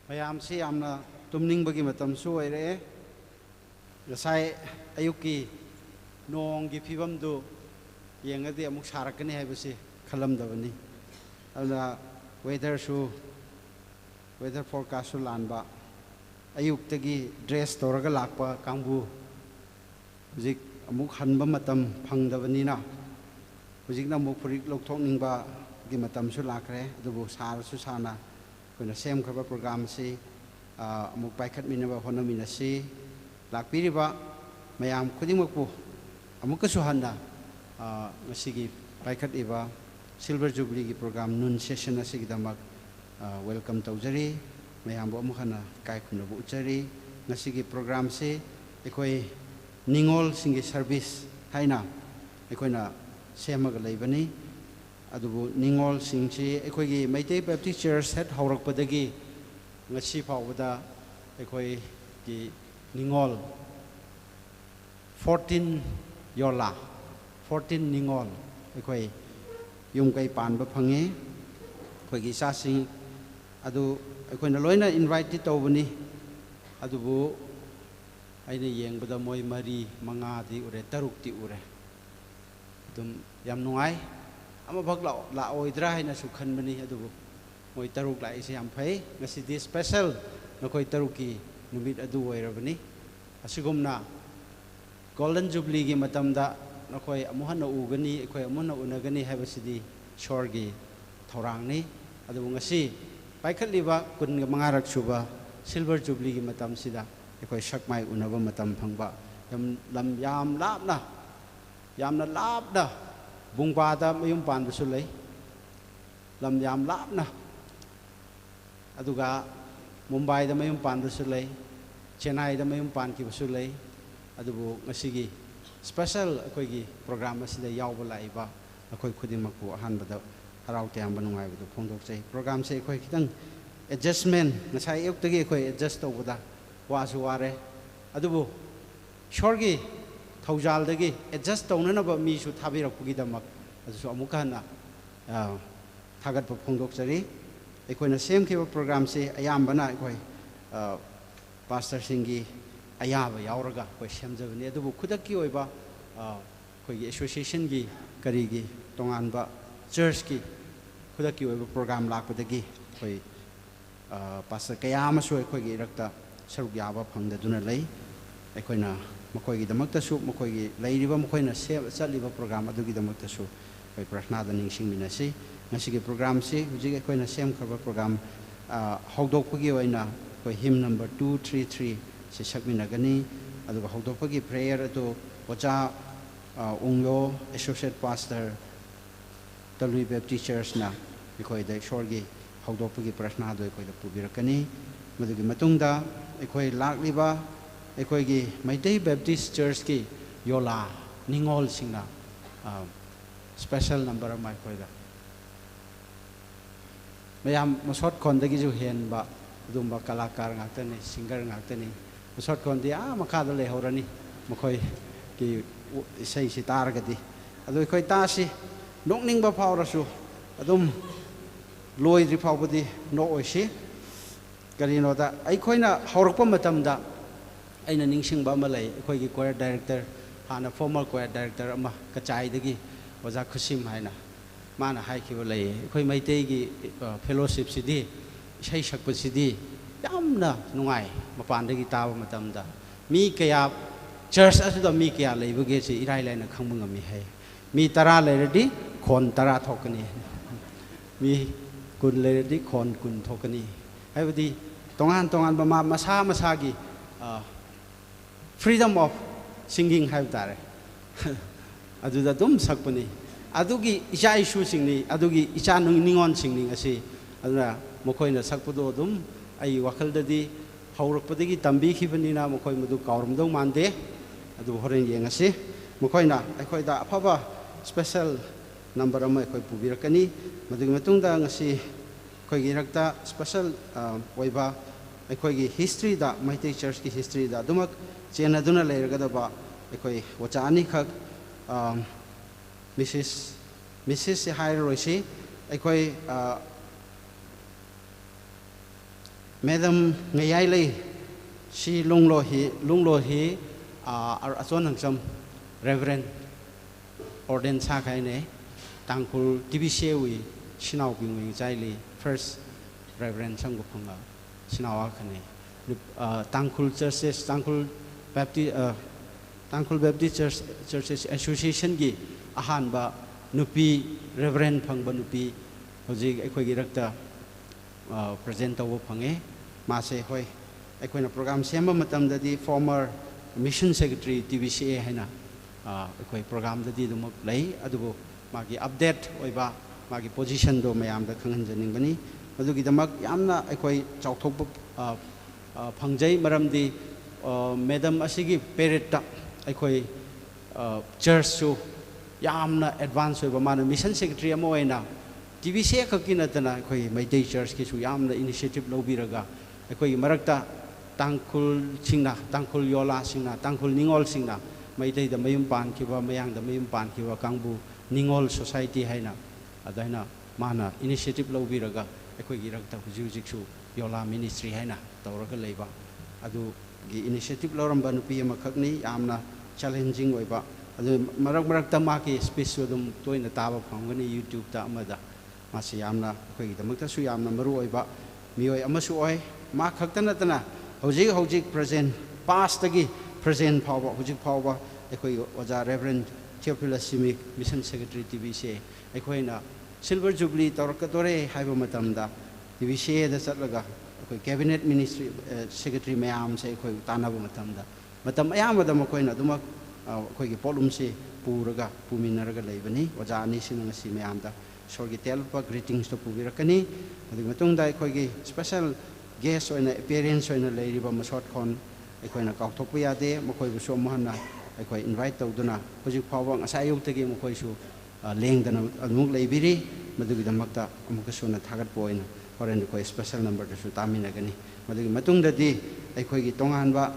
ꯃꯌꯥꯝꯁꯤ ꯌꯥꯝꯅ ꯇꯨꯝꯅꯤꯡꯕꯒꯤ ꯃꯇꯝꯁꯨ ꯑꯣꯏꯔꯛꯑꯦ ꯉꯁꯥꯏ ꯑꯌꯨꯛꯀꯤ ꯅꯣꯡꯒꯤ ꯐꯤꯕꯝꯗꯨ ꯌꯦꯡꯉꯗꯤ ꯑꯃꯨꯛ ꯁꯥꯔꯛꯀꯅꯤ ꯍꯥꯏꯕꯁꯤ ꯈꯜꯂꯝꯗꯕꯅꯤ ꯑꯗꯨꯅ ꯋꯦꯗꯔ ꯐꯣꯔꯀꯥꯁꯁꯨ ꯂꯥꯟꯕ ꯑꯌꯨꯛꯇꯒꯤ ꯗ꯭ꯔꯦꯁ ꯇꯧꯔꯒ ꯂꯥꯛꯄ ꯀꯥꯡꯕꯨ ꯍꯧꯖꯤꯛ ꯑꯃꯨꯛ ꯍꯟꯕ ꯃꯇꯝ ꯐꯪꯗꯕꯅꯤꯅ ꯍꯧꯖꯤꯛꯅ ꯑꯃꯨꯛ ꯐꯨꯔꯤꯠ ꯂꯧꯊꯣꯛꯅꯤꯡꯕꯒꯤ ꯃꯇꯝꯁꯨ ꯂꯥꯛꯈ꯭ꯔꯦ ꯑꯗꯨꯕꯨ ꯁꯥꯔꯁꯨ ꯁꯥꯅ ꯑꯩꯈꯣꯏꯅ ꯁꯦꯝꯈ꯭ꯔꯕ ꯄ꯭ꯔꯣꯒ꯭ꯔꯥꯝ ꯑꯁꯤ ꯑꯃꯨꯛ ꯄꯥꯏꯈꯠꯃꯤꯟꯅꯕ ꯍꯣꯠꯅꯃꯤꯟꯅꯁꯤ ꯂꯥꯛꯄꯤꯔꯤꯕ ꯃꯌꯥꯝ ꯈꯨꯗꯤꯡꯃꯛꯄꯨ ꯑꯃꯨꯛꯀꯁꯨ ꯍꯟꯅ ꯉꯁꯤꯒꯤ ꯄꯥꯏꯈꯠꯂꯤꯕ ꯁꯤꯜꯚꯔ ꯖꯨꯕ꯭ꯂꯤꯒꯤ ꯄ꯭ꯔꯣꯒ꯭ꯔꯥꯝ ꯅꯨꯟ ꯁꯦꯁꯟ ꯑꯁꯤꯒꯤꯗꯃꯛ ꯋꯦꯜꯀꯝ ꯇꯧꯖꯔꯤ ꯃꯌꯥꯝꯕꯨ ꯑꯃꯨꯛ ꯍꯟꯅ ꯏꯀꯥꯏ ꯈꯨꯝꯅꯕ ꯎꯠꯆꯔꯤ ꯉꯁꯤꯒꯤ ꯄ꯭ꯔꯣꯒ꯭ꯔꯥꯝꯁꯤ ꯑꯩꯈꯣꯏ ꯅꯤꯡꯉꯣꯜꯁꯤꯡꯒꯤ ꯁꯔꯚꯤꯁ ꯍꯥꯏꯅ ꯑꯩꯈꯣꯏꯅ ꯁꯦꯝꯃꯒ ꯂꯩꯕꯅꯤ ꯑꯗꯨꯕꯨ ꯅꯤꯡꯉꯣꯜꯁꯤꯡꯁꯤ ꯑꯩꯈꯣꯏꯒꯤ ꯃꯩꯇꯩ ꯕꯦꯞꯇꯤꯁ ꯆꯔꯆ ꯍꯦꯛ ꯍꯧꯔꯛꯄꯗꯒꯤ ꯉꯁꯤ ꯐꯥꯎꯕꯗ ꯑꯩꯈꯣꯏꯒꯤ ꯅꯤꯡꯉꯣꯜ 14 ꯌꯣꯂꯥ 14 ꯅꯤꯡꯉꯣꯜ ꯑꯩꯈꯣꯏ ꯌꯨꯝ ꯀꯩ ꯄꯥꯟꯕ ꯐꯪꯉꯤ ꯑꯩꯈꯣꯏꯒꯤ ꯏꯆꯥꯁꯤꯡ ꯑꯗꯨ ꯑꯩꯈꯣꯏꯅ ꯂꯣꯏꯅ ꯏꯟꯚꯥꯏꯠꯇꯤ ꯇꯧꯕꯅꯤ ꯑꯗꯨꯕꯨ ꯑꯩꯅ ꯌꯦꯡꯕꯗ ꯃꯣꯏ 4-5ꯗꯤ ꯎꯔꯦ 6ꯇꯤ ꯎꯔꯦ ꯑꯗꯨꯝ ꯌꯥꯝ ꯅꯨꯡꯉꯥꯏ ꯑꯃꯐꯛ ꯂꯥꯛꯑꯣꯏꯗ꯭ꯔꯥ ꯍꯥꯏꯅꯁꯨ ꯈꯟꯕꯅꯤ ꯑꯗꯨꯕꯨ ꯃꯣꯏ 6 ꯂꯥꯛꯏꯁꯦ ꯌꯥꯝ ꯐꯩ ꯉꯁꯤꯗꯤ ꯁ꯭ꯄꯦꯁꯦꯜ ꯅꯈꯣꯏ 6ꯀꯤ ꯅꯨꯃꯤꯠ ꯑꯗꯨ ꯑꯣꯏꯔꯕꯅꯤ ꯑꯁꯤꯒꯨꯝꯅ ꯒꯣꯜꯗꯟ ꯖꯨꯕ꯭ꯂꯤꯒꯤ ꯃꯇꯝꯗ ꯅꯈꯣꯏ ꯑꯃꯨꯛ ꯍꯟꯅ ꯎꯒꯅꯤ ꯑꯩꯈꯣꯏ ꯑꯃꯨꯛ ꯍꯟꯅ ꯎꯅꯒꯅꯤ ꯍꯥꯏꯕꯁꯤꯗꯤ ꯏꯁꯣꯔꯒꯤ ꯊꯧꯔꯥꯡꯅꯤ ꯑꯗꯨꯕꯨ ꯉꯁꯤ ꯄꯥꯏꯈꯠꯂꯤꯕ 15ꯔꯛ ꯁꯨꯕ ꯁꯤꯜꯚꯔ ꯖꯨꯕ꯭ꯂꯤꯒꯤ ꯃꯇꯝꯁꯤꯗ ꯑꯩꯈꯣꯏ ꯁꯛꯃꯥꯏ ꯎꯅꯕ ꯃꯇꯝ ꯐꯪꯕ ꯂꯝ ꯌꯥꯝꯅ ꯂꯥꯞꯅ ꯕꯨꯡꯕꯥꯗ ꯃꯌꯨꯝ ꯄꯥꯟꯕꯁꯨ ꯂꯩ ꯂꯝ ꯌꯥꯝ ꯂꯥꯞꯅ ꯑꯗꯨꯒ ꯃꯨꯝꯕꯥꯏꯗ ꯃꯌꯨꯝ ꯄꯥꯟꯕꯁꯨ ꯂꯩ ꯆꯦꯟꯅꯥꯏꯗ ꯃꯌꯨꯝ ꯄꯥꯟꯈꯤꯕꯁꯨ ꯂꯩ ꯑꯗꯨꯕꯨ ꯉꯁꯤꯒꯤ ꯁ꯭ꯄꯦꯁꯦꯜ ꯑꯩꯈꯣꯏꯒꯤ ꯄ꯭ꯔꯣꯒ꯭ꯔꯥꯝ ꯑꯁꯤꯗ ꯌꯥꯎꯕ ꯂꯥꯛꯏꯕ ꯑꯩꯈꯣꯏ ꯈꯨꯗꯤꯡꯃꯛꯄꯨ ꯑꯍꯥꯟꯕꯗ ꯍꯔꯥꯎ ꯇꯌꯥꯝꯕ ꯅꯨꯡꯉꯥꯏꯕꯗꯨ ꯐꯣꯡꯗꯣꯛꯆꯩ ꯄ꯭ꯔꯣꯒ꯭ꯔꯥꯝꯁꯦ ꯑꯩꯈꯣꯏ ꯈꯤꯇꯪ ꯑꯦꯗꯖꯁꯃꯦꯟ ꯉꯁꯥꯏ ꯑꯌꯨꯛꯇꯒꯤ ꯑꯩꯈꯣꯏ ꯑꯦꯗꯖꯁ ꯇꯧꯕꯗ ꯋꯥꯁꯨ ꯋꯥꯔꯦ ꯑꯗꯨꯕꯨ ꯏꯁꯣꯔꯒꯤ ꯊꯧꯖꯥꯜꯗꯒꯤ ꯑꯦꯗꯖꯁט ꯇꯧꯅꯅꯕ ꯃꯤꯁꯨ ꯊꯥꯕꯤꯔꯛꯄꯒꯤꯗꯃꯛ ꯑꯗꯨꯁꯨ ꯑꯃꯨꯛꯀ ꯍꯟꯅ ꯊꯥꯒꯠꯄ ꯐꯣꯡꯗꯣꯛꯆꯔꯤ ꯑꯩꯈꯣꯏꯅ ꯁꯦꯝꯈꯤꯕ ꯄ꯭ꯔꯣꯒ꯭ꯔꯥꯝꯁꯤ ꯑꯌꯥꯝꯕꯅ ꯑꯩꯈꯣই ꯄꯥꯁꯇꯔꯁꯤꯡꯒꯤ ꯑꯌꯥꯕ ꯌꯥꯎꯔꯒ ꯑꯩꯈꯣꯏ ꯁꯦꯝꯖꯕꯅꯤ ꯑꯗꯨꯕꯨ ꯈꯨꯗꯛꯀꯤ ꯑꯣꯏꯕ ꯑꯩꯈꯣꯏꯒꯤ ꯑꯦꯁꯣꯁꯤꯌꯦꯁꯟꯒꯤ ꯀꯔꯤꯒꯤ ꯇꯣꯉꯥꯟꯕ ꯆꯔꯆꯀꯤ ꯈꯨꯗꯛꯀꯤ ꯑꯣꯏꯕ ꯄ꯭ꯔꯣꯒ꯭ꯔꯥꯝ ꯂꯥꯛꯄꯗꯒꯤ ꯑꯩꯈꯣꯏ ꯄꯥꯁꯇꯔ ꯀꯌꯥ ꯑꯃꯁꯨ ꯑꯩꯈꯣꯏꯒꯤ ꯏꯔꯛꯇ ꯁꯔꯨꯛ ꯌꯥꯕ ꯐꯪꯗꯗꯨꯅ ꯂꯩ ꯑꯩꯈꯣꯏꯅ ꯃꯈꯣꯏꯒꯤꯗꯃꯛꯇꯁꯨ ꯃꯈꯣꯏꯒꯤ ꯂꯩꯔꯤꯕ ꯃꯈꯣꯏꯅ ꯆꯠꯂꯤꯕ ꯄ꯭ꯔꯣꯒ꯭ꯔꯥꯝ ꯑꯗꯨꯒꯤꯗꯃꯛꯇꯁꯨ ꯑꯩꯈꯣꯏ ꯄ꯭ꯔꯊꯅꯥꯗ ꯅꯤꯡꯁꯤꯡꯃꯤꯟꯅꯁꯤ ꯉꯁꯤꯒꯤ ꯄ꯭ꯔꯣꯒ꯭ꯔꯥꯝꯁꯤ ꯍꯧꯖꯤꯛ ꯑꯩꯈꯣꯏꯅ ꯁꯦꯝꯈ꯭ꯔꯕ ꯄ꯭ꯔꯣꯒ꯭ꯔꯥꯝ ꯍꯧꯗꯣꯛꯄꯒꯤ ꯑꯣꯏꯅ ꯑꯩꯈꯣꯏ ꯍꯤꯝ ꯅꯝꯕꯔ 233 ꯁꯤ ꯁꯛꯃꯤꯟꯅꯒꯅꯤ ꯑꯗꯨꯒ ꯍꯧꯗꯣꯛꯄꯒꯤ ꯄ꯭ꯔꯦꯌꯔ ꯑꯗꯨ ꯑꯣꯖꯥ ꯎꯡꯂꯣ ꯑꯦꯁꯣꯁꯤꯌꯦꯠ ꯄꯥꯁꯇꯔ ꯇꯂꯨꯏ ꯕꯦꯞꯇꯤꯁ ꯆꯔꯆꯅ ꯑꯩꯈꯣꯏꯗ ꯏꯁꯣꯔꯒꯤ ꯍꯧꯗꯣꯛꯄꯒꯤ ꯄ꯭ꯔꯊꯅꯥꯗꯨ ꯑꯩꯈꯣꯏꯗ ꯄꯨꯕꯤꯔꯛꯀꯅꯤ ꯃꯗꯨꯒꯤ ꯃꯇꯨꯡꯗ ꯑꯩꯈꯣꯏ ꯂꯥꯛꯂꯤꯕ ꯑꯩꯈꯣꯏꯒꯤ ꯃꯩꯇꯩ ꯕꯦꯞꯇꯤꯁ ꯆꯔꯆꯀꯤ ꯌꯣꯂꯥ ꯅꯤꯡꯉꯣꯜꯁꯤꯡꯅ ꯁ꯭ꯄꯦꯁꯦꯜ ꯅꯝꯕꯔ ꯑꯃ ꯑꯩꯈꯣꯏꯗ ꯃꯌꯥꯝ ꯃꯁꯣꯠ ꯈꯣꯟꯗꯒꯤꯁꯨ ꯍꯦꯟꯕ ꯑꯗꯨꯝꯕ ꯀꯂꯥꯀꯥꯔ ꯉꯥꯛꯇꯅꯤ ꯁꯤꯡꯒꯔ ꯉꯥꯛꯇꯅꯤ ꯃꯁꯣꯠ ꯈꯣꯟꯗꯤ ꯃꯈꯥꯗ ꯂꯩꯍꯧꯔꯅꯤ ꯃꯈꯣꯏꯒꯤ ꯏꯁꯩꯁꯤ ꯇꯥꯔꯒꯗꯤ ꯑꯗꯨ ꯑꯩꯈꯣই ꯇꯥꯁꯤ ꯅꯣꯛꯅꯤꯡꯕ ꯐꯥꯎꯔꯁꯨ ꯑꯗꯨꯝ ꯂꯣꯏꯗ꯭ꯔꯤ ꯐꯥꯎꯕꯗꯤ ꯅꯣꯛꯑꯣꯏꯁꯤ ꯀꯔꯤꯅꯣꯗ ꯑꯩꯈꯣꯏꯅ ꯍꯧꯔꯛꯄ ꯃꯇꯝꯗ ꯑꯩꯅ ꯅꯤꯡꯁꯤꯡꯕ ꯑꯃ ꯂꯩ ꯑꯩꯈꯣꯏꯒꯤ ꯀꯣꯌꯔ ꯗꯥꯏꯔꯦꯛꯇꯔ ꯍꯥꯟꯅ ꯐꯣꯔꯃꯔ ꯀꯣꯌꯔ ꯗꯥꯏꯔꯦꯛꯇꯔ ꯑꯃ ꯀꯆꯥꯏꯗꯒꯤ ꯑꯣꯖꯥ ꯈꯨꯁꯤꯝ ꯍꯥꯏꯅ ꯃꯥꯅ ꯍꯥꯏꯈꯤꯕ ꯂꯩꯌꯦ ꯑꯩꯈꯣꯏ ꯃꯩꯇꯩꯒꯤ ꯐꯦꯂꯣꯁꯤꯞꯁꯤꯗꯤ ꯏꯁꯩ ꯁꯛꯄꯁꯤꯗꯤ ꯌꯥꯝꯅ ꯅꯨꯡꯉꯥꯏ ꯃꯄꯥꯟꯗꯒꯤ ꯇꯥꯕ ꯃꯇꯝꯗ ꯃꯤ ꯀꯌꯥ ꯆꯔꯆ ꯑꯁꯤꯗ ꯃꯤ ꯀꯌꯥ ꯂꯩꯕꯒꯦꯁꯤ ꯏꯔꯥꯏ ꯂꯥꯏꯅ ꯈꯪꯕ ꯉꯝꯃꯤ ꯍꯥꯏ ꯃꯤ 10 ꯂꯩꯔꯗꯤ ꯈꯣꯟ 10 ꯊꯣꯛꯀꯅꯤ ꯃꯤ 10 ꯂꯩꯔꯗꯤ ꯈꯣꯟ 10 ꯊꯣꯛꯀꯅꯤ ꯍꯥꯏꯕꯗꯤ ꯇꯣꯉꯥꯟ ꯇꯣꯉꯥꯟꯕ ꯃꯁꯥ ꯃꯁꯥꯒꯤ freedom of singing ꯍꯥꯏꯕ ꯇꯥꯔꯦ ꯑꯗꯨꯗ ꯑꯗꯨꯝ ꯁꯛꯄꯅꯤ ꯑꯗꯨꯒꯤ ꯏꯆꯥ ꯏꯁꯨꯁꯤꯡꯅꯤ ꯑꯗꯨꯒꯤ ꯏꯆꯥ ꯅꯤꯡꯉꯣꯜꯁꯤꯡꯅꯤ ꯉꯁꯤ ꯑꯗꯨꯅ ꯃꯈꯣꯏꯅ ꯁꯛꯄꯗꯣ ꯑꯗꯨꯝ ꯑꯩ ꯋꯥꯈꯜꯗꯗꯤ ꯍꯧꯔꯛꯄꯗꯒꯤ ꯇꯝꯕꯤꯈꯤꯕꯅꯤꯅ ꯃꯈꯣꯏ ꯃꯗꯨ ꯀꯥꯎꯔꯝꯗꯧ ꯃꯥꯟꯗꯦ ꯑꯗꯨꯕꯨ ꯍꯣꯔꯦꯟ ꯌꯦꯡꯉꯁꯤ ꯃꯈꯣꯏꯅ ꯑꯩꯈꯣꯏꯗ ꯑꯐꯕ ꯁ꯭ꯄꯦꯁꯦꯜ ꯅꯝꯕꯔ ꯑꯃ ꯑꯩꯈꯣꯏ ꯄꯨꯕꯤꯔꯛꯀꯅꯤ ꯃꯗꯨꯒꯤ ꯃꯇꯨꯡꯗ ꯉꯁꯤ ꯑꯩꯈꯣꯏꯒꯤ ꯏꯔꯛꯇ ꯁ꯭ꯄꯦꯁꯦꯜ ꯑꯣꯏꯕ ꯑꯩꯈꯣꯏꯒꯤ ꯍꯤꯁꯇ꯭ꯔꯤꯗ ꯃꯩꯇꯩ ꯆꯔꯆꯀꯤ ꯍꯤꯁꯇ꯭ꯔꯤꯗ ꯑꯗꯨꯃꯛ ꯆꯦꯟꯅꯗꯨꯅ ꯂꯩꯔꯒꯗꯕ ꯑꯩꯈꯣꯏ ꯑꯣꯖꯥ ꯑꯅꯤꯈꯛ ꯃꯤꯁꯦꯁꯁꯤ ꯍꯥꯏꯔꯔꯣꯏꯁꯤ ꯑꯩꯈꯣꯏ Madam ngayai lei si lunglo hi achon hangsam Reverend Orden sa khai ne tangkul TBC wi sinau bing jai li first Reverend sang go phanga sinawa khane tangkul churches tangkul Baptist Churches Association gi ahan ba nupi Reverend phangba nupi hoji ekhoi gi rakta present tawo phange mase hoi ekhoi program semba matam dadi former mission secretary TBCA haina ekhoi program dadi dumuk lei adugo magi update oiba magi position do mayam da khanghan janing bani adugi damak yamna ekhoi chauthok phangjai maramdi madam asigi parade ta ekhoi church su yamna advance oiba mana mission secretary amo oina TBCA khakina tana ekhoi Maitei church ki su yamna initiative lobiraga ekhoi marakta tangkul singna tangkul yola singna tangkul ningol singna Maitei da mayum pan kiwa mayang da mayum pan kiwa kangbu ningol society haina adaina mana initiative lobiraga ekhoi gi rakta hujik su yola ministry haina tawraga leiba adu gi initiative loramba nupi ama khakni yamna challenging oiba adu marak ta ki speech dum toina taba phangani YouTube ta amada masi yamna ekhoi gi damakta su yamna maru oiba mioi amasu oi ma khaktana tana hojik present past tagi present phawba hojik phawba ekhoi oja Reverend Theophilus Simic mission secretary TBCA ekhoina silver jubilee tawrakatore haiba matamda TBCA da chatlaga ekhoi cabinet ministry secretary mayam se ekhoi tanaba matamda matam ayamada makoina dumak ekhoi gi polum se puraga puminaraga leibani oja ani sinanga si mayamda sorgi telpa greetings to pubirakani adi matungda ekhoi gi special guest oina appearance oina leiriba masot khon ekhoina kaukthokpa yade makoi bu som hanna ekhoi invite tawduna hojik phawang asayuk tagi makoi su lengdana amuk leibiri madugi damakta amuk suna thagat poina horen ekhoi special number su taminagani madugi matungda di ekhoi gi tonganba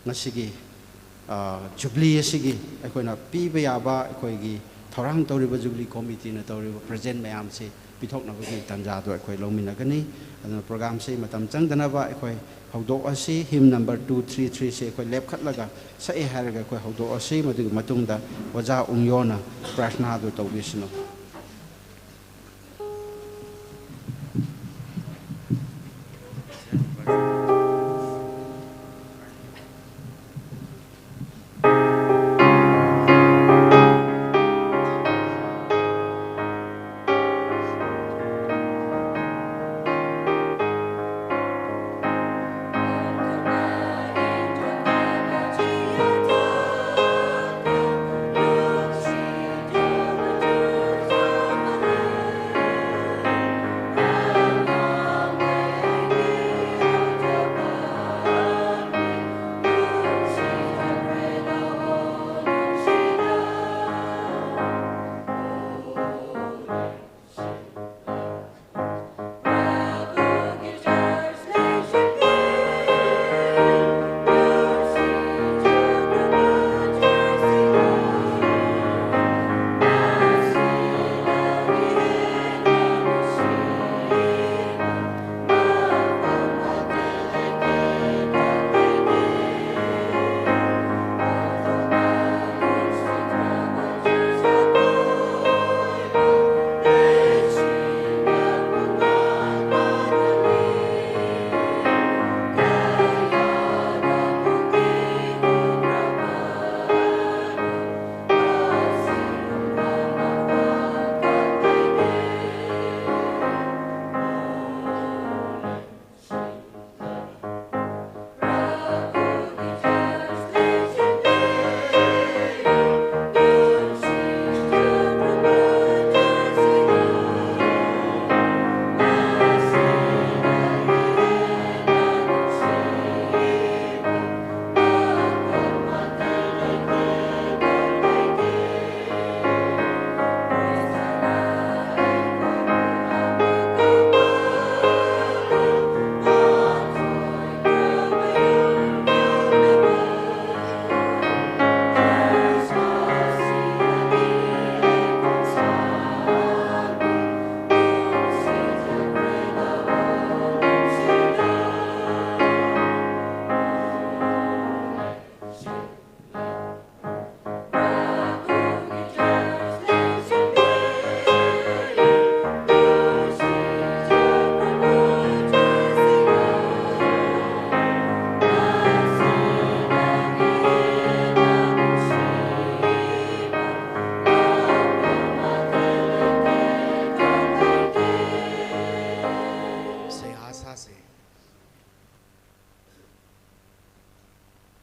ngasigi jubilee asigi ekhoina piba yaba ekhoi gi thorang tawriba jubilee committee na tawriba present mayam se pithoknabagi tanja do ekhoi lominagani aduna program se matam changdanaba ekhoi hawdok asi hymn number 233 se ekhoi lep khatlaga sai haraga ekhoi hawdok asi madugi matungda waja ungyona prashna do tawbisno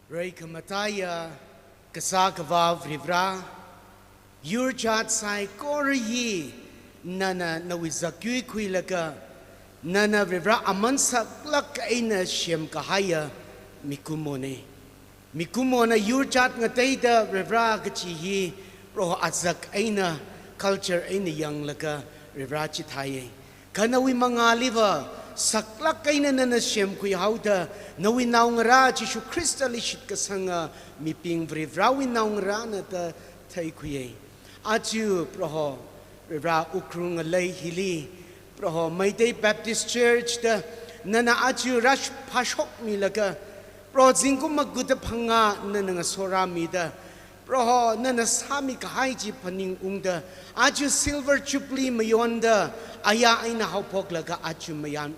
Ray kamataya kasakavav rivra yurchat sai kori nana nawizakui kuilaka nana rivra amansak lak aina shem kahaya mikumona yurchat ngataida rivra kachihi roh azak aina culture aina yang laka rivra chithaye kanawi mangaliva saklak kaina nana shem kui hauda nawi naungara Jishu Krista lishit kasanga miping vrivrawi naungara na ta thai kuye aju proho rivra ukrung lay hili proho Maitei Baptist Church da nana aju rash pashok milaka pro jingkum maguda phanga nana sora mida proho nana sami kahai ji paning ungda aju silver jubilee mayonda aya aina haupok laga aju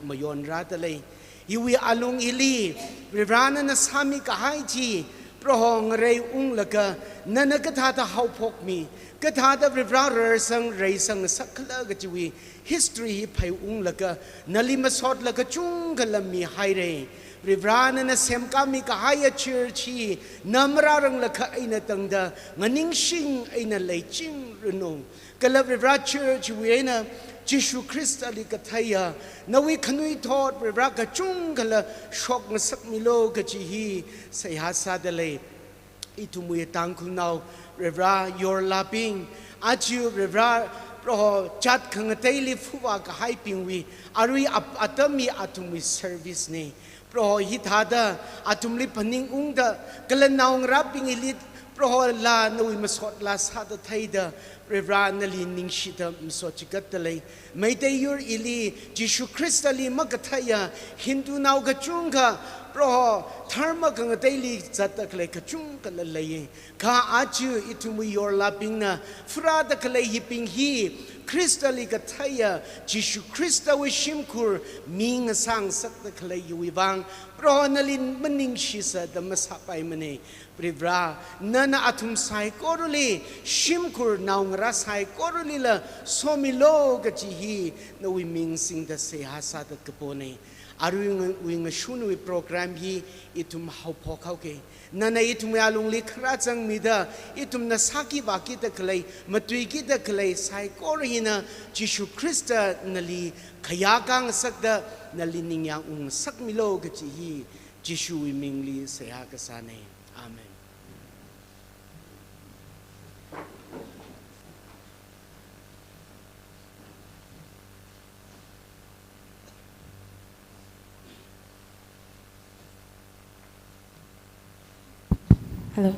mayon radalay iwi alung ili rivrana na sami kahai ji proho ngray ung laga nana kathata haupok mi kathata rivra sang reisang sakla gajiwi history pai ung laga nalimasot laga chung galami haire Rivrana na semka mi kahaya churchi namrarang laka aina tangda nganing sing aina leiching runong kalab rivra church wiena Jishu Krista li kathaya nawi khanui thot rivra ka chung kala shok ngasak milo ka jihi sayhasa dale itumuye tangkul now rivra your laping achu rivra proho chat khangatei li fuwa ka hyping wi arui atami atumi service ne proho hithada atumli paning ungda kalanaung raping ilit proho la nawi masot la sada thaida revra nali ningshita masot chigatale Maitei yur ili Jishu Krista li magathaya Hindu naw gachunga proho dharma kangatei li zatakle kachung kalalaye ka aju itumu yor laping na frada kalay hiping hi Krista li gathaya Jishu Krista we shimkur ming sang sakta kalay yuwang proho nalin maning shisa da masapay mane Rivra nana atum sai koruli shimkur naung rasai koruli la somilo gajihi na we ming sing da sehasa da kapone aru wing shunu program hi itum haupok hauke nana itum alung likrachang mida itum na saki baki da kalay matui ki da kalay sai korina Jishu Krista nali kayakang sakda nalining yang sakmilo gajihi Jishu we mingli sehakasane amen. Hello.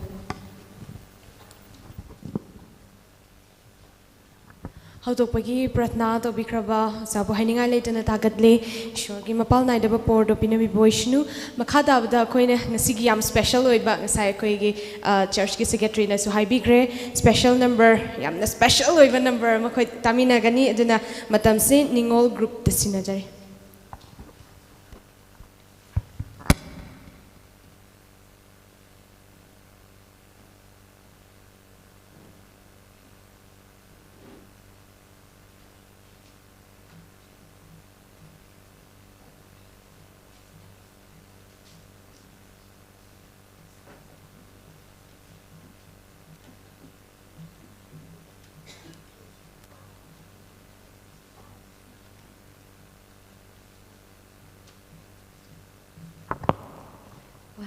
Hautokpagi pratna to bikraba sabu haininga letana tagadle shorgi mapal naidaba por do pinami boishnu makhada abda koine ngasigi yam special oiba ngasai koigi church ki secretary na su haibigre special number yamna special oiba number makoi tamina gani aduna matamse ningol group tasinajari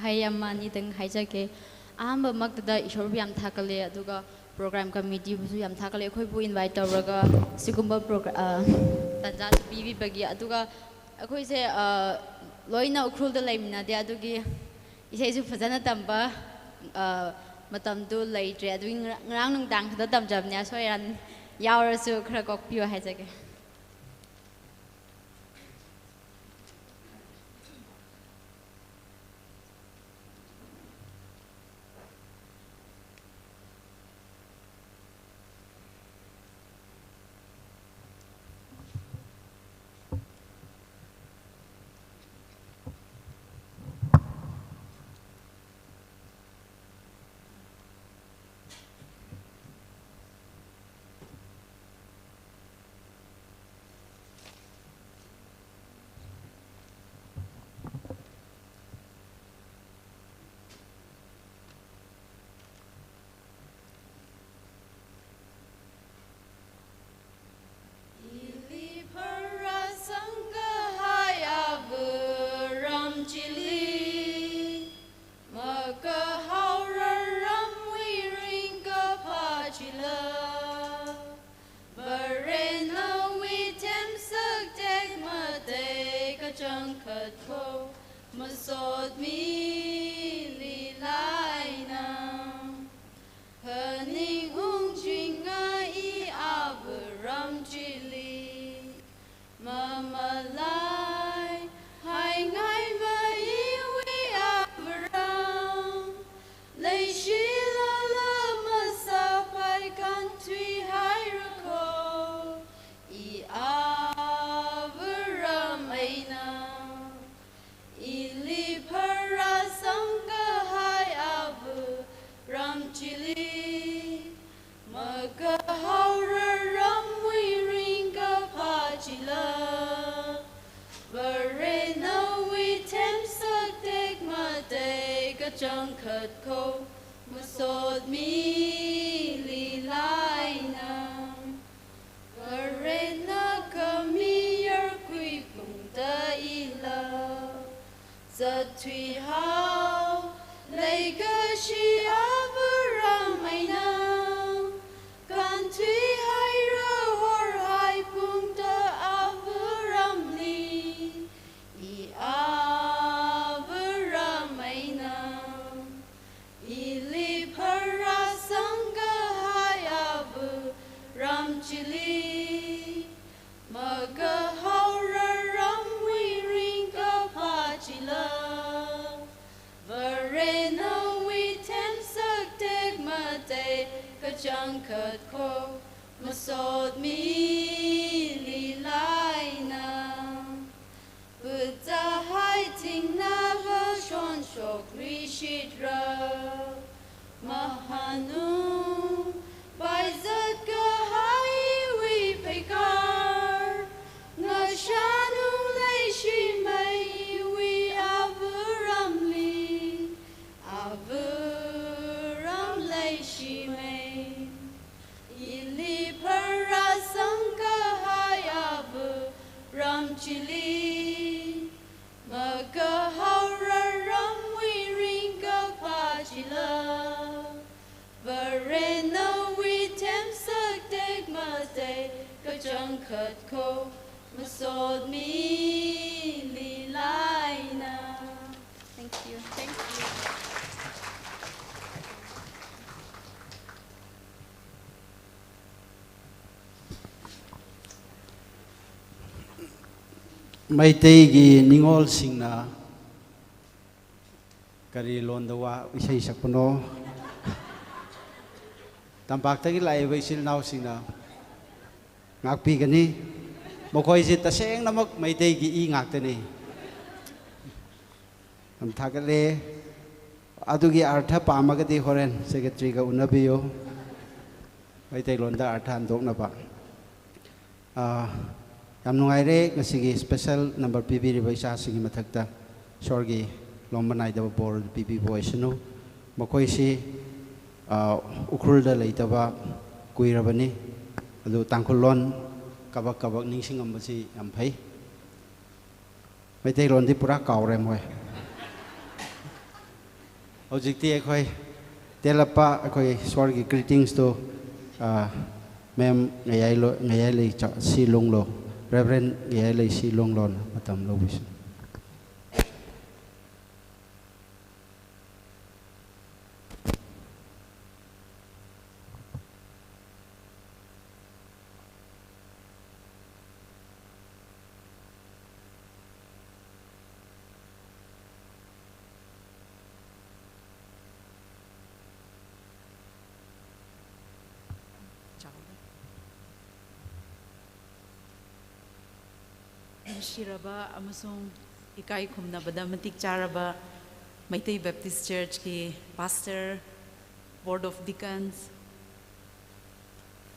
Hayamani teng haijake ahamba maktada ishor bi yam thakale aduga program committee bu yam thakale khoi bu invite tawraga sigumba program tanja bibi bagi aduga akhoi se loina ukhul da laimna de adugi isai su fajana tamba matam du laitre adu ngrang nung dang da tamjabnya soyan yawrasu khra kokpiwa haijake chili maka haura ram we ring ka pa chila barena we tem sak tek ma te ka chang khat ko masod mi li lai na Haning ung jinga I aburam chili Mama lai hai ngai ma I aburam Lei shi la la ma sa pai kan tui hai rako I aburam aina Ili para sangka hai aburam chili Maka haura ram we ring ka pa chila Barena we tem sak tek ma te ka chang khat ko Masod mi li lai na Barena ka mi yar kui kung ta ila Zat tui hao Lei ka shi aburam aina Kan tui hai ra hor hai pung ta aburam li I aburam aina I li para sangga hai aburam chili Maga haura ram we ring ka pa chila Varena we tem sak tek ma te ka chang khat ko masod mi li lai na Buddha hai ting na va shon shok ri shidra Mahanu bai zat ka hai we pekar Nga shanu lei shi mai we aburam li Aburam lei shi mai Ili para sangka hai aburam chili Maka haura ram we ring ka pa chila Barena we tem sak tek ma te ka chang khat ko Masod mi li lai na Thank you. Thank you. Maitei ningol singna kari londawa isai sakpano tampak tagi lai isil naw singna ngakpi gani mokoi si taseng namak maitei I ngaktani am thagale adugi artha pamagati horen secretary ga unabiyo maitei londa artha andok na ba Yam nungaire ngasigi special number PB ribaisa sigi mathakta sorgi lombanai da board PB boysunu makoi si ukrulda leitaba kuirabani adu tangkulon kabak kabak ningsing ambasi yam phai maitai lon di pura kaure moi hojikti ekhoi telapa ekhoi sorgi greetings to mem ngayai le si longlo Reverend Yale Si Long Lon Matam Lobis. Shiraba amasung ikai khumna bada matik charaba Maitai Baptist Church ki pastor, board of deacons,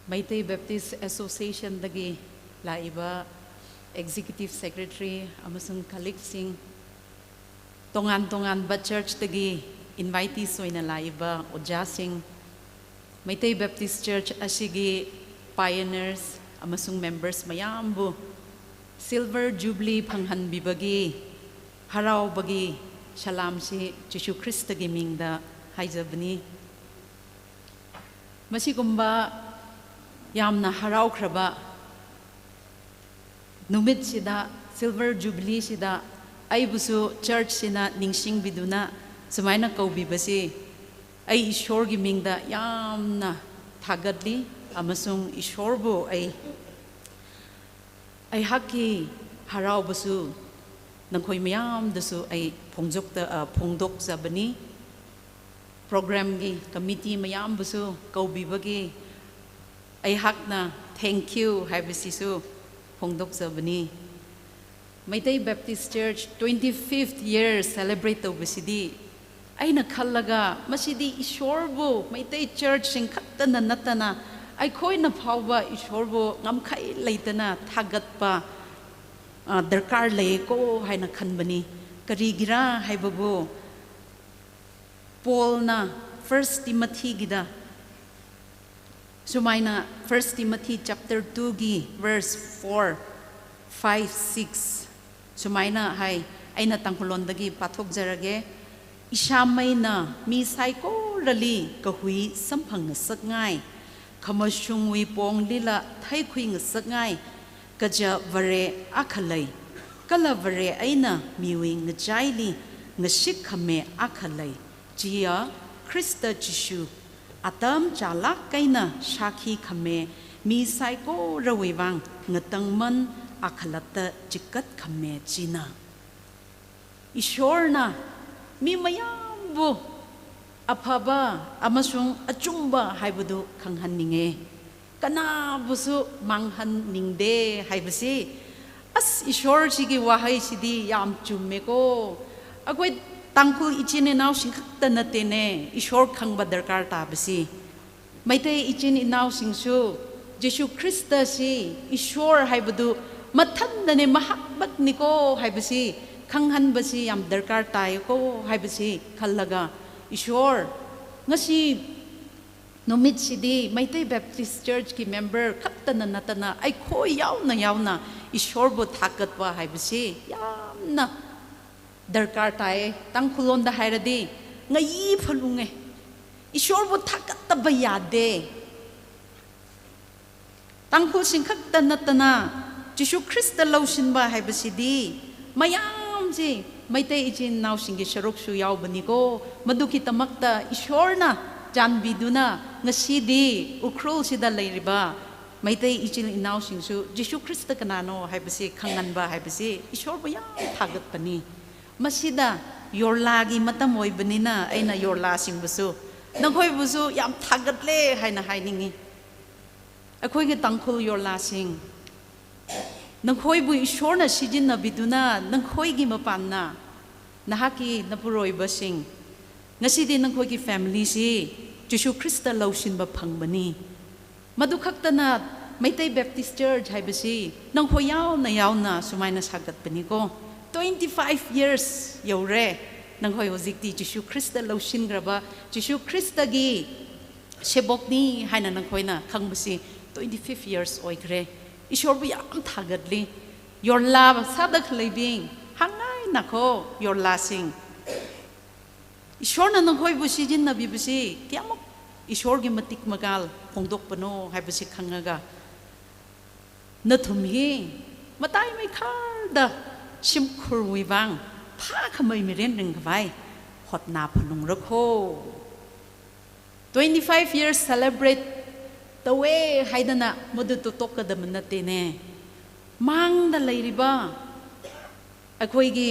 Maitai Baptist Association dagi laiba executive secretary amasung colleagues sing tongan ba church dagi invitees oina laiba oja sing Maitai Baptist Church asigi pioneers amasung members mayambu Silver Jubilee Panghanbibagi हराउबगी सलाम से जिशु ख्रिस्त की Ming हाइजबनी मसीगुम्बा यामना हराउख्रबा नुमित सिदा silver jubilee सिदा आइबुसु church सिना निंगसिंग बिदुना सुमाइना कौबिबसी आई ईश्वर की मिंग यामना थागदली अमसुंग ईश्वरबु आई हकी हराउबसु नंखोई मयामदसु आई फोंदोकजबनी प्रोग्राम की कमिटी मयामबसु कौबिबगी आई हकना थैंक यू हाइबसिसु फोंदोकजबनी Meitei Baptist church 25th year celebrate तौबसिदी अना खलगा मसिदी ईश्वरबु मैतै चर्च सिंखतना नतना अखोइना फावबा ईश्वरबु ngमखै लेतना थागतपा दरकार लेको हाइना खनबनी करिगिरा हाइबबु पोलना 1 Timothy गिदा सुमाइना 1 Timothy chapter 2 गी verse 4 5 6 सुमाइना हाय अना तंखुलोंदगी पाथोक जरगे इशामैना मी साइको रली कहुई संफंग सकगाई खमसुंग वी पोंग लीला थाई खुइंग सकगाई कजा वरे आखलै कला वरे अना मिविंग जाइली ngashik khame akhalai जिया ख्रिस्त जिशु आतम चाला कैना शाखी खमे मी साइको रवेवांग ngतंगमन आखलत चिकत खमे जिना ईश्वरना मी मयामबु अफबा अमसुंग अचुंबा हाइबदु खंगहन्निंगे कनाबुसु मांगहन्निंगदे हाइबसी अस ईश्वर सिगी वाहै सिदी याम चुम्मेको अखोइ तांकुल इचिन इनाव सिंखत नतेने ईश्वर खंगबा दरकार ताबसी मैतै इचिन इनाव सिंसु जिशु ख्रिस्त सि ईश्वर हाइबदु मथन्दने महबतनिको हाइबसी खंगहनबसी याम दरकार तायको हाइबसी खल्लगा ईश्वर ngasi नुमित सिदी मैतै बैप्टिस्ट चर्च की मेंबर खत्तना नतना अखो यावना ईश्वर बो थाकतवा हाइबसी यामना दरकार ताए तंखुलोंद हाइरदी ngई फलुंगे ईश्वर बो थाकतब यादे तंखु सिंखत नतना जिशु ख्रिस्त लौसिनबा हाइबसिदी मयाम जी मैतै इचिन नाउसिंगे शरुकसु यावबनिको मदुकी तमक्ता ईश्वरना जानबिदुना ngasiदी उख्रुल सिदा लेरिबा मैतै इचिन इनाउसिंगसु जिशु ख्रिस्त कनानो हाइबसि खंगनबा हाइबसि ईश्वर बो याम थागतपनी मसिदा योरलागी मतम ओइबनिना अइना योरला सिंबसु नखोइबुसु याम थागतले हाइना हाइनिंगी अखोइगे तंखुल योरला सिंग नखोइबु ईश्वरना सिजिनबिदुना नखोइगी मपानना नहाकी नपुरोइबसिंग ngasiदी नखोइगी फैमिली सि जिशु ख्रिस्त लौसिनबा फंगबनी मदु खक्तना Meitei Baptist church हाइबसि नखो यावना सुमाइना सागतपनिको 25 years you're नखोइ होजिकती Jisshu Christ लौसिनग्रबा Jisshu ख्रिस्तगी सेबोकनी हाइना नखोइना खंगबसि 25 years ओइग्रे ईश्वरबु याम थागतली योरला सादक लेबिंग हांगाय नखो योरला सिंग ईश्वरना नखोइबु सिजिनबिबसि क्याम ईश्वरगी मतिक मगाल फोंदोकपनो हाइबसि खंगागा नथुमहि मताइ मैखारदा सिमखुरविबां फा खमै मिरेन रिंगबाय हतना फलुंग रखो 25 years celebrate तवे हाइदना मदु तो तोकदम नतेने मांगदा लेरिबा अखोइगी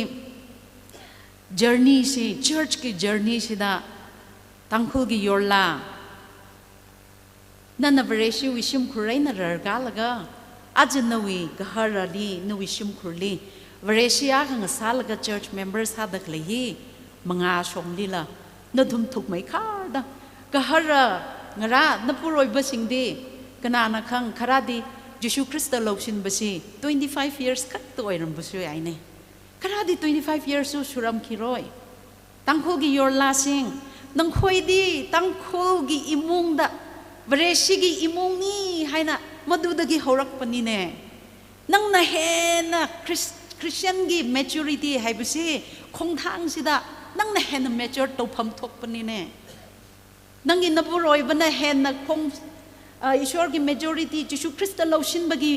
जर्नी से चर्च की जर्नी सिदा तंखुलगी योरला नना बरेसि विशिम खुरैना रगालगा अजनवी गहरली नविशिम खुरली वरेसिया ngसालगा चर्च मेंबर्स हादक लेहि मंगा सोमलीला नधुम थुकमै खादा गहरा ngara napuroiba singdi kanana khang kharadi jisu christ lawsin basi 25 years khat to oiram busu aine kharadi 25 years su suram khiroi tangkhogi yorla sing nangkhoidi tangkhogi imungda bresigi imungni haina madudagi horak panine nangna hena Christian-gi maturity ให้บุษีคงทางสิดานั่งในเห็น mature ตัวพมทกปนี่เนี่ยนั่งอินนับรอยบันเห็นนักคงอิสวร์กิ majority จิชูคริสต์เราชินบกี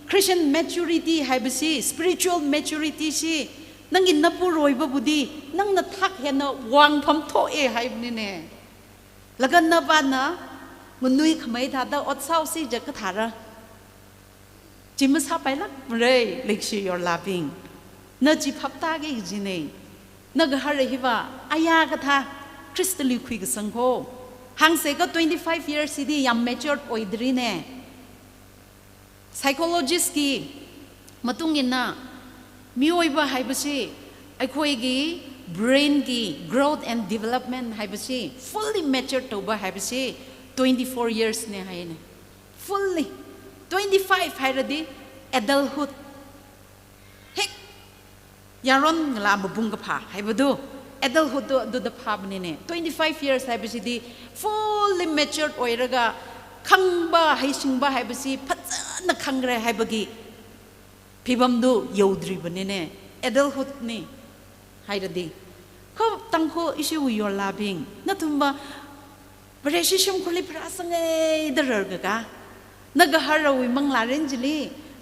Christian maturity ให้บุษี spiritual maturity สินั่งอินนับรอยบับุดีนั่งนัดทักเห็นวางพมทกให้บุนี่เนี่ยแล้วก็นับวันนะมันนุ้ยขมายท่าแต่อดเศร้าสิจะกระถาระจิมสาไปลักเลยเล็กชื่อยอร์ลาบิงน่าจิพับตาเกยจีเน่น่าก็ฮาร์เรฮิวะอายากระทาคริสต์ลิคุยกับสังโฆห่างเสก็25 years สิดียัง mature โอยดรีเน่ psychologist กีมาตุงินน่ะมีโอยบ่ให้บุษีไอ้คุยกี brain กี growth and development ให้บุษี fully mature ตัวบ่ให้บุษี24 years เนี่ยให้เนี่ย fully 25 ให้ระดี adulthood เฮ้ยยารอนลาบบุงกับผาให้บุดู adulthood ดูดภาพนี่เนี่ย25 years ให้บุษีดี fully mature โอยระกะขังบ้าให้ชิงบ้าให้บุษีพัฒนาขังเรให้บุกีพี่บัมดูยาวดรีบนี่เนี่ย adulthood นี่ให้ระดีเขาตั้งเขาอิชูวิโอลาบิงนั่นทุ่มบ้าประเทศชิมคุลิพระสังเกตเดอร์กะนักฮาราวิมังลาเรนจิลี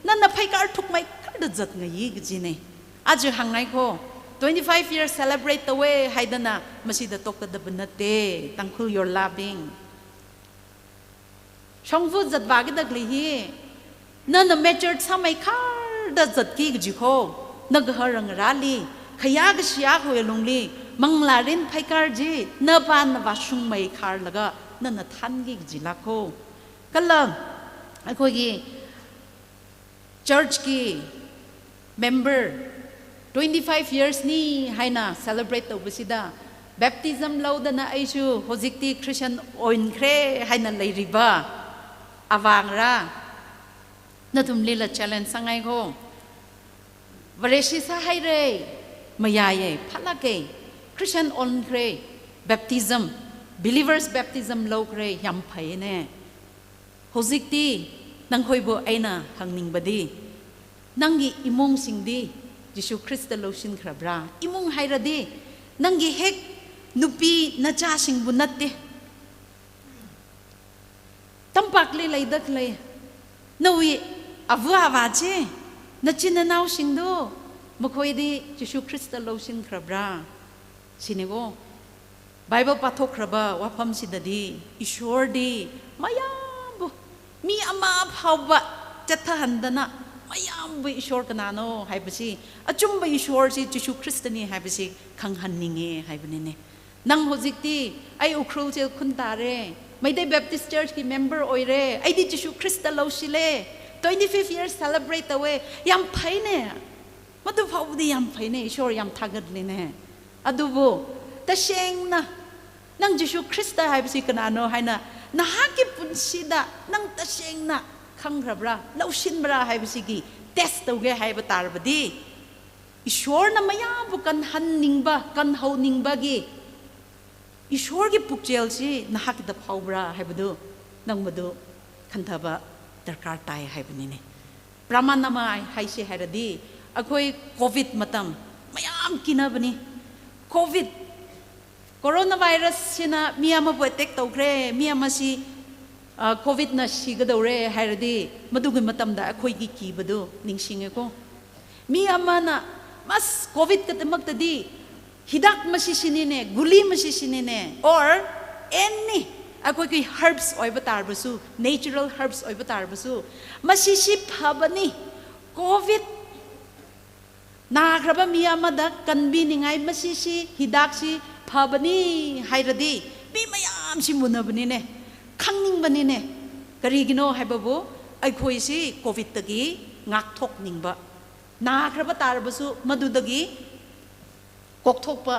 นั่นนับให้การทุกไม่การดัดจัดไงยี่กจีนี่อาจจะห่างไงเขา25 years celebrate the way ให้ดนะมาสิดตกกระดับนัดเตตั้งเขาโยลาบิงช่องฟูจัดบากิดักลีฮีนั่นน่ะ major ทำไมการดัดจัดกี่กจีเขานักฮารังราลีขยากเสียเขาอย่าลงลีมังลาเรนไพการจีเนื้อปานนวัชุงไม่คาร์แล้วก็นั่นน่ะทันกี่จีลักโคกันละไอ้คนกี่ church กี่ member 25 years นี่ให้น่ะ celebrate ตัวบุษดา baptism เราดันน่ะไอชูโฮจิกตี Christian โอนเครให้น่ะเลยริบะอาวางระนั่นทุ่มลีละ challenge สังไงโควเรชิสาให้เลยมายายพัลลักเกChristian on kre baptism believers baptism low kre yam phai ne hozik ti nang khoi bo aina hangning badi nangi imong singdi Jisu Christ lo shin khrabra imong haira di nangi hek nupi na cha sing bunat te tampak le lai dak le nawi avwa wa che na chin na naw sing do makhoi di Jisu Christ lo shin khrabra Sinigo, Bible patok raba wapam sidadi ishordi mayambu mi ama phawba chathandana mayambu ishor kanano haibasi achumba ishor si Jisu Christani haibasi khanghanninge haibnine nang hojikti ai ukrul chel khuntare maidai Baptist Church ki member oire ai di Jisu Christ lo sile 25 years celebrate away yam phaine madu phawdi yam phaine ishor yam thagadline adubo tasheng na nang Jisu Krista hai bisi kanano hai na nahaki punsida nang tasheng na khangrabra laushin bra hai bisi gi test tawge hai batar badi ishwar na maya bu kan hanning ba kan hauning ba gi ishwar gi pukchel si nahaki da phawbra hai badu nang madu khanthaba darkar tai hai bani ne pramanama hai se hai radi akoi covid matam mayam kinabani COVID coronavirus sina miyama po attack tawkre miyama si COVID na sigadawre hairadi madugun matamda akoy gikibado ningsinge ko miyama na mas COVID katamagtadi hidak masisinine guli masisinine or any akoy koy herbs oy batarbasu natural herbs oy batarbasu masisip habani COVID nagraba miyamada kanbi ningai masisi hidaksi phabani hairadi mi mayam si munabani ne khangning bani ne karigino haibabu aikhoi si covid tagi ngak thok ningba nagraba tarbasu madudagi kokthokpa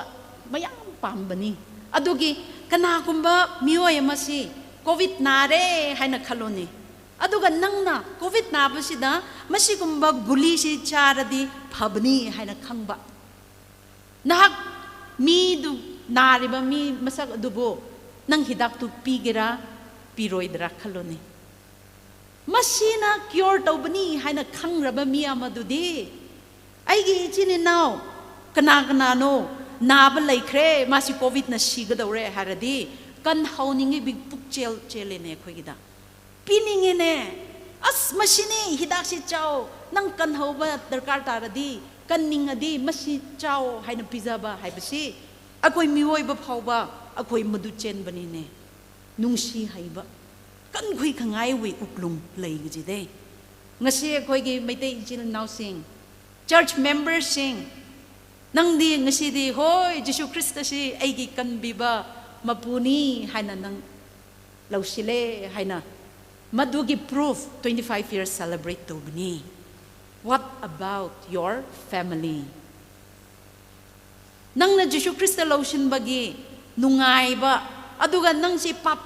mayam pambani adugi kana kumba miyoy amasi covid nare haina khaloni aduga nangna covid nabasida masigumba guli si charadi phabni haina khangba nahak mi du nariba mi masak adubo nang hidak tu pigera piroidra khaloni masina cure tawbani haina khangraba mi amadudi ꯑꯩꯒꯤ ꯏꯆꯤꯟ ꯏꯅꯥꯎ ꯀꯅꯥ ꯀꯅꯥꯅꯣ ꯅꯥꯕ ꯂꯩꯈ꯭ꯔꯦ ꯃꯥꯁꯤ ꯀꯣꯚꯤꯗꯅ ꯁꯤꯒꯗꯧꯔꯦ ꯍꯥꯏꯔꯗꯤ ꯀꯟꯍꯧꯅꯤꯡꯉꯤ ꯄꯨꯛꯆꯦꯜ ꯆꯦꯜꯂꯦꯅꯦ ꯑꯩꯈꯣꯏꯒꯤꯗ ꯄꯤꯅꯤꯡꯉꯦꯅꯦ ꯑꯁ ꯃꯁꯤꯅꯤ ꯍꯤꯗꯥꯛꯁꯤ ꯆꯥꯎ ꯅꯪ ꯀꯟꯍꯧꯕ ꯗꯔꯀꯥꯔ ꯇꯥꯔꯗꯤ ꯀꯟꯅꯤꯡꯉꯗꯤ ꯃꯁꯤ ꯆꯥꯎ ꯍꯥꯏꯅ ꯄꯤꯖꯕ ꯍꯥꯏꯕꯁꯤ ꯑꯩꯈꯣꯏ ꯃꯤꯑꯣꯏꯕ ꯐꯥꯎꯕ ꯑꯩꯈꯣꯏ ꯃꯗꯨ ꯆꯦꯟꯕꯅꯤꯅꯦ ꯅꯨꯡꯁꯤ ꯍꯩꯕ ꯀꯟꯈꯨꯏ ꯈꯉꯥꯏ we ꯎꯛꯂꯨꯝ ꯂꯩꯒꯖꯤꯗꯦ ngasi akhoi gi maitai ichil naw sing church members sing nang di ngasi di hoi Jesus Christ si ai gi kan biba mapuni haina nang lausile haina madu gi proof 25 years celebrate to bni what about your family nang na Jesus Christ lausin bagi nungai ba aduga nang si pap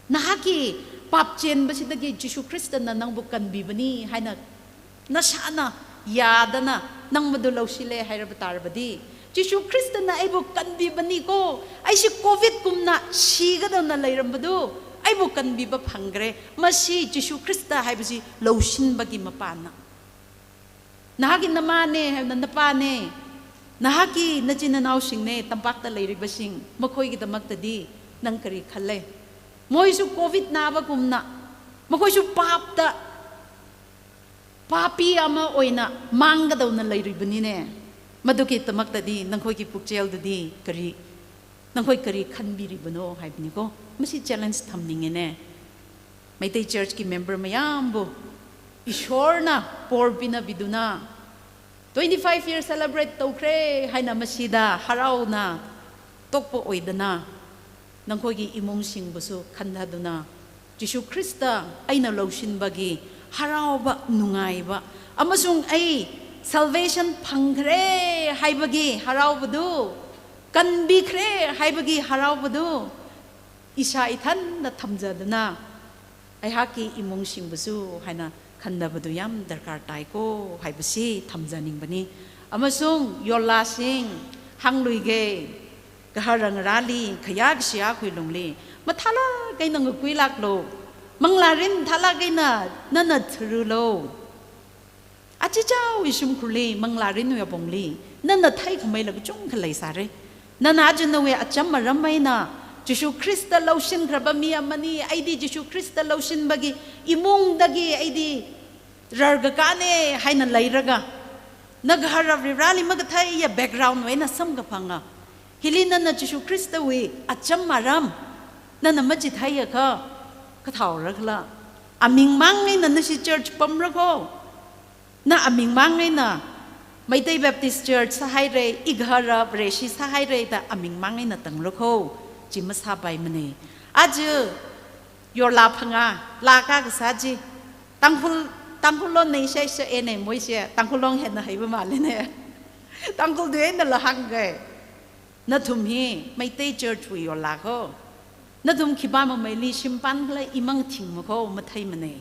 nahaki pap chen basidagi Jesus Christ na nang bukan bibani haina nasana yadana nang madulausile hairabatar badi Jesus Christ na ai bukan bibani ko ai si covid kumna sigada na lairambadu ai bukan biba phangre masi Jesus Christ haibasi lausin bagi mapana nahagi namane haina napane nahaki nachina naw singne tampakta lairibasing makhoi gi damaktadi nang kari khalle moisu covid naba kumna makoisu papta papi ama oina manggadawna lairibani ne maduki tamaktadi nangkhoi ki pukchel dudi kari nangkhoi kari khanbiribano haibni ko masi challenge thamninge ne maitai church ki member mayambo ishorna porbina biduna 25 years celebrate tokre haina masida harauna tokpo oidana nangkhoi gi imong singbusu khandaduna Jesus Christa aina lausin bagi harauba nungaiba amasung ai salvation phangre haibagi haraubadu kanbikhre haibagi haraubadu isa ithan na thamjaduna ai haki imong singbusu haina khandabadu yam darkar tai ko haibasi thamjaning bani amasung yola sing hangluige garang rali khayak sia khui longli mathala kaina ngui lak lo manglarin thala kaina nana thru lo achi chau isum khuli manglarin we bongli nana thai khmai lag chung khalai sare nana ajna we acham ramaina Jesus Christ lausin graba mi amani aidi Jesus Christ lausin bagi imung dagi aidi rarga kane haina lairaga naghara rali magathai ya background we na sam ga phanga hilina na Jesus Christ we acham maram na namajit haya ka kathau rakla aming mangai na si church pamra ko na aming mangai na Maitai Baptist Church sa haire ighara breshi sa haire da aming mangai na tangro ko chimasa bai mane aju yor la phanga la ka ga saji tangkhul lo nei sai sa ene moi se tangkhul long hen na haiba male ne tangkhul de na la hang ge na thum hi Maitai Church wi yor la ko na thum khiba ma mai li simpan kla imang thing ma ko mathai mane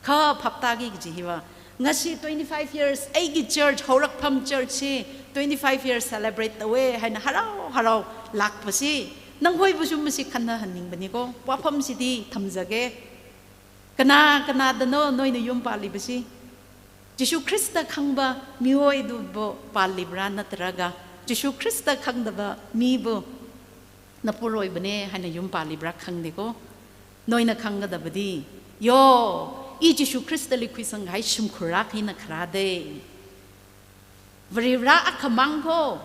kha phapta gi ji hiwa ngasi 25 years aigi church horak pham church si 25 years celebrate the way haina harau lak pasi nang hoi bu sum si khanna haning bani ko wafam si di thamjage kana dano noi na yum pali basi Jesus Christ khangba mioi du bo palibra natraga Jesus Christ khangdaba mi bo na puroi bane haina yum palibra khangde ko noi na khangda badi yo I Jesus Christ li kwisang hai shum khurak hina khrade vrivra akhamang ko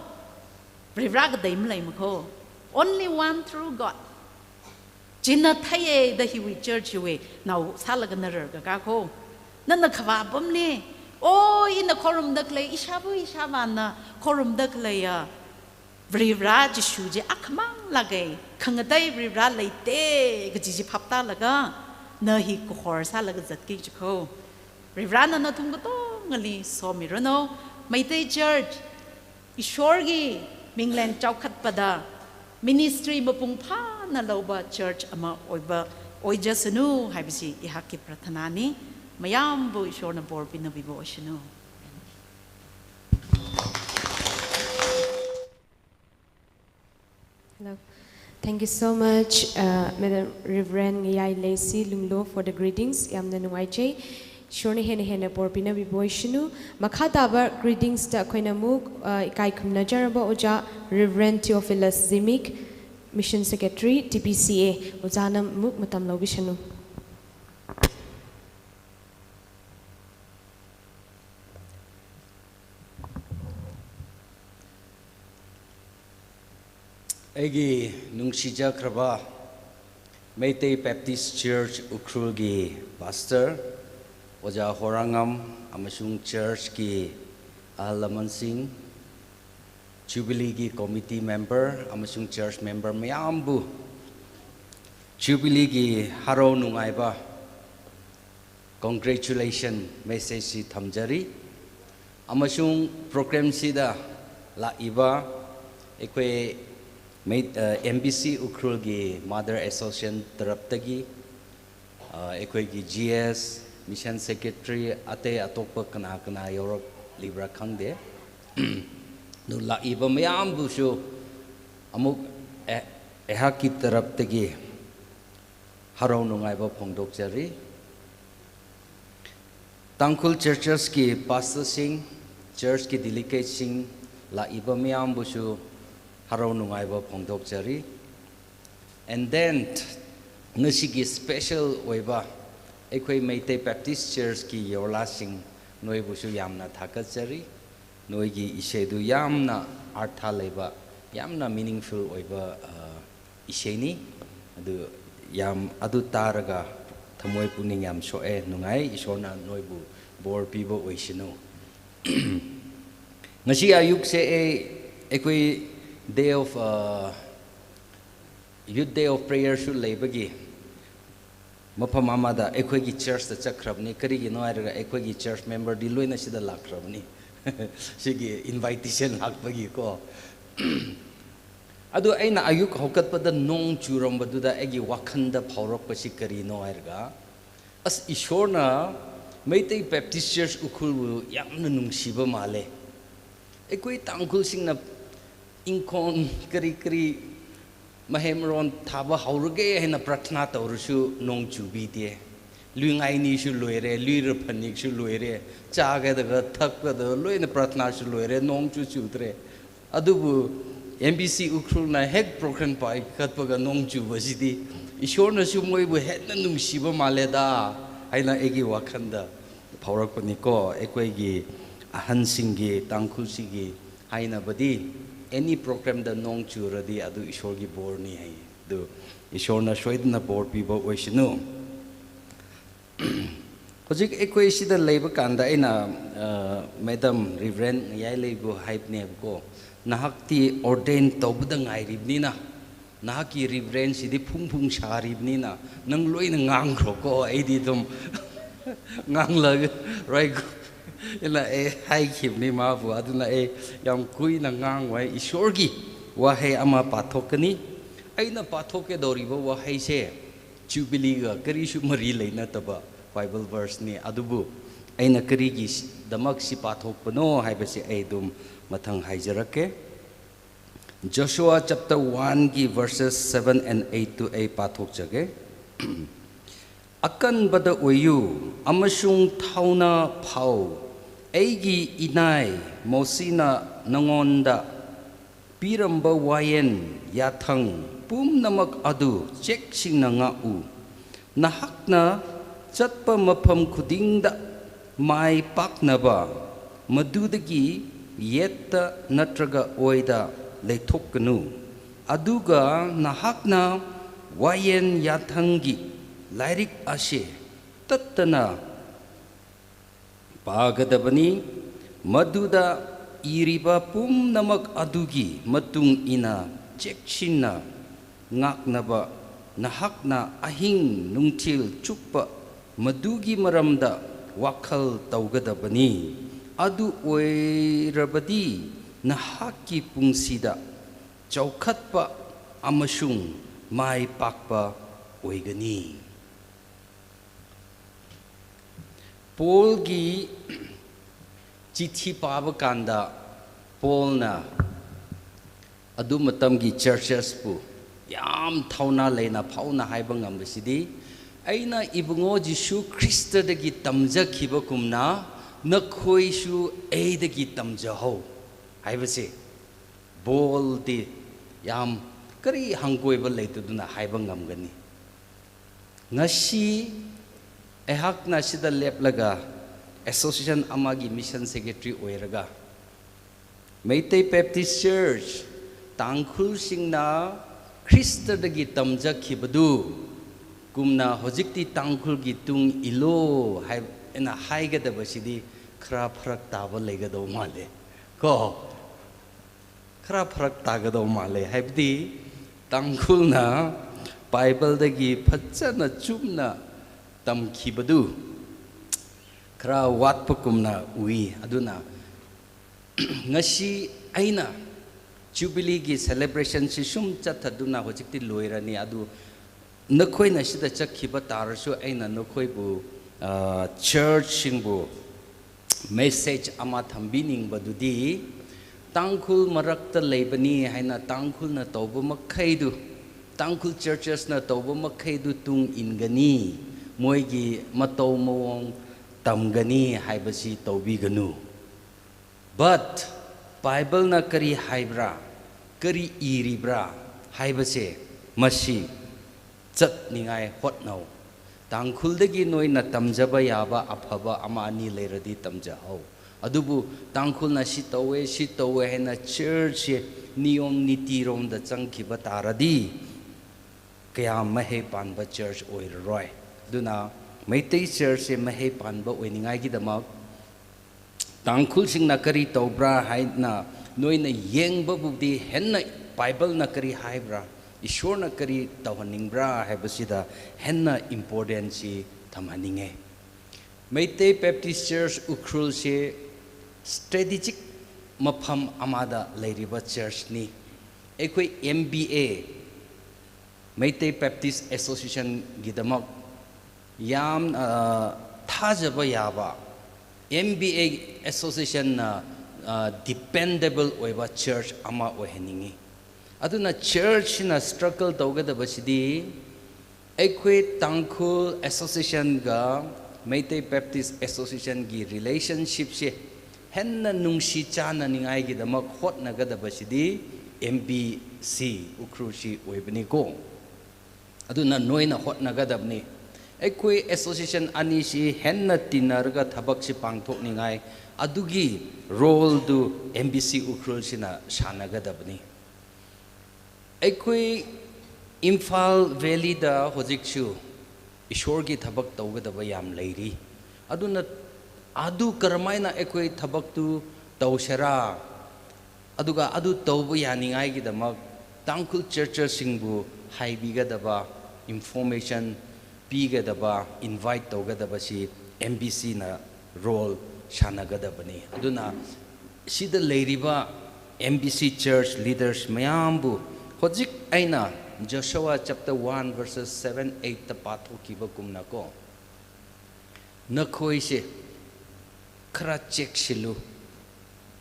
vrivra ga daim lai ma ko only one true God jinna thaye the hiwi church we now salaga narar ga ko nanna khwa bamle o in khorum dak lai ishabu na khorum dak lai ya vrivra jishu je akhamang lagai khangadai vrivra laite ga ji phapta laga na hi kohor sa laga zatki chko rivrana na thum to ngali somi rano Maitai Church ishorgi mingland chawkhat pada ministry mapung pha na loba church ama oiba oijasanu haibisi ihaki prathana ni mayam bu ishor na bor pina bibo ashanu Hello. Thank you so much, Madam Reverend Yai Lacey Lunglo, for the greetings. Yamna nungaiche. ꯏꯁꯣꯔꯅ ꯍꯦꯟꯅ ꯍꯦꯟꯅ ꯕꯣꯔ ꯄꯤꯅꯕꯤꯕ ꯑꯣꯏꯁꯅꯨ ꯃꯈꯥ ꯇꯥꯕ ꯒ꯭ꯔꯤꯇꯤꯡꯁꯇ ꯑꯩꯈꯣꯏꯅ ꯑꯃꯨꯛ ꯏꯀꯥꯏ ꯈꯨꯝꯅꯖꯔꯕ ꯑꯣꯖꯥ ꯔꯤꯚꯔꯦꯟ ꯊꯤꯑꯣꯐꯤꯂꯁ ꯖꯤꯃꯤꯛ ꯃꯤꯁꯟ ꯁꯦꯀ꯭ꯔꯦꯇꯔꯤ TPCA ꯑꯣꯖꯥꯅ ꯑꯃꯨꯛ ꯃꯇꯝ ꯂꯧꯕꯤꯁꯅꯨ ꯑꯩꯒꯤ ꯅꯨꯡꯁꯤꯖꯈ꯭ꯔꯕ ꯃꯩꯇꯩ ꯕꯦꯞꯇꯤꯁ ꯆꯔꯆ ꯎꯈ꯭ꯔꯨꯜꯒꯤ ꯄꯥꯁꯇꯔ ꯑꯣꯖꯥ ꯍꯣꯔꯥꯉꯝ ꯑꯃꯁꯨꯡ ꯆꯔꯆꯀꯤ ꯑꯍꯜ ꯂꯃꯟꯁꯤꯡ ꯖꯨꯕꯤꯂꯤꯒꯤ ꯀꯣꯃꯤꯇꯤ ꯃꯦꯝꯕꯔ ꯑꯃꯁꯨꯡ ꯆꯔꯆ ꯃꯦꯝꯕꯔ ꯃꯌꯥꯝꯕꯨ ꯖꯨꯕꯤꯂꯤꯒꯤ ꯍꯔꯥꯎ ꯅꯨꯡꯉꯥꯏꯕ ꯀꯣꯡꯒ꯭ꯔꯦꯆꯨꯂꯦꯁꯟ ꯃꯦꯁꯦꯖꯁꯤ ꯊꯝꯖꯔꯤ ꯑꯃꯁꯨꯡ ꯄ꯭ꯔꯣꯒ꯭ꯔꯥꯝꯁꯤꯗ ꯂꯥꯛꯏꯕ ꯑꯩꯈꯣꯏ MBC ꯎꯈ꯭ꯔꯨꯜꯒꯤ ꯃꯥꯗꯔ ꯑꯦꯁꯣꯁꯤꯌꯦꯁꯟ ꯇꯔꯞꯇꯒꯤ ꯑꯩꯈꯣꯏꯒꯤ GS ꯃꯤꯁꯟ ꯁꯦꯀ꯭ꯔꯦꯇꯔꯤ ꯑꯇꯩ ꯑꯇꯣꯞꯄ ꯀꯅꯥ ꯀꯅꯥ ꯌꯥꯎꯔꯛꯂꯤꯕ꯭ꯔꯥ ꯈꯪꯗꯦ ꯑꯗꯨ ꯂꯥꯛꯏꯕ ꯃꯌꯥꯝꯕꯨꯁꯨ ꯑꯃꯨꯛ ꯑꯩꯍꯥꯛꯀꯤ ꯇꯔꯞꯇꯒꯤ ꯍꯔꯥꯎ ꯅꯨꯡꯉꯥꯏꯕ ꯐꯣꯡꯗꯣꯛꯆꯔꯤ ꯇꯥꯡꯈꯨꯜ ꯆꯔꯆꯦꯁꯀꯤ ꯄꯥꯁꯇꯔꯁꯤꯡ ꯆꯔꯆꯀꯤ ꯗꯤꯂꯤꯒꯦꯠꯁꯤꯡ ꯂꯥꯛꯏꯕ ꯃꯌꯥꯝꯕꯨꯁꯨ haraw nungayba phongdokjari and then ngasigi special oiba ekhoi Meitei Baptist Church ki yorlasing noibusu yamna thakachari noigi isedu yamna artha leba yamna meaningful oiba iseni adu taraga thamoi puning yam soe nungai isona noibu bor pibo oisinu ngasi ayuk se ekhoi Day of Youth Day of Prayer should labagi mafam amada ekhoigi church ta chakrabni karigino airaga ekhoigi church member di loina sida lakrabni sigi invitation lakbagi ko adu aina ayuk hokatpada nong churambadуда egi wakhanda phaurakpasi karino airaga as ishorna Meitei Baptist Church ukhul yamna nungsiba male ekhoi tangkhul singna Inkon kari mahemron thaba haurge hena prathna tawrusu nong chubi de luingai ni su loire luir phanik su loire chaga daga thakpa da loina prathna su loire nong chu chudre adubu MBC Ukrul na hek program pai khatpaga nong chu basidi ishorna su moi bu henna nungsiba maleda aina egi wakhanda phaurakpani ko ekoi gi ahan singi tangkhul sigi haina badi any program da nong churadi adu ishor gi bor ni hai do ishor na soidna bor pibo oisinu hojik ekoi sida leiba kanda ina madam reverend yai leibu hype ne ko nahakti ordain tobda ngai ribnina nahaki reverend sidi phung sharibni na nang loina ngang ro ko aidi dum ngang lag right ila hai khibni ma bu aduna yam kui na ngang wai ishorgi wahe ama pathokani aina pathoke doribo wahe se jubilee ga kari su mari leina taba bible verse ni adubu aina kari gi damak si pathokpano haibasi dum mathang haijarake Joshua chapter 1 gi verses 7 and 8 to 8 pathok jage akan bada oyu amasung thauna phau Eigi inai mosina nangonda piramba wayen yathang pum namak adu cheksing na nga u nahakna chatpa mafam khudingda mai paknaba madudagi yetta natraga oida leithoknu aduga nahakna wayen yathangi lairik ase tattana Pagadabani Maduda iriba pum namak adugi matung ina chekshina ngaknaba nahakna ahing nungtil chukpa madugi maramda wakhal taugadabani adu oirabadi nahaki pungsida chaukhatpa amasung mai pakpa oigani Paul gi chithi paba kanda Paul na adu matam gi churches pu yam thauna leina phauna haiba ngam besidi ꯑꯩꯅ ꯏꯕꯨꯡꯉꯣ ꯖꯤꯁꯨ ꯈ꯭ꯔꯤꯁꯇꯗꯒꯤ ꯇꯝꯖꯈꯤꯕꯒꯨꯝꯅ ꯅꯈꯣꯏꯁꯨ ꯑꯩꯗꯒꯤ ꯇꯝꯖꯍꯧ ꯍꯥꯏꯕꯁꯦ ꯕꯣꯜꯗꯤ ꯌꯥꯝ ꯀꯔꯤ ꯍꯪꯒꯣꯏꯕ ꯂꯩꯇꯗꯨꯅ ꯍꯥꯏꯕ ꯉꯝꯒꯅꯤ ꯉꯁꯤ ꯑꯩꯍꯥꯛꯅ ꯁꯤꯗ ꯂꯦꯞꯂꯒ ꯑꯦꯁꯣꯁꯤꯌꯦꯁꯟ ꯑꯃꯒꯤ ꯃꯤꯁꯟ ꯁꯦꯀ꯭ꯔꯦꯇꯔꯤ ꯑꯣꯏꯔꯒ ꯃꯩꯇꯩ ꯕꯦꯞꯇꯤꯁ ꯆꯔꯆ ꯇꯥꯡꯈꯨꯜꯁꯤꯡꯅ ꯈ꯭ꯔꯤꯁꯇꯗꯒꯤ ꯇꯝꯖꯈꯤꯕꯗꯨ ꯀꯨꯝꯅ ꯍꯧꯖꯤꯛꯇꯤ ꯇꯥꯡꯈꯨꯜꯒꯤ ꯇꯨꯡ ꯏꯜꯂꯣ ꯍꯥꯏꯅ ꯍꯥꯏꯒꯗꯕꯁꯤꯗꯤ ꯈꯔ ꯐꯔꯛ ꯇꯥꯕ ꯂꯩꯒꯗꯧ ꯃꯥꯜꯂꯦ ꯀꯣ khara pharak tagadaw male haibdi tangkhulna bible dagi phachana chumna tamkhibadu khara watpakumna ui aduna ngasi aina jubilee gi celebration si sum chathaduna hojikti loirani adu nakhoina sida chakhiba tarasu aina nakhoibu church singbu message ama thambining badudi tangkhul marakta leibani haina tangkhul na tawba makhaidu tangkhul churches na tawba makhaidu tung ingani moigi mataw mawong tamgani haibasi tawbiganu but bible na kari haibra kari iribra haibase masi chat ningai hotnau tangkhul dagi noina tamjaba yaba afaba ama ani leiradi tamjahau adubu tangkhul na si tawe hena church niyom niti rom da changkhiba taradi kaya mahe panba church oiroi duna maitai church mahe panba oiningai gi damak tangkhul sing na kari tawbra haina noina yengba budi henna bible na kari haibra ishor na kari tawhaningbra haibasida henna importance thamhaninge maitai baptist church ukrul se strategic mafam amada leiriba church ni ekoi MBA Maitai Baptist Association gidamak yam thajaba yaba MBA Association na dependable oiba church ama oheningi aduna church na struggle tawgadabasidi ekoi tangkhul association ga Maitai Baptist Association gi relationship se henna nungsi chana ningai gi damak hot nagadabasidi MBC ukrushi oibani ko aduna noina hot nagadabni ekoi association ani si henna tinarga thabak si pangthok ningai adugi role du MBC ukrul sina sanagadabni ekoi Imphal Valley da hojikchu ishor gi thabak tawgadaba yam leiri aduna adu karmaina ekoi thabak tu tawshara aduga adu tawbu yaningai gi damak tangkhul churches singbu haibigadaba information pigadaba invite tawgadaba si MBC na role sanagadabani aduna sida leiriba MBC church leaders mayambu hojik aina Joshua chapter 1 verses 7-8 ta pathokiba kumna ko nakhoi se khara check shilu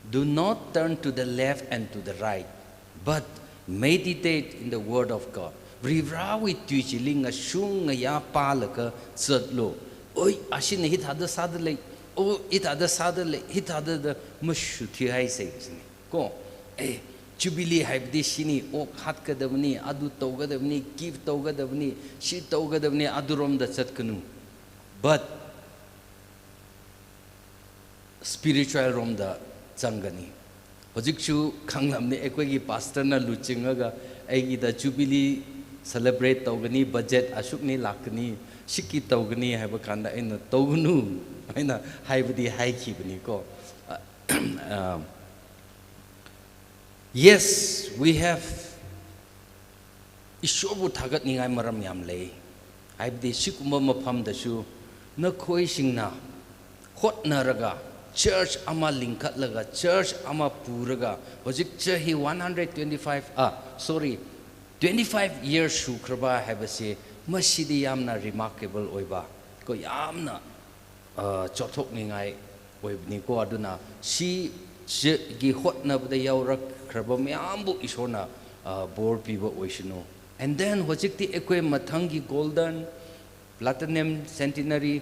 do not turn to the left and to the right but meditate in the word of God Vivrawi tuichiling a shung a ya palaka sadlo oi ashin hit other sadly oh it other sadly hit other the mushuti I say go eh jubilee have this shini oh hat kadavni adu tawgadavni give tawgadavni shi tawgadavni adurom the chatkanu but spiritual rom da changani hojikchu khanglamne ekoi pastor na luchingaga aigi da jubilee celebrate tawgani budget asukni lakni shiki tawgani haiba kanda aina tawgunu aina haibadi haikhibani ko yes we have ishobu thagat ningai maram yam lei haibadi sikumba mafam da su na khoi singna hotnaraga church ama lingkat laga church ama puraga hojik chahi 25 years shukraba habase masidi yamna remarkable oiba ko yamna chothok ningai oibni ko aduna si gi hotna bada yaurak kraba myambu isona bor piba oishino and then hojikti ekoi mathangi golden platinum centenary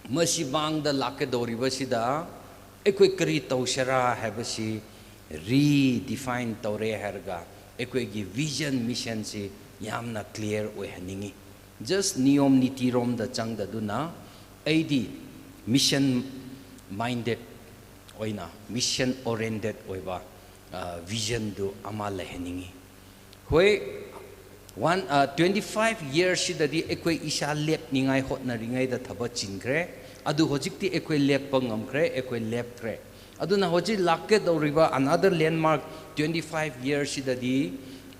masi bang da lakke dori basida ekoi kari tawshara habasi redefine tawre herga ekoi gi vision mission si yamna clear oi haningi just niyom niti rom da chang da duna aidi mission minded oina mission oriented oiba vision do amala haningi hoi 25 years sidadi ekoi isa lep ningai hotna ringai da thaba chingre adu hojikti ekoi lep pangamkre ekoi lep kre aduna hoji lakke doriba another landmark 25 years sidadi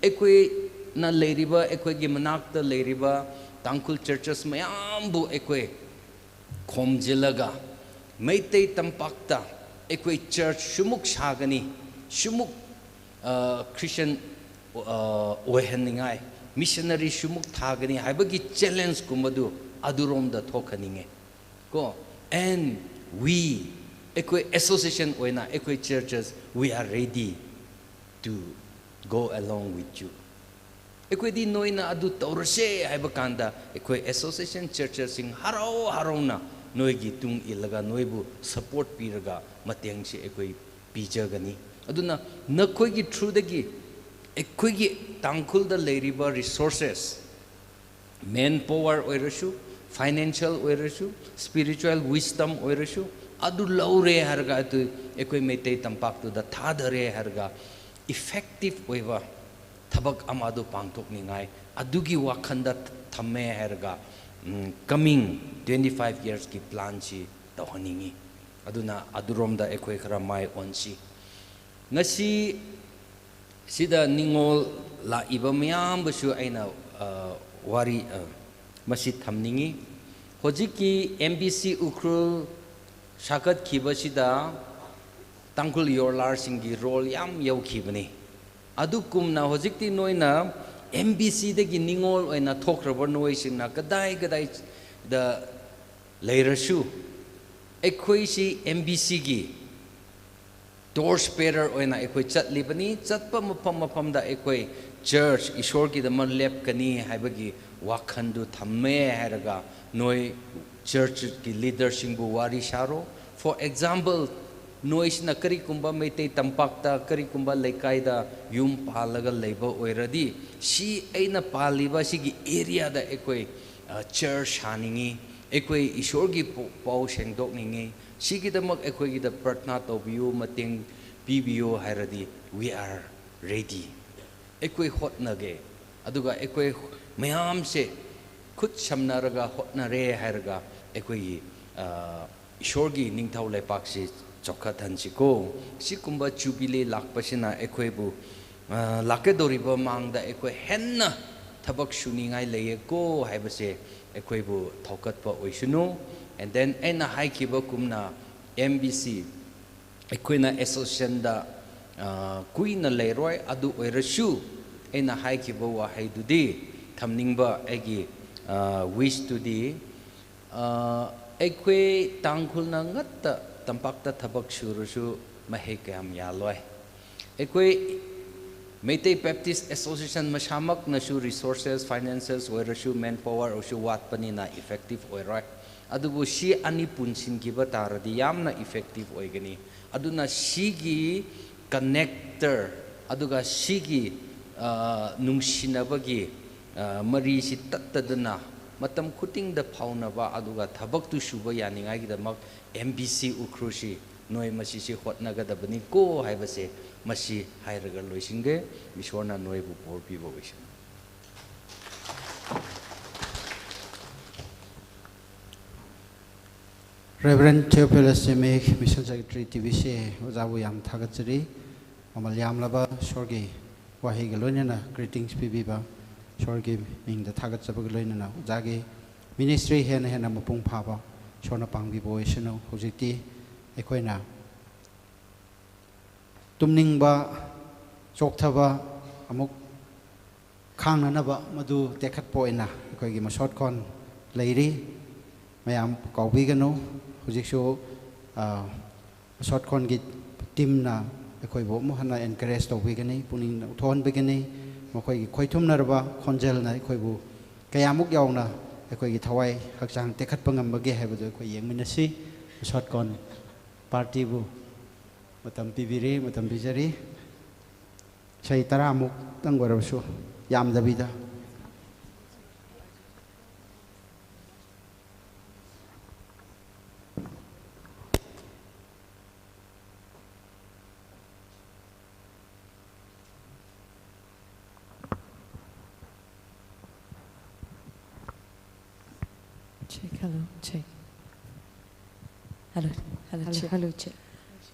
ekoi na leiriba ekoi gi manak da leiriba tangkul churches mayam bu ekoi khomjilaga meitei tampakta ekoi church shumuk sagani shumuk Christian oheningai missionary shumuk thagani haibagi challenge kumadu adurom da thokaninge ko and we ekoi association oina ekoi churches we are ready to go along with you ekoi di noina adu taurase haibakanda ekoi association churches sing harau na noigi tung ilaga noibu support piraga mateng si ekoi pijagani aduna nakoi gi through dagi ekoi gi tangkul da leiriba resources manpower oirasu financial oirasu spiritual wisdom oirasu adu laure harga tu ekoi metei tampak tu da thadare harga effective oiba thabak amadu pangtok ningai adugi wakhanda thamme harga coming 25 years ki plan chi tawhaningi aduna adurom da ekoi khara mai onsi ngasi sida ningol la iba myam basu aina wari masi thamningi hojiki MBC ukrul shakat khibasida tangkul yorlar singi role yam yau khibani adukumna hojikti noina MBC dagi ningol oina thokraba noi singna kadai da leirasu ekoi si MBC gi door sparer oina ekoi chatlibani chatpa mapam da ekoi church ishor ki da man lep kani haibagi wakhandu thamme haraga noi church ki leadership bu wari sharo for example nois na kari kumba mete tampakta kari kumba lekai da yum palaga leiba oiradi si aina paliba si gi area da ekoi church haningi ekoi ishor gi pau sengdok ningi sigidamak ekoi gi da pratna tobiu mateng pibiu hairadi we are ready ekoi hotnage aduga ekoi mayam se khut samnaraga hotnare hairga ekoi ishorgi ningthau lepak si chokha thansi ko sikumba chubile lakpasina ekoi bu lakke doriba mangda ekoi henna thabak suningai leye ko haibase ekoi bu thokatpa oisunu and then ena haikiba kumna MBC ekoina association da kuina leiroi adu oirasu ena haikiba wa haidudi thamningba egi wish to di ekoi tangkhulna ngatta tampakta thabak surusu mahe kam yaloi ekoi Meitei Baptist Association masamak nasu resources finances oirasu manpower osu watpani na effective oiroi adubu si ani punsin giba taradi yamna effective oigani aduna sigi connector aduga sigi nungsinabagi mari si tattaduna matam khuting da phaunaba aduga thabak tu suba yaningai gidamak MBC ukrusi noi masi si hotnagadabani ko haibase masi hairaga loisinge mishorna noibu porpibo wisin Reverend Theophilus Semek, Mission Secretary TVC, Ozawu Yam Tagatsuri, Amalyam Laba, Shorgi, Wahi Galunana, greetings Pibiba, Shorgi, in the Tagatsabagalunana, Zagi, Ministry Hen Mapung Papa, Shona Pangbi Boishano, Hositi, Equina, Tumningba, Choktaba, Amuk Kanganaba, Madu, Dekat Poina, Kogi Mashot Con, Lady, Mayam Kaubigano. Hujikso short con git team na ekoi bo mo hana encourage to bigani puning thon bigani mo koi khoi thum narba khonjel na ekoi bu kayamuk yauna ꯑꯩꯈꯣꯏꯒꯤ ꯊꯋꯥꯏ ꯍꯛꯆꯥꯡ ꯇꯦꯛꯈꯠꯄ ꯉꯝꯕꯒꯦ ꯍꯥꯏꯕꯗꯨ ꯑꯩꯈꯣꯏ ꯌꯦꯡꯃꯤꯟꯅꯁꯤ ꯁꯣꯠꯀꯣꯟ ꯄꯥꯔꯇꯤꯕꯨ ꯃꯇꯝ ꯄꯤꯕꯤꯔꯤ ꯃꯇꯝ ꯄꯤꯖꯔꯤ ꯏꯁꯩ 10ꯃꯨꯛꯇꯪ ꯑꯣꯏꯔꯕꯁꯨ ꯌꯥꯝꯗꯕꯤꯗ Check, hello, check. Hello, hello, check. hello check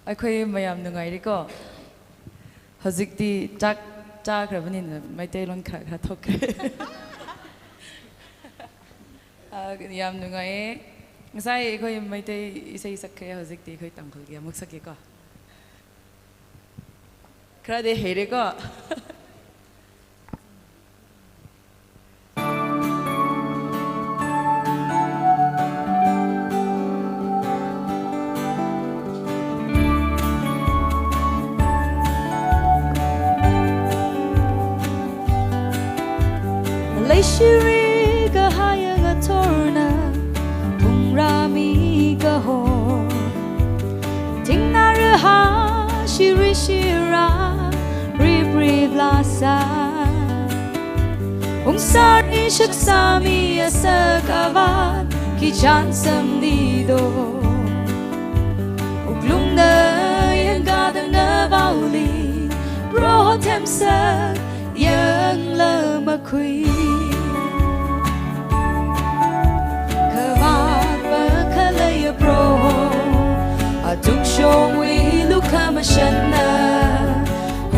ꯑꯩꯈꯣꯏ ꯃꯌꯥꯝ ꯅꯨꯡꯉꯥꯏꯔꯤꯀꯣ ꯍꯧꯖꯤꯛꯇꯤ ꯆꯥꯛ ꯆꯥꯈ꯭ꯔꯕꯅꯤꯅ ꯃꯩꯇꯩꯂꯣꯟ ꯈꯔ ꯊꯣꯛꯈ꯭ꯔꯦ ꯌꯥꯝ ꯅꯨꯡꯉꯥꯏꯌꯦ ꯉꯁꯥꯏ ꯑꯩꯈꯣꯏ ꯃꯩꯇꯩ ꯏꯁꯩ ꯁꯛꯈ꯭ꯔꯦ ꯍꯧꯖꯤꯛꯇꯤ ꯑꯩꯈꯣꯏ ꯇꯥꯡꯈꯨꯜꯒꯤ ꯑꯃꯨꯛ ꯁꯛꯀꯦꯀꯣ ꯈꯔꯗꯤ ꯍꯩꯔꯦꯀꯣ Leishiri ga haya ga torna pungrami ga ho Tingna ha shiri shira ribri blasa Ungsari shaksami asakavat ki chansam nido Uglungna yanga na vauli bro temsa yang lama kui Bro, I took show we look at my shana.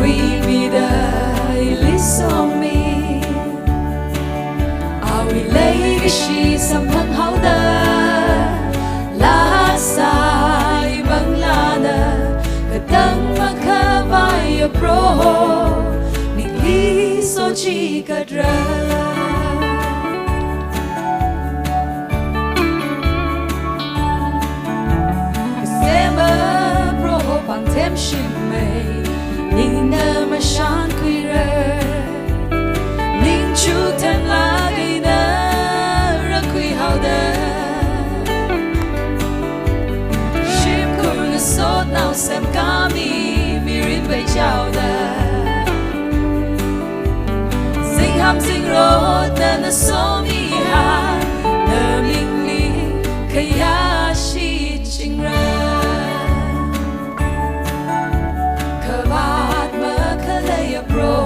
We be the listen on me. I will lay she some pang how the la sai banglana. Kadang makavay bro, ni so chika dra. Tem shimei ning na mashan quire ning chu tem lagi na ra kui how da shim kur na sot now sem kami mirin bei chao da sing ham sing rot na so mi ha na ming li kaya shi ching ra Bro,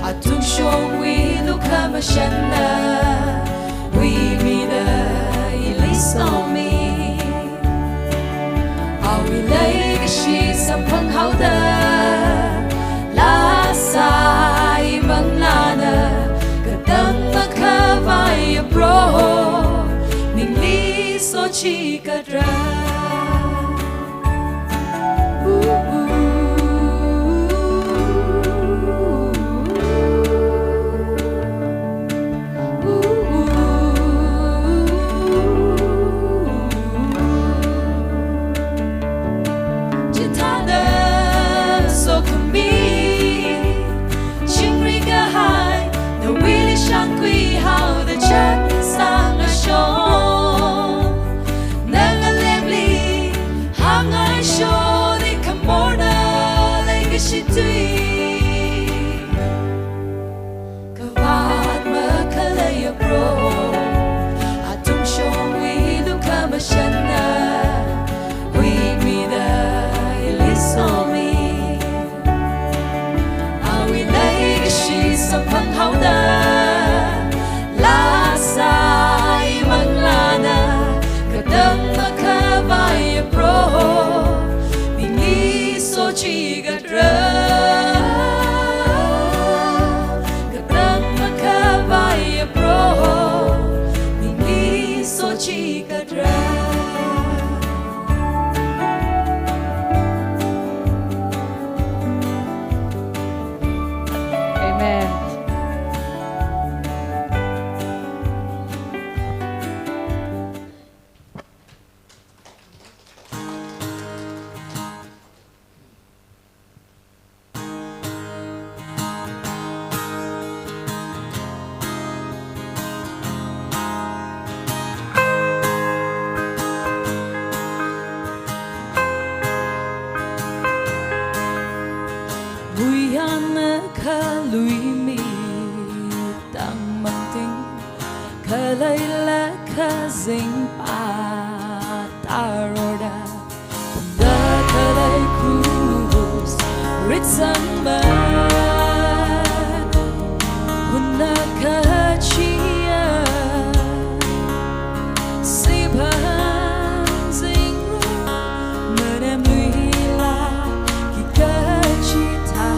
I took show we look at my shana. We meet the list on me. I will lay she some pang how the la sai banglana. Kadang makavay bro, ning li so chika dra. Sang a show, nang a lemli lui mi tăng mang tính khờ lấy lá khờ dính pa ta rồi đã khờ lấy cruise rít sang ba hun na khờ chia si bằng dính ru mơ em lui la khi khờ chi thái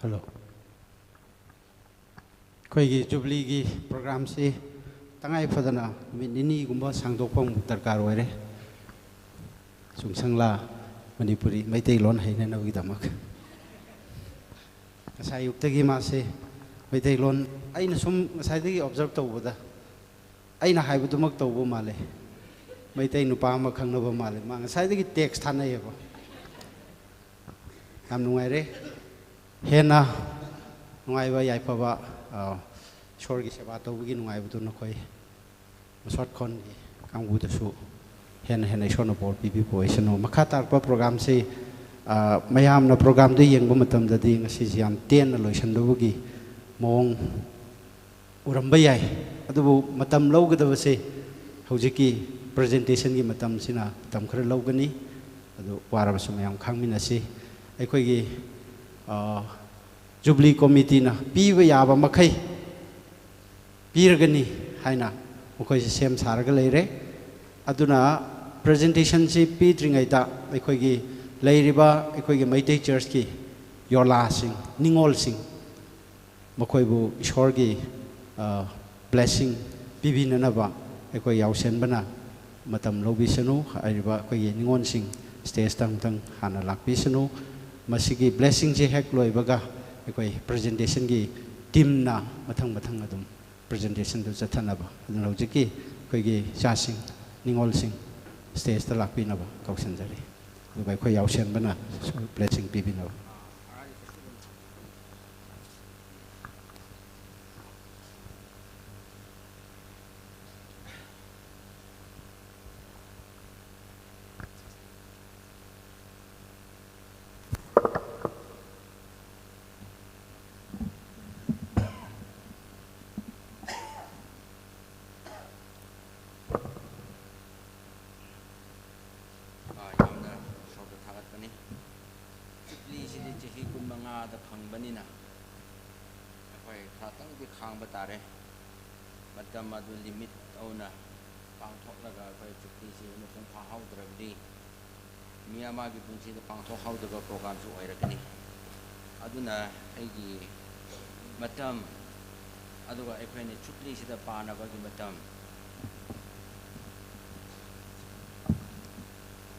Hello. Koi Jubilee gi program si tangai phadana nini gumba sangdokpang darkar oire. Sungsangla Manipuri Meitei lon haina nawi damak. Asai yuktagi mase Meitei lon aina sum asai dagi observe tawbada. Aina haibudumak tawbu male. Meitei nupa ma khangnaba male. Ma asai dagi text thanayeba. Yam nungaire hena nungaiba yaipaba shorgi seba tawbugi nungaibudu nakoi masot kon gi kangbu dasu hena hena ishona bol bibi poisano makata pa program se mayam na program de yengba matam da di ngasi yam ten na loisan dugi mong uramba yai adubu matam lawgada se hojiki presentation gi matam sina matam khara lawgani adu waraba sumayam khangminasi aikoi gi Jubilee Committee na piba yaba makai piragani haina mukoi sem saraga leire aduna presentation si pitringai da aikoi gi leiriba aikoi gi Meitei Church ki yola sing ningol sing mukoi bu ishor gi blessing bibina na ba aikoi yausen bana matam lobi sanu airiba aikoi gi ningon sing stage tang tang hana lakpi sanu masigi blessing je hek loi baga ekoi presentation gi team na mathang mathang adum presentation du chathanaba adun hojiki koi gi chasing ningol sing stage ta lakpi na ba kausan jari du bai khoi yausen bana blessing pibi na Madu limit ona pangthok laga koi chukti si mapung phahau drabdi miyama gi punchi da pangthok hau daga program su oirakani aduna aigi matam aduga ekhoine chukli sida pana ba gi matam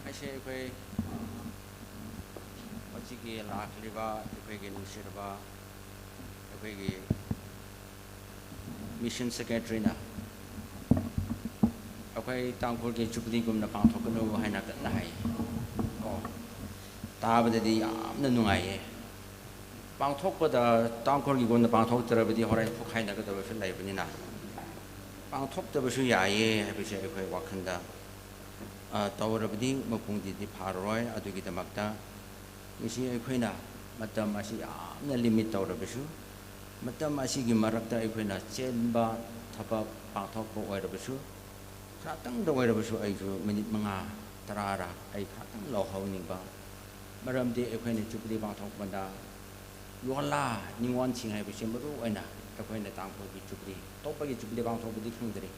aise ekoi ochigi lakhliba ekoi gi nushirba ekoi gi Mission Secretary na akwai tangkol ke Jubilee gumna pangthokno haina katna hai oh tabadadi yamna nungai pangthokpada tangkol gi gumna pangthoktarabadi horai phukhaina ga dawa filai banina pangthoktabasu yaye habise akwai wakhanda tawrabadi mapungdi di pharoi adugi damakta misi akwai na matam asi yamna limit tawrabasu matam asigi marakta aikoina chenba thaba pangthokpo oirabasu khatang da oirabasu aisu minute manga tarara ai khatang lohawninba maramdi aikoina Jubilee pangthokbanda yola ningwan ching hai bisi maru aina aikoina tangpo gi Jubilee topa gi Jubilee pangthokbudi khangdri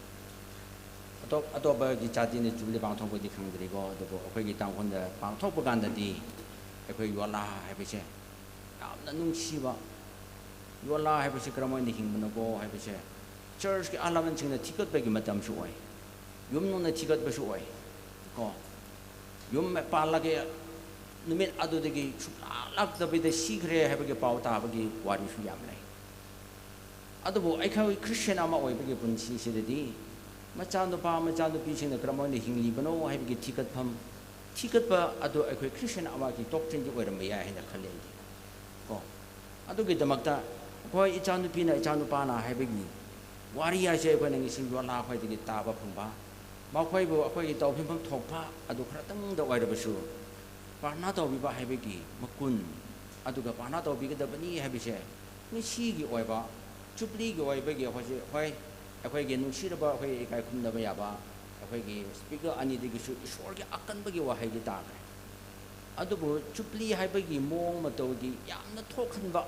atoba gi chati ne Jubilee pangthokbudi khangdri go debo akoi gi tangkhonda pangthokpa ganda di akoi yola hai bisi yamna nungsiba yola hai bisi kramoi ni hingmana go hai bisi church ki alaman chingna tikat bagi matam su oi yum no na tikat ba su oi ko yum me palage numit adu degi lak da bide sigre hai bagi pau ta bagi wari su yam lai adu bo ai khau Christian ama oi bagi punchi se de machan do pa machan do pi chingna kramoi ni hingli bano hai bagi tikat pham tikat ba adu ai khoi Christian ama ki doctrine ji oi ram ya hai na khale ko adu gi damakta koi ichan pina ichan pana haibagi wariya se ko nang ising yola khoi digi taba phungba ma khoi bo khoi taw phim pham thokpa adu khratang da waira basu pana taw bi ba haibagi makun adu ga pana taw bi ga da bani haibise ni si gi oiba Jubilee gi oibagi khoi khoi ge nu sir ba khoi kai khum da ba ya ba khoi ge speaker ani digi su ishwar ge akan bagi wa hai gi ta adu bo Jubilee haibagi mong ma taw gi yamna thokhan ba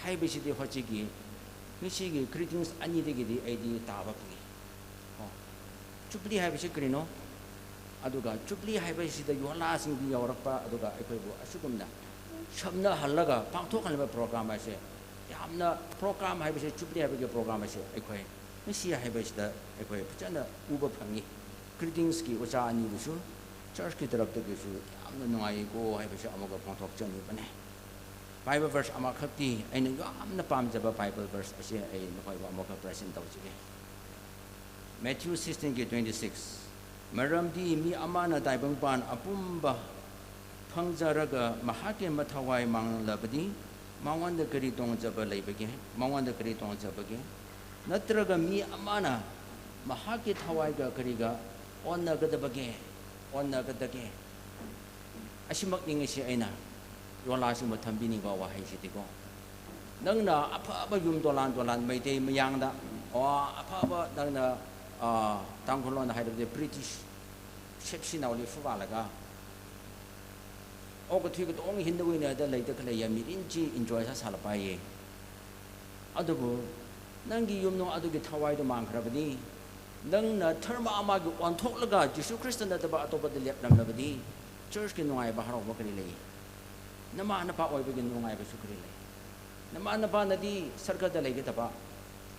hai bisi di hochigi nisi gi greetings ani degi di id taba pugi Jubilee hai bisi krino aduga Jubilee hai bisi da yola sing di yorakpa aduga aikoi bo asugumna सबना हल्लगा पांथोखनबा programme आसे यामना programme हाइबसे चुपदे हाइबगे programme आसे अखोय नसी हाइबसदा अखोय फजना उबा fungi greetings की Ocha अनि दुसु church की तरफ तगसु यामना नुआई को हाइबसे अमगा पांथोक चनी बने बाइबल वर्स अमा खती अइन यामना पामजबा बाइबल वर्स असे अइ नखोयबा अमगा प्रेजेंट तौजिगे मैथ्यू 16:26 मरमदी मी अमाना दाइबंगपान अपुम्बा फंगजरगा महाके मथवाई मांगलबदी मांगवंद करी तोंजब लेबगे मांगवंद करी तोंजबगे नत्रगा मी अमाना महाके थवाईगा करीगा ओन्नगदबगे ओन्नगदगे असिमक निंगसि अइना योलासि मथंबिनी बा वाहाइसितिको नंगना अफाबा युम दोलान दोलान मैते मयांगदा ओ अफाबा नंगना तांगखोलोन हाइदे ब्रिटिश सेप्सिनावली फुबालगा ओग थुग तोंग हिंदुइना द लेते खले यामिरिनची एन्जॉय सा सालपाये अदुबु नंगी युमनो अदुगे थवाई दो मांगखरबदी नंगना धर्म अमागे ओंथोकलगा जिसु ख्रिस्ट नतबा अतोबद लेपनमनबदी चर्च के नुआय बहारो बकरी ले नमा नपा ओइबगे नुआय बसु करी ले नमा नपा नदी सरकदा लेगे तबा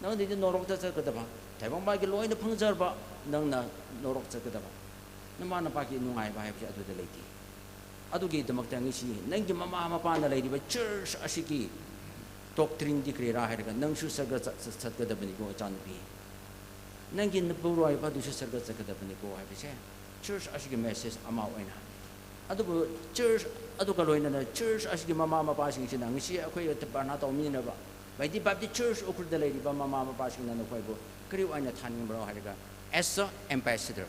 नंदी नोरोक चकदबा थाइबंबागे लोइना फंगजरबा नंगना नोरोक चकदबा नमा नपा के नुआय बा हाइबसे अदुदे लेती अदुगे दमकता ngisi नंगी ममा मपाना लेदिबा चर्च असिकी डॉक्ट्रिन दिक्रेरा हाइरगा नंसु सरगा सतगदबनी को चानपी नंगी नपुरोय बादुसु सरगा चकदबनी को हाइबसे चर्च असिकी मेसेज अमा ओइना अदुबु चर्च अदुगा लोइना चर्च असिकी ममा मपासिंग ngisi अखोय तबाना तौमिनबा बाइदि बाबदि चर्च ओकुरदा लेदिबा ममा मपासिंग नखोयबो करि ओइना थानिंब्रो हाइरगा as an ambassador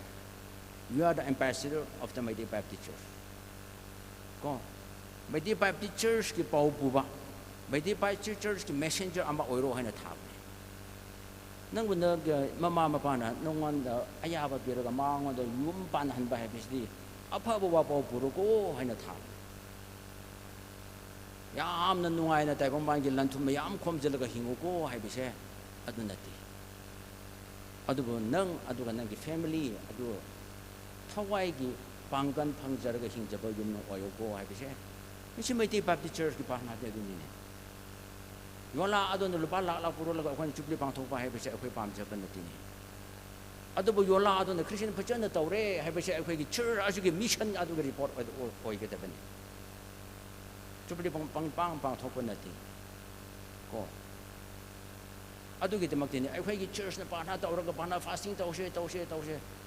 you are the ambassador of the Mighty Baptist Church को Mighty Baptist Church की पाउ पुबा Mighty Baptist Church की messenger अमा ओइरो है न थाबने नंग बंद ममा मपाना नोंगन द अयाबा पिरगा मांगो द युम पान हनबा है बिसदी अफा बवा पाउ पुरो को है न थाब याम न नुआय न ताइबं बांगी लंथुम याम खोमजलगा हिंगो को है बिसे अदु नति अदुबो नंग अदुगा नंगी फैमिली अदु थवाई की पांगन फंगजरगा हिंजबा युमनो ओयो को है बिसे मिसि मैते बाप्टिस्ट चर्च की पाहना दे दुनिने योला अदोन लुपा लाख लाख पुरो लगा अखोन चुपली पांथोपा है बिसे अखोय पामजबा नतिने अदुबो योला अदोन क्रिश्चियन फचन तौरे है बिसे अखोय की चर्च अजुगे मिशन अदुगे रिपोर्ट ओइगदबनी चुपली पांथोपा नति को अदुगे दमक्तिने अखोय की चर्च न पाहना तौरगा पाहना फास्टिंग तौसे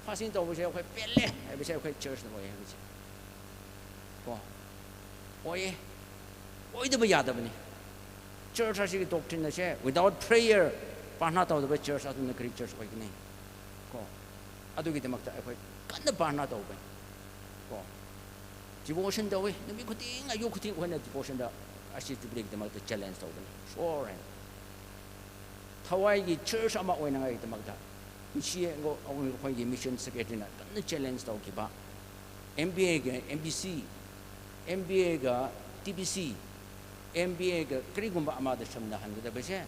फास्टिंग तौबसे अखोय पेले है बिसे अखोय चर्च न ओय है बिसे को ओए ओइदबा यादबनी चर्च असिगी डॉक्ट्रिन से विदाउट प्रेयर पाहना तौदबा चर्च अदुन क्रि चर्च ओइगनी को अदुगी दमक्ता अखोय कन्न पाहना तौबे को डिवोशन तौवे नमी खुतिंग अयु खुतिंग होना डिवोशन दा असि जुबलिग दमक्ता चैलेंज तौबनी श्योर है थवाई की चर्च अमा ओइनांगाई दमक्ता इसी गो अखोयगी मिशन सेक्रेटरी ना कन्न चैलेंज तौखिबा MBA गा MBC MBA गा TBC MBA गा करिगुंबा अमादा समना हनगदबसे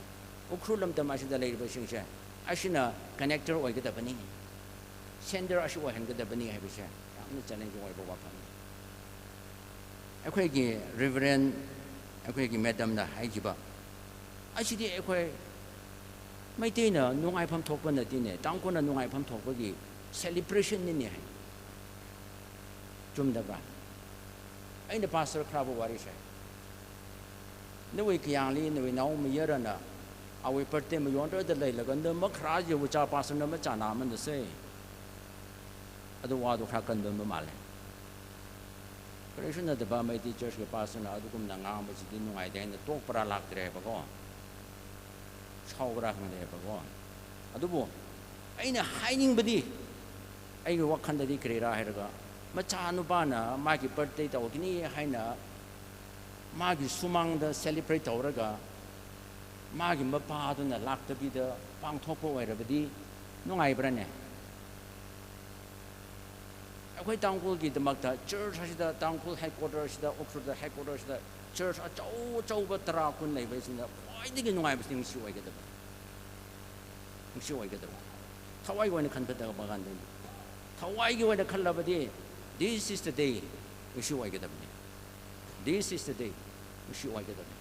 उखरुलम तमासिदा लेरिबसिंगसे असिना कनेक्टर ओइगदबनी सेंडर असि ओहनगदबनी हाइबसे यामना चैलेंज ओइबा वाफम अखोयगी रिवरेंड अखोयगी मैडम ना हाइजिबा असिदि अखोय मैतेना नुंगाइफम थोकपा नतिने तांकोना नुंगाइफम थोकपगी सेलिब्रेशन नि हाइ चुमदबा अइन पास्टर खराबो वारिसे नवे कियांगली नवे नाउ मियरना अवे पर्टे मयोंदर द लेलगा न मखरा जे वचा पास्टर न मचाना मन से अदु वादो खरा कंदम माले क्रिश्चियन दबा मैती चर्च के पास्टर ना अदुकुम ना ngang बसिदि नुंगाइ देन तोक परा लाक्त्रे बको छावरा खंदे बको अदुबो अइना हाइनिंग बदी अइगे वखंददि क्रेरा हैरगा मचानुपाना मागी बर्थडे तौगिनी हाइना मागी सुमांगदा सेलिब्रेट तौरगा मागी मपादुना लाक्तबिदा पांथोकपो ओइरबदी नुंगाइब्राने अखोय तांकुलगी दमक्ता चर्च हसिदा तांकुल हेडक्वार्टर्सदा ओक्सफोर्ड हेडक्वार्टर्सदा चर्च अचौ चौबा तरा कुन लेबसिना ख्वाइदगी नुंगाइबसिं निंगसि ओइगदबा थवाई ओइना खनबदा बगानदे थवाईगी ओइना खल्लबदी this is the day issue ओइगदबनी this is the day ꯉꯁꯤ ꯑꯣꯏꯒꯗꯕꯅꯤ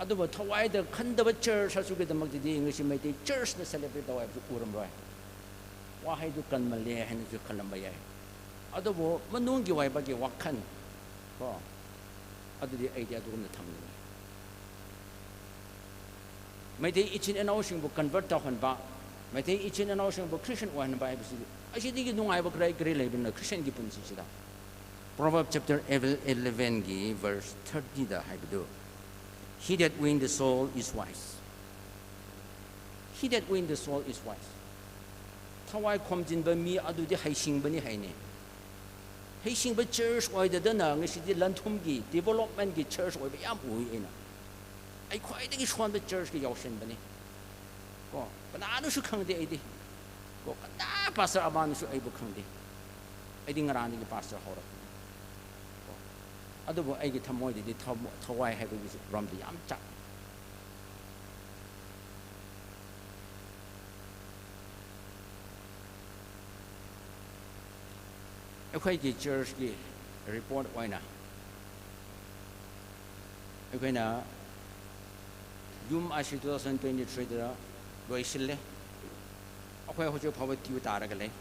ꯑꯗꯨꯕꯨ ꯊꯋꯥꯏꯗ ꯈꯟꯗꯕ ꯆꯔꯆ ꯑꯁꯨꯒꯤꯗꯃꯛꯇꯗꯤ ꯉꯁꯤ ꯃꯩꯇꯩ ꯆꯔꯆꯅ ꯁꯦꯂꯦꯕ꯭ꯔꯦꯠ ꯇꯧ ꯍꯥꯏꯕꯁꯨ ꯎꯔꯝꯂꯣꯏ ꯋꯥꯍꯩꯗꯨ ꯀꯟꯃꯜꯂꯦ ꯍꯥꯏꯅꯁꯨ ꯈꯜꯂꯝꯕ ꯌꯥꯏ ꯑꯗꯨꯕꯨ ꯃꯅꯨꯡꯒꯤ ꯑꯣꯏꯕꯒꯤ ꯋꯥꯈꯜ ꯀꯣ ꯑꯗꯨꯗꯤ ꯑꯩꯗꯤ ꯑꯗꯨꯒꯨꯝꯅ ꯊꯝꯅꯤꯡꯉꯤ ꯃꯩꯇꯩ ꯏꯆꯤꯟ ꯏꯅꯥꯎꯁꯤꯡꯕꯨ ꯀꯟꯚꯔꯠ ꯇꯧꯍꯟꯕ ꯃꯩꯇꯩ ꯏꯆꯤꯟ ꯏꯅꯥꯎꯁꯤꯡꯕꯨ ꯈ꯭ꯔꯤꯁꯇꯟ ꯑꯣꯏꯍꯟꯕ ꯍꯥꯏꯕꯁꯤꯗꯤ ꯑꯁꯤꯗꯒꯤ ꯅꯨꯡꯉꯥꯏꯕ ꯀꯔꯤ ꯂꯩꯕꯅꯣ ꯈ꯭ꯔꯤꯁꯇꯟꯒꯤ ꯄꯨꯟꯁꯤꯁꯤꯗ Proverbs chapter 11 verse 30 하이브도 He that wins the soul is wise. He that wins the soul is wise. 타와이 콤진바 미 아두디 하이싱바니 하이네. 하이싱바 church 와이드다나 ng시디 란톰기 development기 church 와이바 얌 우이에나. 아이 콰이드기 수완바 church기 야오신바니. 고 바나누슈 캉데 아이디. 고 까나 파스터 아바누슈 아이부 캉데. 아이디 ngaran디 파스터 호라. ꯑꯗꯨꯕꯨ ꯑꯩꯒꯤ ꯊꯃꯣꯏꯗꯗꯤ ꯊꯋꯥꯏ ꯍꯥꯏꯕꯒꯤ ꯔꯣꯝꯗꯤ ꯌꯥꯝ ꯆꯥꯛ ꯑꯩꯈꯣꯏꯒꯤ ꯆꯔꯆꯀꯤ ꯔꯤꯄꯣꯔꯠ ꯑꯣꯏꯅ ꯑꯩꯈꯣꯏꯅ ꯌꯨꯝ ꯑꯁꯤ 2023ꯗ ꯂꯣꯏꯁꯤꯜꯂꯦ ꯑꯩꯈꯣꯏ ꯍꯧꯖꯤꯛ ꯐꯥꯎꯕ ꯇꯤꯌꯨ ꯇꯥꯔꯒ ꯂꯩ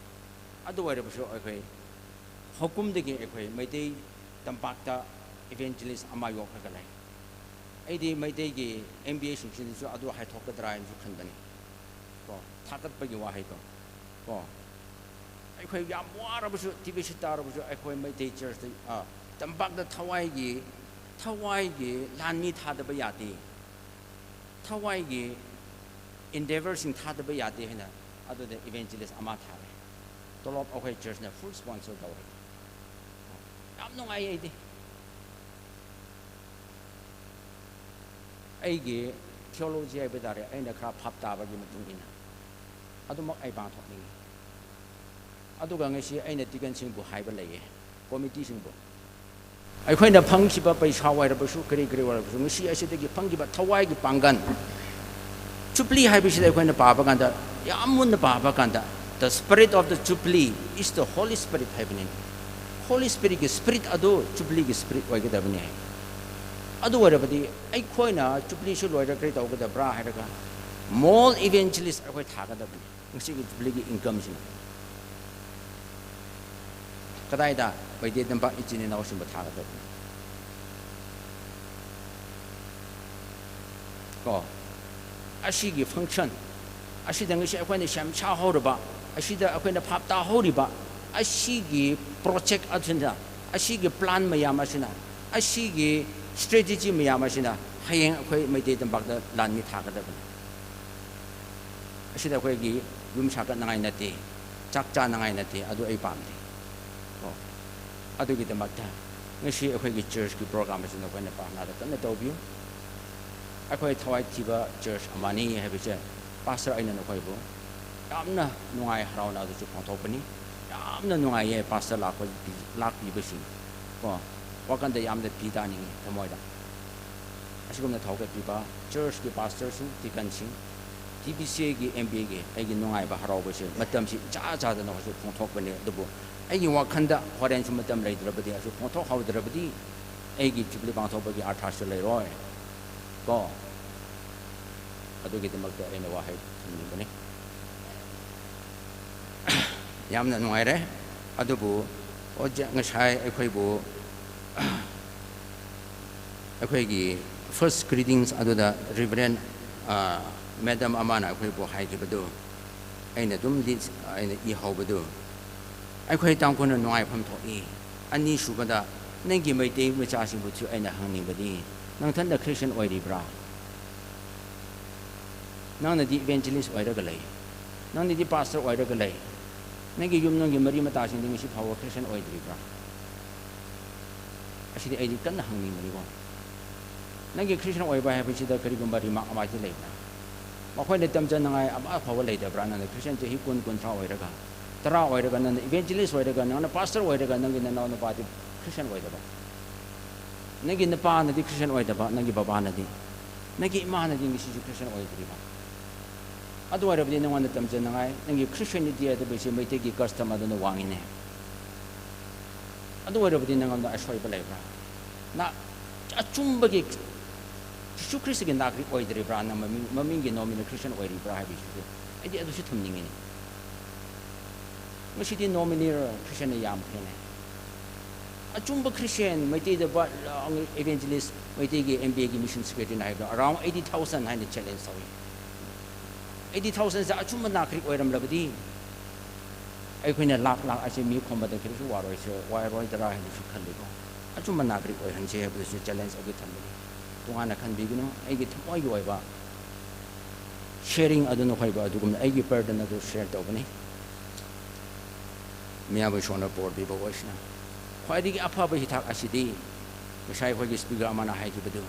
ꯑꯗꯨ ꯑꯣꯏꯔꯕꯁꯨ ꯑꯩꯈꯣꯏ ꯍꯧꯀꯨꯝꯗꯒꯤ ꯑꯩꯈꯣꯏ ꯃꯩꯇꯩ ꯇꯝꯄꯥꯛꯇ evangelist ama yokhaga lai aidi maitei gi MBA shikshin su adu hai thokadra in su khandani ko thakat pa gi wahai ko ai khoi yam wara bu su tv star bu su ai khoi maitei church a tambak da thawai gi lanmi thada ba yati thawai gi endeavors in thada ba yati hena adu the evangelist ama thale tolop akhoi church na full sponsor dawre yam nungai aidi ꯑꯩꯒꯤ ꯊꯤꯑꯣꯂꯣꯖꯤ ꯍꯥꯏꯕ ꯇꯥꯔꯦ ꯑꯩꯅ ꯈꯔ ꯐꯥꯞ ꯇꯥꯕꯒꯤ ꯃꯇꯨꯡ ꯏꯟꯅ ꯑꯗꯨꯃꯛ ꯑꯩ ꯄꯥꯡꯊꯣꯛꯅꯤꯡꯉꯤ ꯑꯗꯨꯒ ꯉꯁꯤ ꯑꯩꯅ ꯗꯤꯀꯟꯁꯤꯡꯕꯨ ꯍꯥꯏꯕ ꯂꯩꯌꯦ ꯀꯣꯃꯤꯇꯤꯁꯤꯡꯕꯨ ꯑꯩꯈꯣꯏꯅ ꯐꯪꯈꯤꯕ ꯄꯩꯁꯥ ꯑꯣꯏꯔꯕꯁꯨ ꯀꯔꯤ ꯑꯣꯏꯔꯕꯁꯨ ꯉꯁꯤ ꯑꯁꯤꯗꯒꯤ ꯐꯪꯈꯤꯕ ꯊꯋꯥꯏꯒꯤ ꯄꯥꯡꯒꯜ ꯆꯨꯞꯂꯤ ꯍꯥꯏꯕꯁꯤꯗ ꯑꯩꯈꯣꯏꯅ ꯄꯥꯕ ꯀꯥꯟꯗ ꯌꯥꯝ ꯃꯨꯟꯅ ꯄꯥꯕ ꯀꯥꯟꯗ the spirit of the ꯆꯨꯞꯂꯤ is the Holy Spirit ꯍꯥꯏꯕꯅꯤ Holy Spiritꯒꯤ spirit ꯑꯗꯨ ꯆꯨꯞꯂꯤꯒꯤ spirit ꯑꯣꯏꯒꯗꯕꯅꯤ ꯍꯥꯏ ꯑꯗꯨ ꯑꯣꯏꯔꯕꯗꯤ ꯑꯩꯈꯣꯏꯅ ꯆꯨꯞꯂꯤꯁꯨ ꯂꯣꯏꯔ ꯀꯔꯤ ꯇꯧꯒꯗꯕ꯭ꯔꯥ ꯍꯥꯏꯔꯒ ꯃꯣꯜ ꯏꯚꯦꯟꯖꯦꯂꯤꯁ ꯑꯩꯈꯣꯏ ꯊꯥꯒꯗꯕꯅꯤ ꯉꯁꯤꯒꯤ ꯆꯨꯞꯂꯤꯒꯤ ꯏꯟꯀꯝꯁꯤꯅ ꯀꯗꯥꯏꯗ ꯃꯩꯇꯩ ꯇꯝꯄꯥꯛ ꯏꯆꯤꯟ ꯏꯅꯥꯎꯁꯤꯡꯕꯨ ꯊꯥꯒꯗꯕꯅꯤ ꯀꯣ ꯑꯁꯤꯒꯤ ꯐꯪꯁꯟ ꯑꯁꯤꯗ ꯉꯁꯤ ꯑꯩꯈꯣꯏꯅ ꯁꯦꯝ ꯁꯥꯍꯧꯔꯕ ꯑꯁꯤꯗ ꯑꯩꯈꯣꯏꯅ ꯚꯥꯞ ꯇꯥꯍꯧꯔꯤꯕ ꯑꯁꯤꯒꯤ ꯄ꯭ꯔꯣꯖꯦꯛ ꯑꯁꯤꯅ ꯑꯁꯤꯒꯤ ꯄ꯭ꯂꯥꯟ ꯃꯌꯥꯝ ꯑꯁꯤꯅ ꯑꯁꯤꯒꯤ strategy ꯃꯌꯥꯝ ꯑꯁꯤꯅ ꯍꯌꯦꯡ ꯑꯩꯈꯣꯏ ꯃꯩꯇꯩ ꯇꯝꯄꯥꯛꯇ ꯂꯥꯟꯃꯤ ꯊꯥꯒꯗꯕꯅꯤ ꯑꯁꯤꯗ ꯑꯩꯈꯣꯏꯒꯤ ꯌꯨꯝ ꯁꯥꯒꯠꯅꯉꯥꯏ ꯅꯠꯇꯦ ꯆꯥꯛ ꯆꯥꯅꯉꯥꯏ ꯅꯠꯇꯦ ꯑꯗꯨ ꯑꯩ ꯄꯥꯝꯗꯦ ꯑꯗꯨꯒꯤꯗꯃꯛꯇ ꯉꯁꯤ ꯑꯩꯈꯣꯏꯒꯤ ꯆꯔꯆꯀꯤ ꯄ꯭ꯔꯣꯒ꯭ꯔꯥꯝ ꯑꯁꯤꯅ ꯑꯩꯈꯣꯏꯅ ꯄꯥꯝꯅꯥꯗ ꯀꯟꯅ ꯇꯧꯕꯤꯌꯨ ꯑꯩꯈꯣꯏ ꯊꯋꯥꯏ ꯊꯤꯕ ꯆꯔꯆ ꯑꯃꯅꯤ ꯍꯥꯏꯕꯁꯦ ꯄꯥꯁꯇꯔ ꯑꯩꯅ ꯅꯈꯣꯏꯕꯨ ꯌꯥꯝꯅ ꯅꯨꯡꯉꯥꯏ ꯍꯔꯥꯎꯅ ꯑꯗꯨꯁꯨ ꯐꯣꯡꯗꯣꯛꯄꯅꯤ ꯌꯥꯝꯅ ꯅꯨꯡꯉꯥꯏꯌꯦ ꯄꯥꯁꯇꯔ ꯂꯥꯛꯄꯤꯕꯁꯤꯡ ꯀꯣ ꯋꯥꯈꯜꯗ ꯌꯥꯝꯅ ꯄꯤ ꯇꯥꯅꯤꯡꯉꯤ ꯊꯃꯣꯏꯗ ꯑꯁꯤꯒꯨꯝꯅ ꯊꯧꯒꯠꯄꯤꯕ ꯆꯔꯆꯀꯤ ꯄꯥꯁꯇꯔꯁꯤꯡ ꯗꯤꯀꯟꯁꯤꯡ TBCAꯒꯤ MBAꯒꯤ ꯑꯩꯒꯤ ꯅꯨꯡꯉꯥꯏꯕ ꯍꯔꯥꯎꯕꯁꯦ ꯃꯇꯝꯁꯤ ꯏꯆꯥ ꯆꯥꯗꯅ ꯍꯧꯖꯤꯛ ꯐꯣꯡꯊꯣꯛꯄꯅꯤ ꯑꯗꯨꯕꯨ ꯑꯩꯒꯤ ꯋꯥꯈꯜꯗ ꯍꯣꯔꯦꯟꯁꯨ ꯃꯇꯝ ꯂꯩꯇ꯭ꯔꯕꯗꯤ ꯑꯁꯤ ꯐꯣꯡꯊꯣꯛꯍꯧꯗ꯭ꯔꯕꯗꯤ ꯑꯩꯒꯤ ꯆꯨꯞꯂꯤ ꯄꯥꯡꯊꯣꯛꯄꯒꯤ ꯑꯥꯔꯊꯥꯁꯨ ꯂꯩꯔꯣꯏ ꯀꯣ ꯑꯗꯨꯒꯤꯗꯃꯛꯇ ꯑꯩꯅ ꯋꯥꯍꯩ ꯊꯝꯅꯤꯡꯕꯅꯤ ꯌꯥꯝꯅ ꯅꯨꯡꯉꯥꯏꯔꯦ ꯑꯗꯨꯕꯨ ꯍꯧꯖꯤꯛ ꯉꯁꯥꯏ ꯑꯩꯈꯣꯏꯒꯤ ꯐꯥꯔꯁ ꯒ꯭ꯔꯤꯇꯤꯡꯁ ꯑꯗꯨꯗ ꯔꯤꯚꯔꯦꯟ ꯃꯦꯗꯝ ꯑꯃꯅ ꯑꯩꯈꯣꯏꯕꯨ ꯍꯥꯏꯈꯤꯕꯗꯨ ꯑꯩꯅ ꯑꯗꯨꯝ ꯑꯩꯅ ꯏꯍꯧꯕꯗꯨ ꯑꯩꯈꯣꯏ ꯇꯥꯡꯈꯨꯜꯅ ꯅꯨꯡꯉꯥꯏꯐꯝ ꯊꯣꯛꯏ ꯑꯅꯤꯁꯨꯕꯗ ꯅꯪꯒꯤ ꯃꯩꯇꯩ ꯃꯆꯥꯁꯤꯡꯕꯨꯁꯨ ꯑꯩꯅ ꯍꯪꯅꯤꯡꯕꯗꯤ ꯅꯪꯊꯟꯗ ꯈ꯭ꯔꯤꯁꯇꯟ ꯑꯣꯏꯔꯤꯕ꯭ꯔꯥ ꯅꯪꯅꯗꯤ ꯏꯚꯦꯟꯖꯦꯂꯤꯁ ꯑꯣꯏꯔꯒ ꯂꯩ ꯅꯪꯅꯗꯤ ꯄꯥꯁꯇꯔ ꯑꯣꯏꯔꯒ ꯂꯩ ꯅꯪꯒꯤ ꯌꯨꯝ ꯅꯪꯒꯤ ꯃꯔꯤ ꯃꯇꯥꯁꯤꯡꯗꯤ ꯉꯁꯤ ꯐꯥꯎꯕ ꯈ꯭ꯔꯤꯁꯇꯟ ꯑꯣꯏꯗ꯭ꯔꯤꯕ꯭ꯔꯥ ꯑꯁꯤꯗꯤ ꯑꯩꯗꯤ ꯀꯟꯅ ꯍꯪꯅꯤꯡꯕꯅꯤꯀꯣ ꯅꯪꯒꯤ ꯈ꯭ꯔꯤꯁꯇꯟ ꯑꯣꯏꯕ ꯍꯥꯏꯕꯁꯤꯗ ꯀꯔꯤꯒꯨꯝꯕ ꯔꯤꯃꯥꯔꯛ ꯑꯃꯗꯤ ꯂꯩꯕ꯭ꯔꯥ ꯃꯈꯣꯏꯅ ꯇꯝꯖꯅꯉꯥꯏ ꯑꯃ ꯐꯥꯎꯕ ꯂꯩꯇꯕ꯭ꯔꯥ ꯅꯪꯅ ꯈ꯭ꯔꯤꯁꯇꯟ ꯆꯍꯤ 10-20 ꯑꯣꯏꯔꯒ 10 ꯑꯣꯏꯔꯒ ꯅꯪꯅ ꯏꯚꯦꯟꯖꯦꯂꯤꯁ ꯑꯣꯏꯔꯒ ꯅꯪꯅ ꯄꯥꯁꯇꯔ ꯑꯣꯏꯔꯒ ꯅꯪꯒꯤ ꯅꯅꯥꯎ ꯅꯨꯄꯥꯗꯤ ꯈ꯭ꯔꯤꯁꯇꯟ ꯑꯣꯏꯗꯕ ꯅꯪꯒꯤ ꯅꯨꯄꯥꯅꯗꯤ ꯈ꯭ꯔꯤꯁꯇꯟ ꯑꯣꯏꯗꯕ ꯅꯪꯒꯤ ꯕꯕꯥꯅꯗꯤ ꯅꯪꯒꯤ ꯏꯃꯥꯅꯗꯤ ꯉꯁꯤꯁꯨ ꯈ꯭ꯔꯤꯁꯇꯟ ꯑꯣꯏꯗ꯭ꯔꯤꯕ ꯑꯗꯨ ꯑꯣꯏꯔꯕꯗꯤ ꯅꯪꯉꯣꯟꯗ ꯇꯝꯖꯅꯉꯥꯏ ꯅꯪꯒꯤ ꯈ꯭ꯔꯤꯁꯇꯟꯅꯤꯇꯤ ꯍꯥꯏꯕꯁꯤ ꯃꯩꯇꯩꯒꯤ ꯀꯁꯇꯝ ꯑꯗꯨꯅ ꯋꯥꯡꯉꯤꯅꯦ ꯑꯗꯨ ꯑꯣꯏꯔꯕꯗꯤ ꯅꯪꯉꯣꯟꯗ ꯑꯁꯣꯏꯕ ꯂꯩꯕ꯭ꯔꯥ अचुंबगी जिशु ख्रिस्ट की नागरिक ओइद्रिब्रा ना ममिंग की नॉमिनल क्रिश्चियन ओइरिब्रा हाइबिसु आइदि अदुसु थमनिंगिनि मसिदि नॉमिनल क्रिश्चियन याम खेने अचुंब क्रिश्चियन मैते द इवेंजलिस्ट मैते की एमबीए की मिशन सेक्रेटरी नाइब अराउंड 80,000 हाइने चैलेंज तौई 80,000 से अचुंब नागरिक ओइरमलबदि अखोइना लाख लाख असे मी खोमबद खरिसु वारोइसु वायरोइ दरा हाइनेसु खल्लिको अचुंब नागरिक ओइहनसे हेबदसु चैलेंज अगे थमबदि तोंगाना खनबिगनो आइगे थमोइगे ओइबा शेयरिंग अदुनो खोइबा अदुगुम आइगे बर्डन अदु शेयर तौबनि मियाबो सोना बोर्ड बिबो ओइसना ख्वाइदिगी अफाबा हिथाक असिदि गसाइ खोइगे स्पीकर अमाना हाइगिबदु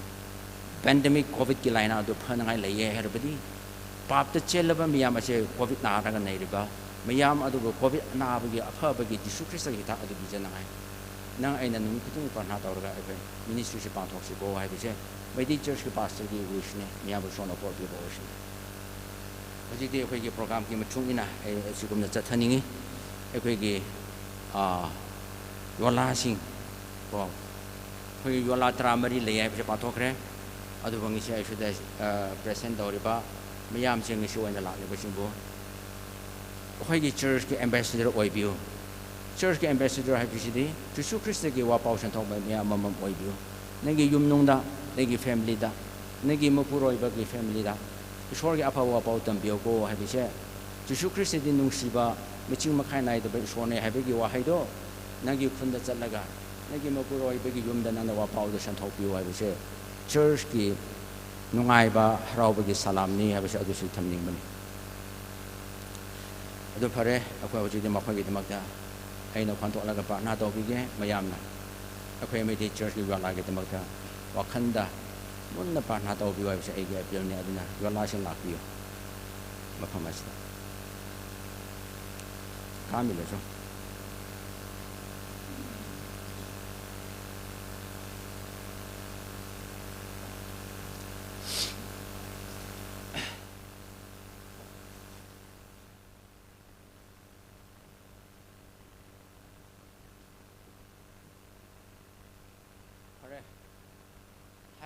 पेंडेमिक कोविड की लाइना अदु फनगाइ लैये हेरबदि पापत चेलबा मियाम असे कोविड नारागा नैरिबा मियाम अदुगो कोविड नाबगी अफाबगी जिसु ख्रिस्ट हिथा अदु बिजनाय नंग आइना नुमि खुतुंग पाना तौरगा अखै मिनिस्ट्री से पाथोक्सि गो हाइबिसे मैदि चर्च के पास्टर की विशने मियाबो सोना बोर्ड बिबो ओइसना हजिदि अखैगे प्रोग्राम की मथुंगिना सिगुमना चथनिंगी अखैगे योलासिंग को अखै योला तरामरी लैय हाइबसे पाथोखरे अदुबंगिसे आइसुदा प्रेजेंट तौरिबा मियाम सिंग इशु ओइना लालिबसिंबो अखैगे चर्च के एम्बेसडर ओइबियो चर्च के एम्बेसडर हाइबिसिदि जिसु ख्रिस्ट की वापाउ सन्थौबा मियाम ममम ओइबियो नंगी युमनुंगदा नंगी फैमिली दा नंगी मपुरोइबा की फैमिली दा ईश्वर के अफा वापाउ तंबियोको हाइबिसे जिसु ख्रिस्ट दि नुंसिबा मिचिंग मखाइ नाइदबा ईश्वरने हाइबगी वाहाइदो नंगी खुंदा चलगा नंगी मपुरोइबगी युमदा नंदा वापाउदो सन्थौपियो हाइबिसे चर्च की नुंगाइबा हराउबगी सलामनी हाइबिसे अदुसु थमनिंगबनि अदु फरे अखोइ हजिदि मखोइगी दमकता अइना खनथोलगा प्रार्थना तौबिगे मयामना अखोइ मेदि चर्च की वालागे दमकता वाखंदा मुन्ना प्रार्थना तौबियो हाइबिसे आइगे अपीलने अदुना योलासिंग लाखबियो मफम असिदा कामिलजो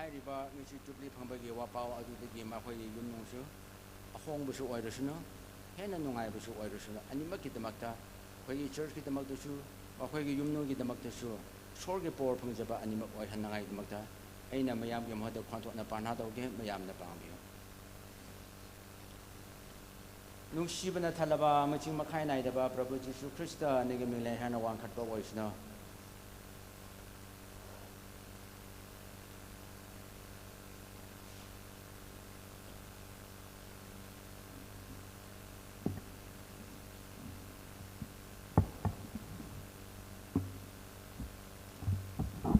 हाइरिबा मिसि जुबली फंबगी वापाउ अदुदगी माखोइगे युमनुंसु अहोंबसु ओइरसुनो हेना नुंगाइबसु ओइरसुनो अनिमकिदमक्ता खोइगे चर्च किदमक्तसु अखोइगे युमनुगिदमक्तसु सोरगे पोर फंगजबा अनिमक ओइहननाइदमक्ता अइना मयामगे महद खनथोना पाना तौगे मयामना पांबियो नुंसिबना थलबा मचिंग मखाइ नाइदबा प्रभु जिसु ख्रिस्ट निगे मिले हाना वांखटबा ओइसनो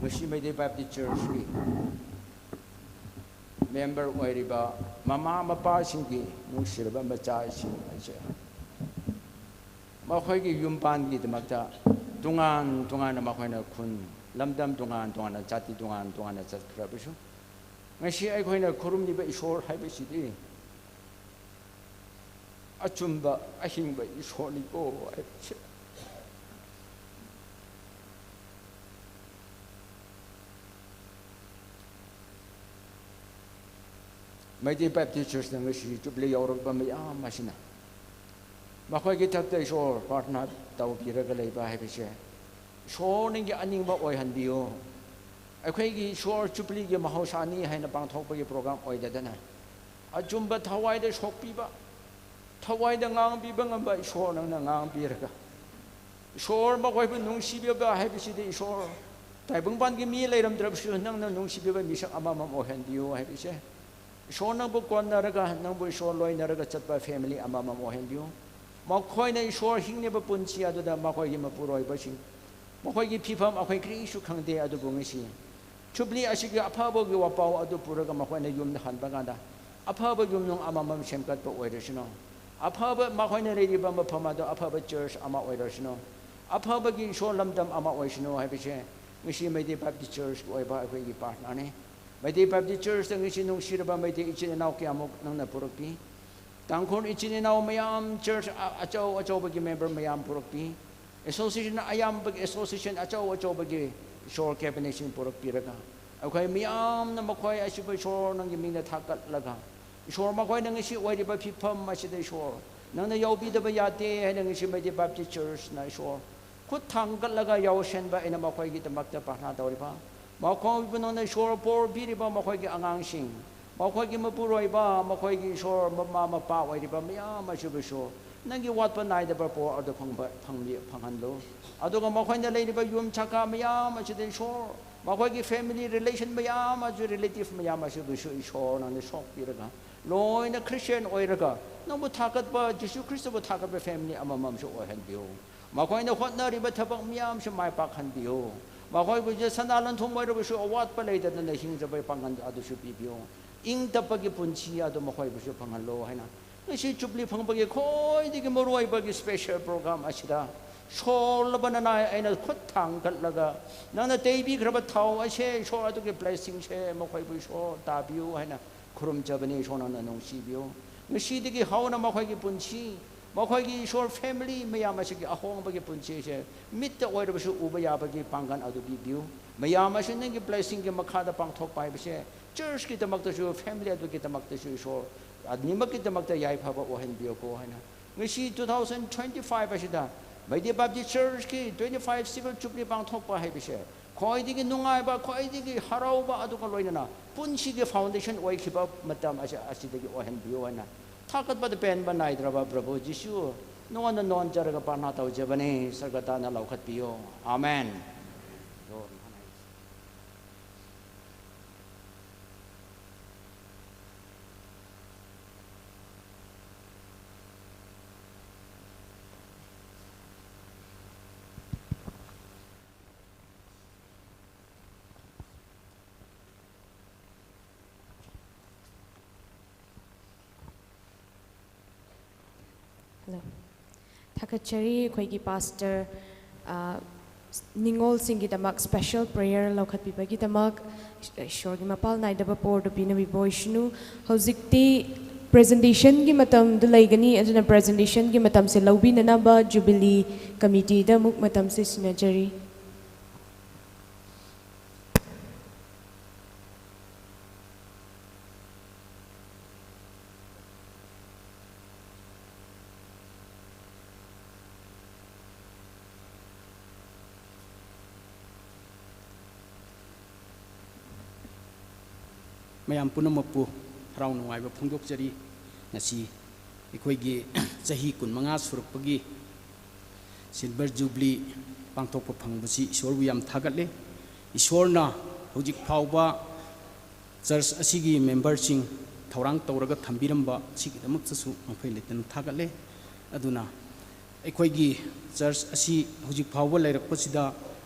Mesti Media Baptist Church ki member oiriba mama mapa singki nungsirba macha sing ache makhoi ki yumpan ki damakta tungan tungan makhoi na khun lamdam tungan tungan jati tungan tungan chatkhrabisu ngasi akhoi na khurumni ba ishor haibisidi achumba ahingba ishorni ko ache Media Baptist Church na ngasi jubli yorok ba mayam masina makhoi ki thakta ishor partner tau piraga leiba haibise shor ningi aning ba oihanbiyo akhoi gi shor jubli gi mahausani haina pangthokpa gi program oidadana ajumba thawai da shokpiba thawai da ngang biba ngamba ishor nang na ngang piraga ishor makhoi bu nungsibiba ba haibise de ishor taibungban gi mi leiram drabsu nang na nungsibiba misak amamam oihanbiyo haibise Ishor nang bu konnaraga nang bu ishor loinaraga chatpa family amama mohendiyo makhoi na ishor hingne ba punchi aduda makhoi gi mapuroi ba sing makhoi gi phifam akhoi kri su khangde adu bungisi chubli asigi aphabo gi wapau adu puraga makhoi na yum han ba ganda aphabo yum nong amama semkat ba oirasino aphabo makhoi na redi ba maphama do aphabo church ama oirasino aphabo gi ishor lamdam ama oisino haibise ngisi Media Baptist Church oiba akhoi gi partner ne Media Baptist Church ang isinong siraba Media ichinaw kiyamok nang napurokpi. Tangkon ichinaw mayam church achaw bagi member mayam purokpi. Association ayam bagi association achaw bagi shore cabinet purokpi raka. ꯑꯩꯈꯣꯏ ꯃꯤꯌꯥꯝꯅ ꯃꯈꯣꯏ ꯑꯁꯤꯕꯨ ꯏꯁꯣꯔ ꯅꯪꯒꯤ ꯃꯤꯡꯗ ꯊꯥꯒꯠꯂꯒ ꯏꯁꯣꯔ ꯃꯈꯣꯏꯅ ꯉꯁꯤ ꯑꯣꯏꯔꯤꯕ ꯐꯤꯐꯝ ꯑꯁꯤꯗ ꯏꯁꯣꯔ ꯅꯪꯅ ꯌꯥꯎꯕꯤꯗꯕ ꯌꯥꯗꯦ ꯍꯥꯏꯅ ꯉꯁꯤ ꯃꯩꯇꯩ ꯕꯥꯞꯇꯤꯁ ꯆꯔꯆꯅ ꯏꯁꯣꯔ ꯈꯨꯠ ꯊꯥꯡꯒꯠꯂꯒ ꯌꯥꯎꯁꯟꯕ ꯑꯩꯅ ꯃꯈꯣꯏꯒꯤꯗꯃꯛꯇ ꯄ꯭ꯔꯥꯔꯊꯅꯥ ꯇꯧꯔꯤꯕ ꯃꯈꯣꯏꯕꯨ ꯅꯪꯅ ꯏꯁꯣꯔ ꯄꯣꯔ ꯄꯤꯔꯤꯕ ꯃꯈꯣꯏꯒꯤ ꯑꯉꯥꯡꯁꯤꯡ ꯃꯈꯣꯏꯒꯤ ꯃꯄꯨꯔꯣꯏꯕ ꯃꯈꯣꯏꯒꯤ ꯏꯁꯣꯔ ꯃꯃꯥ ꯃꯄꯥ ꯑꯣꯏꯔꯤꯕ ꯃꯌꯥꯝ ꯑꯁꯤꯕꯨ ꯏꯁꯣꯔ ꯅꯪꯒꯤ ꯋꯥꯠꯄ ꯅꯥꯏꯗꯕ ꯄꯣꯔ ꯑꯗꯨ ꯐꯪꯍꯜꯂꯨ ꯑꯗꯨꯒ ꯃꯈꯣꯏꯅ ꯂꯩꯔꯤꯕ ꯌꯨꯝ ꯆꯀꯥ ꯃꯌꯥꯝ ꯑꯁꯤꯗ ꯏꯁꯣꯔ ꯃꯈꯣꯏꯒꯤ ꯐꯦꯃꯤꯂꯤ ꯔꯤꯂꯦꯁꯟ ꯃꯌꯥꯝ ꯑꯁꯤ ꯔꯤꯂꯦꯇꯤꯚ ꯃꯌꯥꯝ ꯑꯁꯤꯕꯨꯁꯨ ꯏꯁꯣꯔ ꯅꯪꯅ ꯁꯣꯛꯄꯤꯔꯒ ꯂꯣꯏꯅ ꯈ꯭ꯔꯤꯁꯇꯤꯌꯟ ꯑꯣꯏꯔꯒ ꯅꯪꯕꯨ ꯊꯥꯒꯠꯄ ꯖꯤꯁꯨ ꯈ꯭ꯔꯤꯁꯇꯕꯨ ꯊꯥꯒꯠꯄ ꯐꯦꯃꯤꯂꯤ ꯑꯃꯃꯝꯁꯨ ꯑꯣꯏꯍꯟꯕꯤꯌꯨ ꯃꯈꯣꯏꯅ ꯍꯣꯠꯅꯔꯤꯕ ꯊꯕꯛ ꯃꯌꯥꯝꯁꯨ ꯃꯥꯏ ꯄꯥꯛꯍꯟꯕꯤꯌꯨ ꯃꯈꯣꯏꯕꯨ ꯁꯅꯥ ꯂꯟꯊꯨꯝ ꯑꯣꯏꯔꯕꯁꯨ ꯑꯋꯥꯠꯄ ꯂꯩꯇꯗꯅ ꯍꯤꯡꯖꯕ ꯄꯥꯡꯒꯜ ꯑꯗꯨꯁꯨ ꯄꯤꯕꯤꯌꯨ ꯏꯪ ꯇꯞꯄꯒꯤ ꯄꯨꯟꯁꯤ ꯑꯗꯨ ꯃꯈꯣꯏꯕꯨꯁꯨ ꯐꯪꯍꯜꯂꯣ ꯍꯥꯏꯅ ꯉꯁꯤ ꯆꯨꯞꯂꯤ ꯐꯪꯕꯒꯤ ꯈ꯭ꯋꯥꯏꯗꯒꯤ ꯃꯔꯨꯑꯣꯏꯕꯒꯤ ꯁ꯭ꯄꯦꯁꯤꯌꯦꯜ ꯄ꯭ꯔꯣꯒ꯭ꯔꯥꯝ ꯑꯁꯤꯗ ꯁꯣꯜꯂꯕꯅ ꯑꯩꯅ ꯈꯨꯠ ꯊꯥꯡꯒꯠꯂꯒ ꯅꯪꯅ ꯇꯩꯕꯤꯈ꯭ꯔꯕ ꯊꯥꯎ ꯑꯁꯦ ꯏꯁꯣꯔ ꯑꯗꯨꯒꯤ ꯕ꯭ꯂꯦꯁꯤꯡꯁꯦ ꯃꯈꯣꯏꯕꯨ ꯏꯁꯣꯔ ꯇꯥꯕꯤꯌꯨ ꯍꯥꯏꯅ ꯈꯨꯔꯨꯝꯖꯕꯅꯤ ꯏꯁꯣꯔ ꯅꯪꯅ ꯅꯨꯡꯁꯤꯕꯤꯌꯨ ꯉꯁꯤꯗꯒꯤ ꯍꯧꯅ ꯃꯈꯣꯏꯒꯤ ꯄꯨꯟꯁꯤ ꯃꯈꯣꯏꯒꯤ ꯏꯁꯣꯔ ꯐꯦꯃꯤꯂꯤ ꯃꯌꯥꯝ ꯑꯁꯤꯒꯤ ꯑꯍꯣꯡꯕꯒꯤ ꯄꯨꯟꯁꯤꯁꯦ ꯃꯤꯠꯇ ꯑꯣꯏꯔꯕꯁꯨ ꯎꯕ ꯌꯥꯕꯒꯤ ꯄꯥꯡꯒꯜ ꯑꯗꯨ ꯄꯤꯕꯤꯌꯨ ꯃꯌꯥꯝ ꯑꯁꯤ ꯅꯪꯒꯤ ꯕ꯭ꯂꯦꯁꯤꯡꯒꯤ ꯃꯈꯥꯗ ꯄꯥꯡꯊꯣꯛꯄ ꯍꯥꯏꯕꯁꯦ ꯆꯔꯆꯀꯤꯗꯃꯛꯇꯁꯨ ꯐꯦꯃꯤꯂꯤ ꯑꯗꯨꯒꯤꯗꯃꯛꯇꯁꯨ ꯏꯁꯣꯔ ꯑꯅꯤꯃꯛꯀꯤꯗꯃꯛꯇ ꯌꯥꯏꯐꯕ ꯑꯣꯏꯍꯟꯕꯤꯌꯨꯀꯣ ꯍꯥꯏꯅ ꯉꯁꯤ 2025 ꯑꯁꯤꯗ ꯃꯩꯇꯩ ꯕꯥꯞꯇꯤꯁ ꯆꯔꯆꯀꯤ 25 ꯁꯤꯚꯤꯜ ꯖꯨꯕꯤꯂꯤ ꯄꯥꯡꯊꯣꯛꯄ ꯍꯥꯏꯕꯁꯦ ꯈ꯭ꯋꯥꯏꯗꯒꯤ ꯅꯨꯡꯉꯥꯏꯕ ꯈ꯭ꯋꯥꯏꯗꯒꯤ ꯍꯔꯥꯎꯕ ꯑꯗꯨꯒ ꯂꯣꯏꯅꯅ ꯄꯨꯟꯁꯤꯒꯤ ꯐꯥꯎꯟꯗꯦꯁꯟ ꯑꯣꯏꯈꯤꯕ ꯃꯇꯝ ꯑꯁꯤꯗꯒꯤ ꯑꯣꯏꯍꯟꯕꯤꯌꯨ ꯍꯥꯏꯅ ꯊꯥꯒꯠꯄꯗ ꯄꯦꯟꯕ ꯅꯥꯏꯗ꯭ꯔꯕ ꯄ꯭ꯔꯚꯨ ꯖꯤꯁꯨ ꯅꯉꯣꯟꯗ ꯅꯣꯟꯖꯔꯒ ꯄ꯭ꯔꯥꯔꯊꯅꯥ ꯇꯧꯖꯕꯅꯤ ꯁꯔꯒꯇꯥꯅ ꯂꯧꯈꯠꯄꯤꯌꯨ 아멘. Hello. Thakachari akhoi pastor Ningol Singh damak special prayer laukhatpibagi damak ishor gi mapal naidaba por do pinabi boishnu hojikti presentation gi matam du laigani aduna presentation gi matam se lawbi nanaba jubilee committee da muk matam se sinajari ꯃꯌꯥꯝ ꯄꯨꯝꯅꯃꯛꯄꯨ ꯍꯔꯥꯎ ꯅꯨꯡꯉꯥꯏꯕ ꯐꯣꯡꯗꯣꯛꯆꯔꯤ ꯉꯁꯤ ꯑꯩꯈꯣꯏꯒꯤ ꯆꯍꯤ 15 ꯁꯨꯔꯛꯄꯒꯤ silver jubilee ꯄꯥꯡꯊꯣꯛꯄ ꯐꯪꯕꯁꯤ ꯏꯁꯣꯔꯕꯨ ꯌꯥꯝ ꯊꯥꯒꯠꯂꯦ ꯏꯁꯣꯔꯅ ꯍꯧꯖꯤꯛ ꯐꯥꯎꯕ ꯆꯔꯆ ꯑꯁꯤꯒꯤ ꯃꯦꯝꯕꯔꯁꯤꯡ ꯊꯧꯔꯥꯡ ꯇꯧꯔꯒ ꯊꯝꯕꯤꯔꯝꯕ ꯑꯁꯤꯒꯤꯗꯃꯛꯇꯁꯨ ꯃꯈꯣꯏ ꯂꯩꯇꯅ ꯊꯥꯒꯠꯂꯦ ꯑꯗꯨꯅ ꯑꯩꯈꯣꯏꯒꯤ ꯆꯔꯆ ꯑꯁꯤ ꯍꯧꯖꯤꯛ ꯐꯥꯎꯕ ꯂꯩꯔꯛꯄꯁꯤꯗ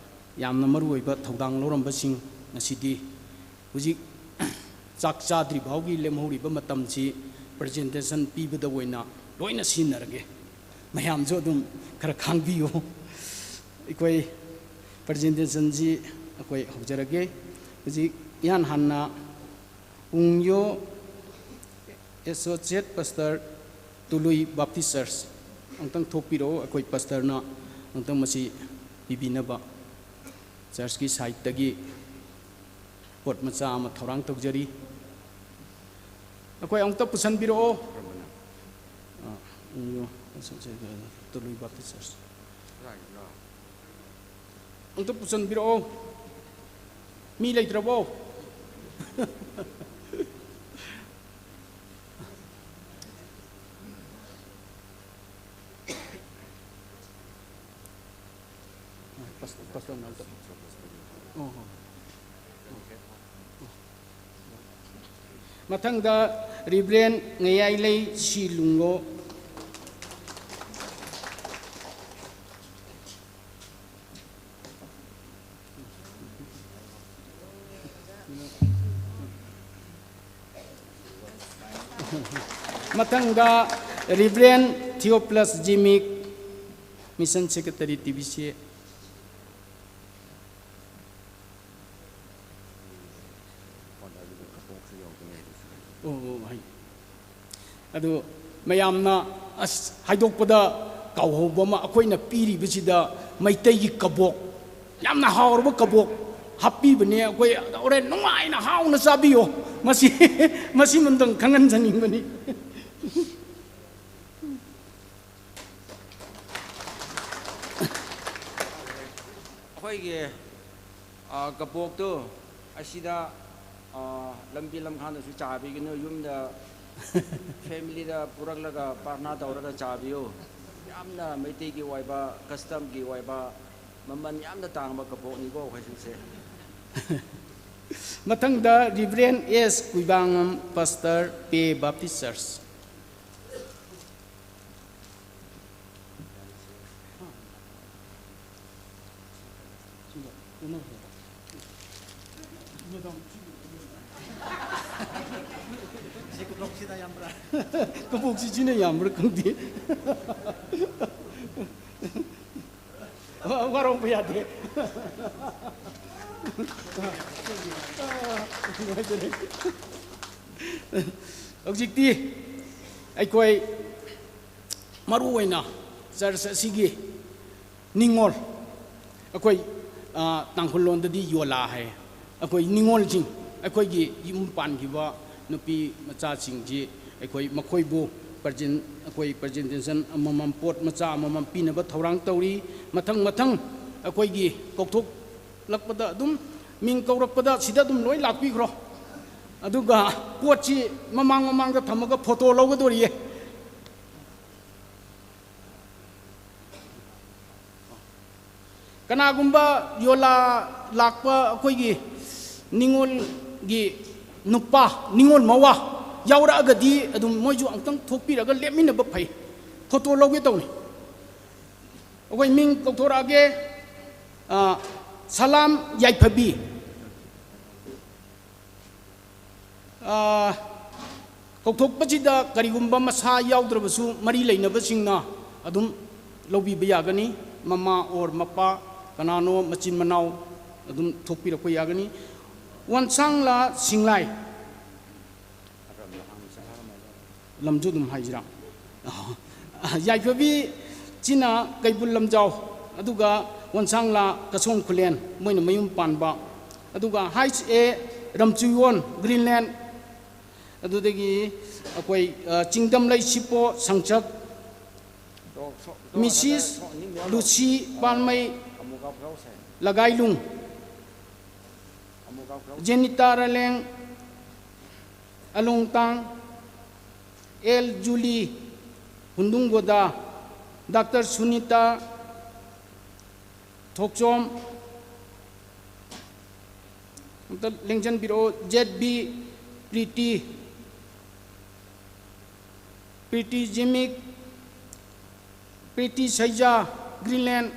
ꯌꯥꯝꯅ ꯃꯔꯨꯑꯣꯏꯕ ꯊꯧꯗꯥꯡ ꯂꯧꯔꯝꯕꯁꯤꯡ ꯉꯁꯤꯗꯤ ꯍꯧꯖꯤꯛ ꯆꯥꯛ ꯆꯥꯗ꯭ꯔꯤ ꯐꯥꯎꯒꯤ ꯂꯦꯝꯍꯧꯔꯤꯕ ꯃꯇꯝꯁꯤ ꯄ꯭ꯔꯖꯦꯟꯇꯦꯁꯟ ꯄꯤꯕꯗ ꯑꯣꯏꯅ ꯂꯣꯏꯅ ꯁꯤꯖꯤꯟꯅꯔꯒꯦ ꯃꯌꯥꯝꯁꯨ ꯑꯗꯨꯝ ꯈꯔ ꯈꯥꯡꯕꯤꯌꯨ ꯑꯩꯈꯣꯏ ꯄ꯭ꯔꯖꯦꯟꯇꯦꯁꯟꯁꯤ ꯑꯩꯈꯣꯏ ꯍꯧꯖꯔꯒꯦ ꯍꯧꯖꯤꯛ ꯏꯍꯥꯟ ꯍꯥꯟꯅ ꯄꯨꯡꯌꯣ ꯑꯦꯁꯣꯁꯤꯌꯦꯠ ꯄꯥꯁꯇꯔ ꯇꯨꯂꯨꯏ ꯕꯥꯞꯇꯤꯁ ꯆꯔꯆ ꯑꯃꯨꯛꯇꯪ ꯊꯣꯛꯄꯤꯔꯛꯑꯣ ꯑꯩꯈꯣꯏ ꯄꯥꯁꯇꯔꯅ ꯑꯃꯨꯛꯇꯪ ꯃꯁꯤ ꯄꯤꯕꯤꯅꯕ ꯆꯔꯆꯀꯤ ꯁꯥꯏꯠꯇꯒꯤ ꯄꯣꯠ ꯃꯆꯥ ꯑꯃ ꯊꯧꯔꯥꯡ ꯇꯧꯖꯔꯤ ꯑꯩꯈꯣꯏ ꯑꯃꯨꯛꯇ ꯄꯨꯁꯟꯕꯤꯔꯛꯑꯣ ꯇꯨꯂꯨꯏ ꯕꯥꯞꯇꯤꯁ ꯆꯔꯆ ꯑꯃꯨꯛꯇ ꯄꯨꯁꯟꯕꯤꯔꯛꯑꯣ ꯃꯤ ꯂꯩꯇ꯭ꯔꯕꯣ ꯃꯊꯪꯗ ꯔꯤꯕ꯭ꯔꯦꯟ ꯉꯌꯥꯏꯂꯩ ꯁꯤꯂꯨꯡꯒꯣ ꯃꯊꯪꯗ ꯔꯤꯕ꯭ꯔꯦꯟ ꯊꯤꯑꯣꯄ꯭ꯂꯁ ꯖꯤꯃꯤꯛ ꯃꯤꯁꯟ ꯁꯦꯀ꯭ꯔꯦꯇꯔꯤ TBC ꯑꯗꯨ ꯃꯌꯥꯝꯅ ꯑꯁ ꯍꯥꯏꯗꯣꯛꯄꯗ ꯀꯥꯎꯍꯧꯕ ꯑꯃ ꯑꯩꯈꯣꯏꯅ ꯄꯤꯔꯤꯕꯁꯤꯗ ꯃꯩꯇꯩꯒꯤ ꯀꯕꯣꯛ ꯌꯥꯝꯅ ꯍꯥꯎꯔꯕ ꯀꯕꯣꯛ ꯍꯥꯞꯄꯤꯕꯅꯦ ꯑꯩꯈꯣꯏ ꯍꯣꯔꯦꯟ ꯅꯨꯡꯉꯥꯏꯅ ꯍꯥꯎꯅ ꯆꯥꯕꯤꯌꯣ ꯃꯁꯤ ꯃꯇꯪ ꯈꯪꯍꯟꯖꯅꯤꯡꯕꯅꯤ ꯑꯩꯈꯣꯏꯒꯤ ꯀꯕꯣꯛꯇꯣ ꯑꯁꯤꯗ ꯂꯝꯕꯤ ꯂꯝꯈꯥꯡꯗꯁꯨ ꯆꯥꯕꯤꯒꯅꯨ ꯌꯨꯝꯗ ꯐꯦꯃꯤꯂꯤꯗ ꯄꯨꯔꯛꯂꯒ ꯄꯥꯔꯅꯥ ꯇꯧꯔꯒ ꯆꯥꯕꯤꯌꯨ ꯌꯥꯝꯅ ꯃꯩꯇꯩꯒꯤ ꯑꯣꯏꯕ ꯀꯁꯇꯝꯒꯤ ꯑꯣꯏꯕ ꯃꯃꯜ ꯌꯥꯝꯅ ꯇꯥꯡꯕ ꯀꯕꯣꯛꯅꯤꯀꯣ ꯑꯩꯈꯣꯏꯁꯤꯡꯁꯦ ꯃꯊꯪꯗ ꯔꯤꯚꯔꯦꯟ ꯑꯦꯁ ꯀꯨꯏꯕꯥꯉꯝ ꯄꯥꯁꯇꯔ ꯄꯦ ꯕꯥꯞꯇꯤꯁ ꯆꯔꯆ ꯀꯕꯣꯛꯁꯤꯅ ꯌꯥꯝꯕ꯭ꯔꯥ ꯈꯪꯗꯦ ꯋꯥꯔꯧꯕ ꯌꯥꯗꯦ ꯍꯧꯖꯤꯛꯇꯤ ꯑꯩꯈꯣꯏ ꯃꯔꯨꯑꯣꯏꯅ ꯆꯔꯆ ꯑꯁꯤꯒꯤ ꯅꯤꯡꯉꯣꯜ ꯑꯩꯈꯣꯏ ꯇꯥꯡꯈꯨꯜ ꯂꯣꯟꯗꯗꯤ ꯌꯣꯂꯥ ꯍꯥꯏ ꯑꯩꯈꯣꯏ ꯅꯤꯡꯉꯣꯜꯁꯤꯡ ꯑꯩꯈꯣꯏꯒꯤ ꯌꯨꯝ ꯄꯥꯟꯈꯤꯕ ꯅꯨꯄꯤ ꯃꯆꯥꯁꯤꯡꯁꯤ ꯑꯩꯈꯣꯏ ꯃꯈꯣꯏꯕꯨ ꯑꯩꯈꯣꯏ ꯄ꯭ꯔꯖꯦꯟꯇꯦꯁꯟ ꯑꯃꯃꯝ ꯄꯣꯠ ꯃꯆꯥ ꯑꯃꯃꯝ ꯄꯤꯅꯕ ꯊꯧꯔꯥꯡ ꯇꯧꯔꯤ ꯃꯊꯪ ꯑꯩꯈꯣꯏꯒꯤ ꯀꯧꯊꯣꯛꯂꯛꯄꯗ ꯑꯗꯨꯝ ꯃꯤꯡ ꯀꯧꯔꯛꯄꯗ ꯁꯤꯗ ꯑꯗꯨꯝ ꯂꯣꯏ ꯂꯥꯛꯄꯤꯈ꯭ꯔꯣ ꯑꯗꯨꯒ ꯄꯣꯠꯁꯤ ꯃꯃꯥꯡꯗ ꯊꯝꯃꯒ ꯐꯣꯇꯣ ꯂꯧꯒꯗꯣꯔꯤꯌꯦ ꯀꯅꯥꯒꯨꯝꯕ ꯌꯣꯂꯥ ꯂꯥꯛꯄ ꯑꯩꯈꯣꯏꯒꯤ ꯅꯤꯡꯉꯣꯜꯒꯤ ꯅꯨꯄꯥ ꯅꯤꯡꯉꯣꯜ ꯃꯋꯥ ꯌꯥꯎꯔꯛꯑꯒꯗꯤ ꯑꯗꯨꯝ ꯃꯣꯏꯁꯨ ꯑꯃꯨꯛꯇꯪ ꯊꯣꯛꯄꯤꯔꯒ ꯂꯦꯞꯃꯤꯟꯅꯕ ꯐꯩ ꯐꯣꯇꯣ ꯂꯧꯒꯦ ꯇꯧꯅꯤ ꯑꯩꯈꯣꯏ ꯃꯤꯡ ꯀꯧꯊꯣꯔꯛꯑꯒꯦ ꯁꯂꯥꯝ ꯌꯥꯏꯐꯕꯤ ꯀꯧꯊꯣꯛꯄꯁꯤꯗ ꯀꯔꯤꯒꯨꯝꯕ ꯃꯁꯥ ꯌꯥꯎꯗ꯭ꯔꯕꯁꯨ ꯃꯔꯤ ꯂꯩꯅꯕꯁꯤꯡꯅ ꯑꯗꯨꯝ ꯂꯧꯕꯤꯕ ꯌꯥꯒꯅꯤ ꯃꯃꯥ ꯑꯣꯔ ꯃꯄꯥ ꯀꯅꯥꯅꯣ ꯃꯆꯤꯟ ꯃꯅꯥꯎ ꯑꯗꯨꯝ ꯊꯣꯛꯄꯤꯔꯛꯄ ꯌꯥꯒꯅꯤ ꯋꯥꯟꯁꯥꯡꯂꯥ ꯁꯤꯡꯂꯥꯏ ꯂꯝꯁꯨ ꯑꯗꯨꯝ ꯍꯥꯏꯁꯤꯔꯥ ꯌꯥꯏꯐꯕꯤ ꯆꯤꯅ ꯀꯩꯕꯨꯜ ꯂꯝꯖꯥꯎ ꯑꯗꯨꯒ ꯋꯥꯟꯁꯥꯡꯂꯥ ꯀꯁꯣꯡ ꯈꯨꯂꯦꯟ ꯃꯣꯏꯅ ꯃꯌꯨꯝ ꯄꯥꯟꯕ ꯑꯗꯨꯒ ꯍꯥꯏꯁ ꯑꯦ ꯔꯝꯆꯨꯌꯣꯟ ꯒ꯭ꯔꯤꯟꯂꯦꯟ ꯑꯗꯨꯗꯒꯤ ꯑꯩꯈꯣꯏ ꯆꯤꯡꯗꯝꯂꯩ ꯁꯤꯄꯣ ꯁꯪꯆꯛ ꯃꯤꯁꯤꯁ ꯂꯨꯁꯤ ꯄꯥꯟꯃꯩ ꯂꯒꯥꯏꯂꯨꯡ जेनिता रलेंग अलोंगतांग एल जूली हुंदुंगोदा डॉक्टर सुनीता थोकचोम लेंजन बिरो जेड बी प्रीति जिमिक प्रीति सैजा ग्रीनलैंड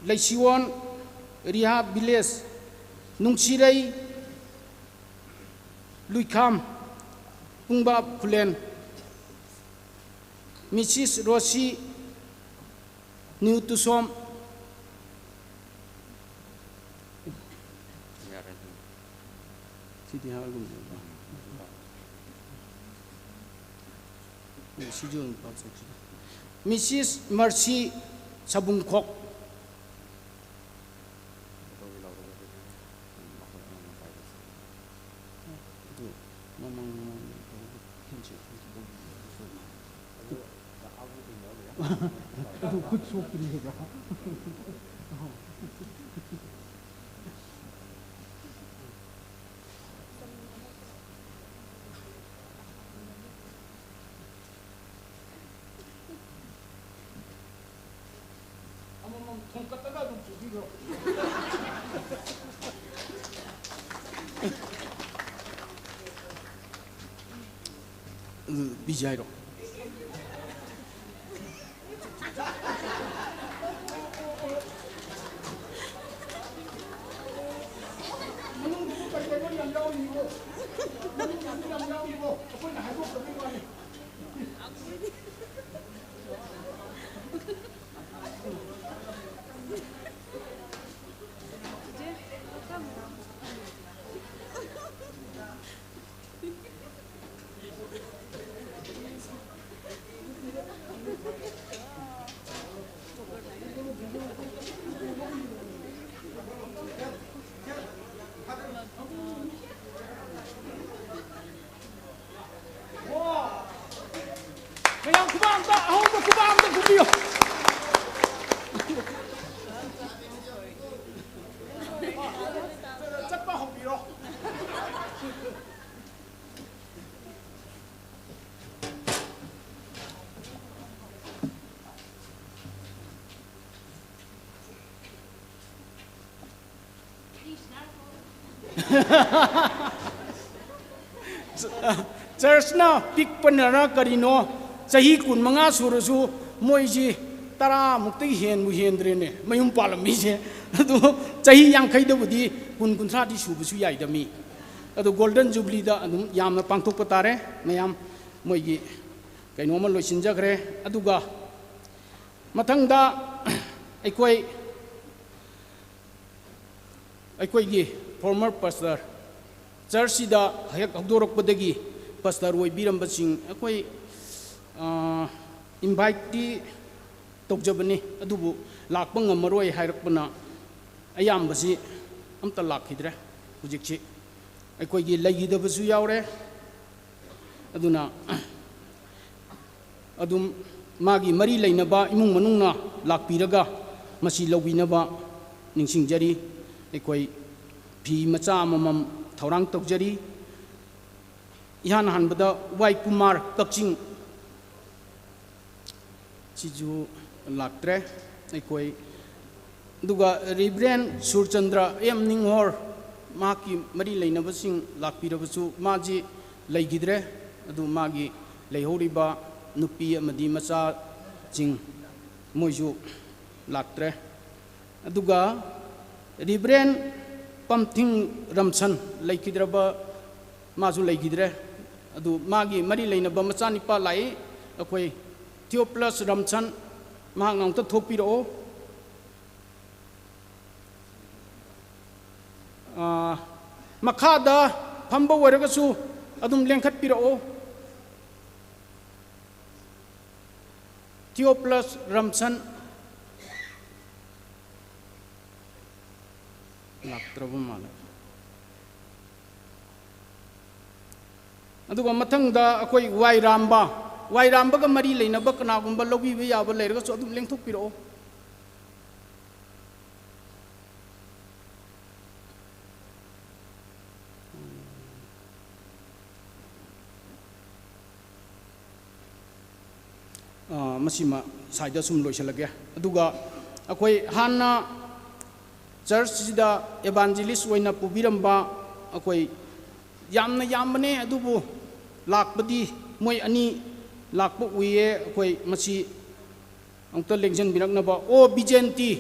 लैसिवन रिहा विलेज नुंगसिरई लुइखाम पुंबा खुलेन Mrs Rosy new Tusom Mrs Mercy सबुंखोक बिजाइरो amta kubiyo. Chapa hobiro. Church na pik panara karino sahi kun manga surasu moiji tara mukti hen mu hendrene mayum palami je adu sahi yang khai da budi kun kunsa di su busu yai da mi adu golden jubilee da adum yamna pangthok patare mayam moigi kaino ma loisin jagre aduga mathang da aikoi gi former pastor church da hayak agdorok padagi pastor woi biram basing akoi invite ti tokjabani adubu lakpa ngamaroi hairakpana ayam basi amta lakhidre hujikchi akoi gi laigida basu yaure aduna adum magi mari leinaba imung manungna lakpiraga masi lawinaba ningsingjari akoi phi macha mamam thorang tokjari ihan hanbada wai kumar kakching chiju laktre aikoi duga Reverend Surchandra M Ninghor maki mari leinabasing lakpirabasu maji leigidre adu magi leihoriba nupi amadi macha jing moiju laktre aduga Reverend Pamthing Ramsan leikidraba mazu leigidre adu magi mari leinaba macha nipa lai akoi Theophilus Ramchan mahang ta thopiro makhada phamba waragasu adum lengkhat piro Theophilus Ramchan laktrabu mala aduga mathangda akoi Wairamba ga mari leinaba kanagumba lobi be yaba leiraga so adum lengthok piro masima saida sum loisalage aduga akoi hanna church sida evangelist oina pubiramba akoi yamne adubu lakbadi moi ani lakpo uye akoi masi angta lengjan biraknaba o Bijenti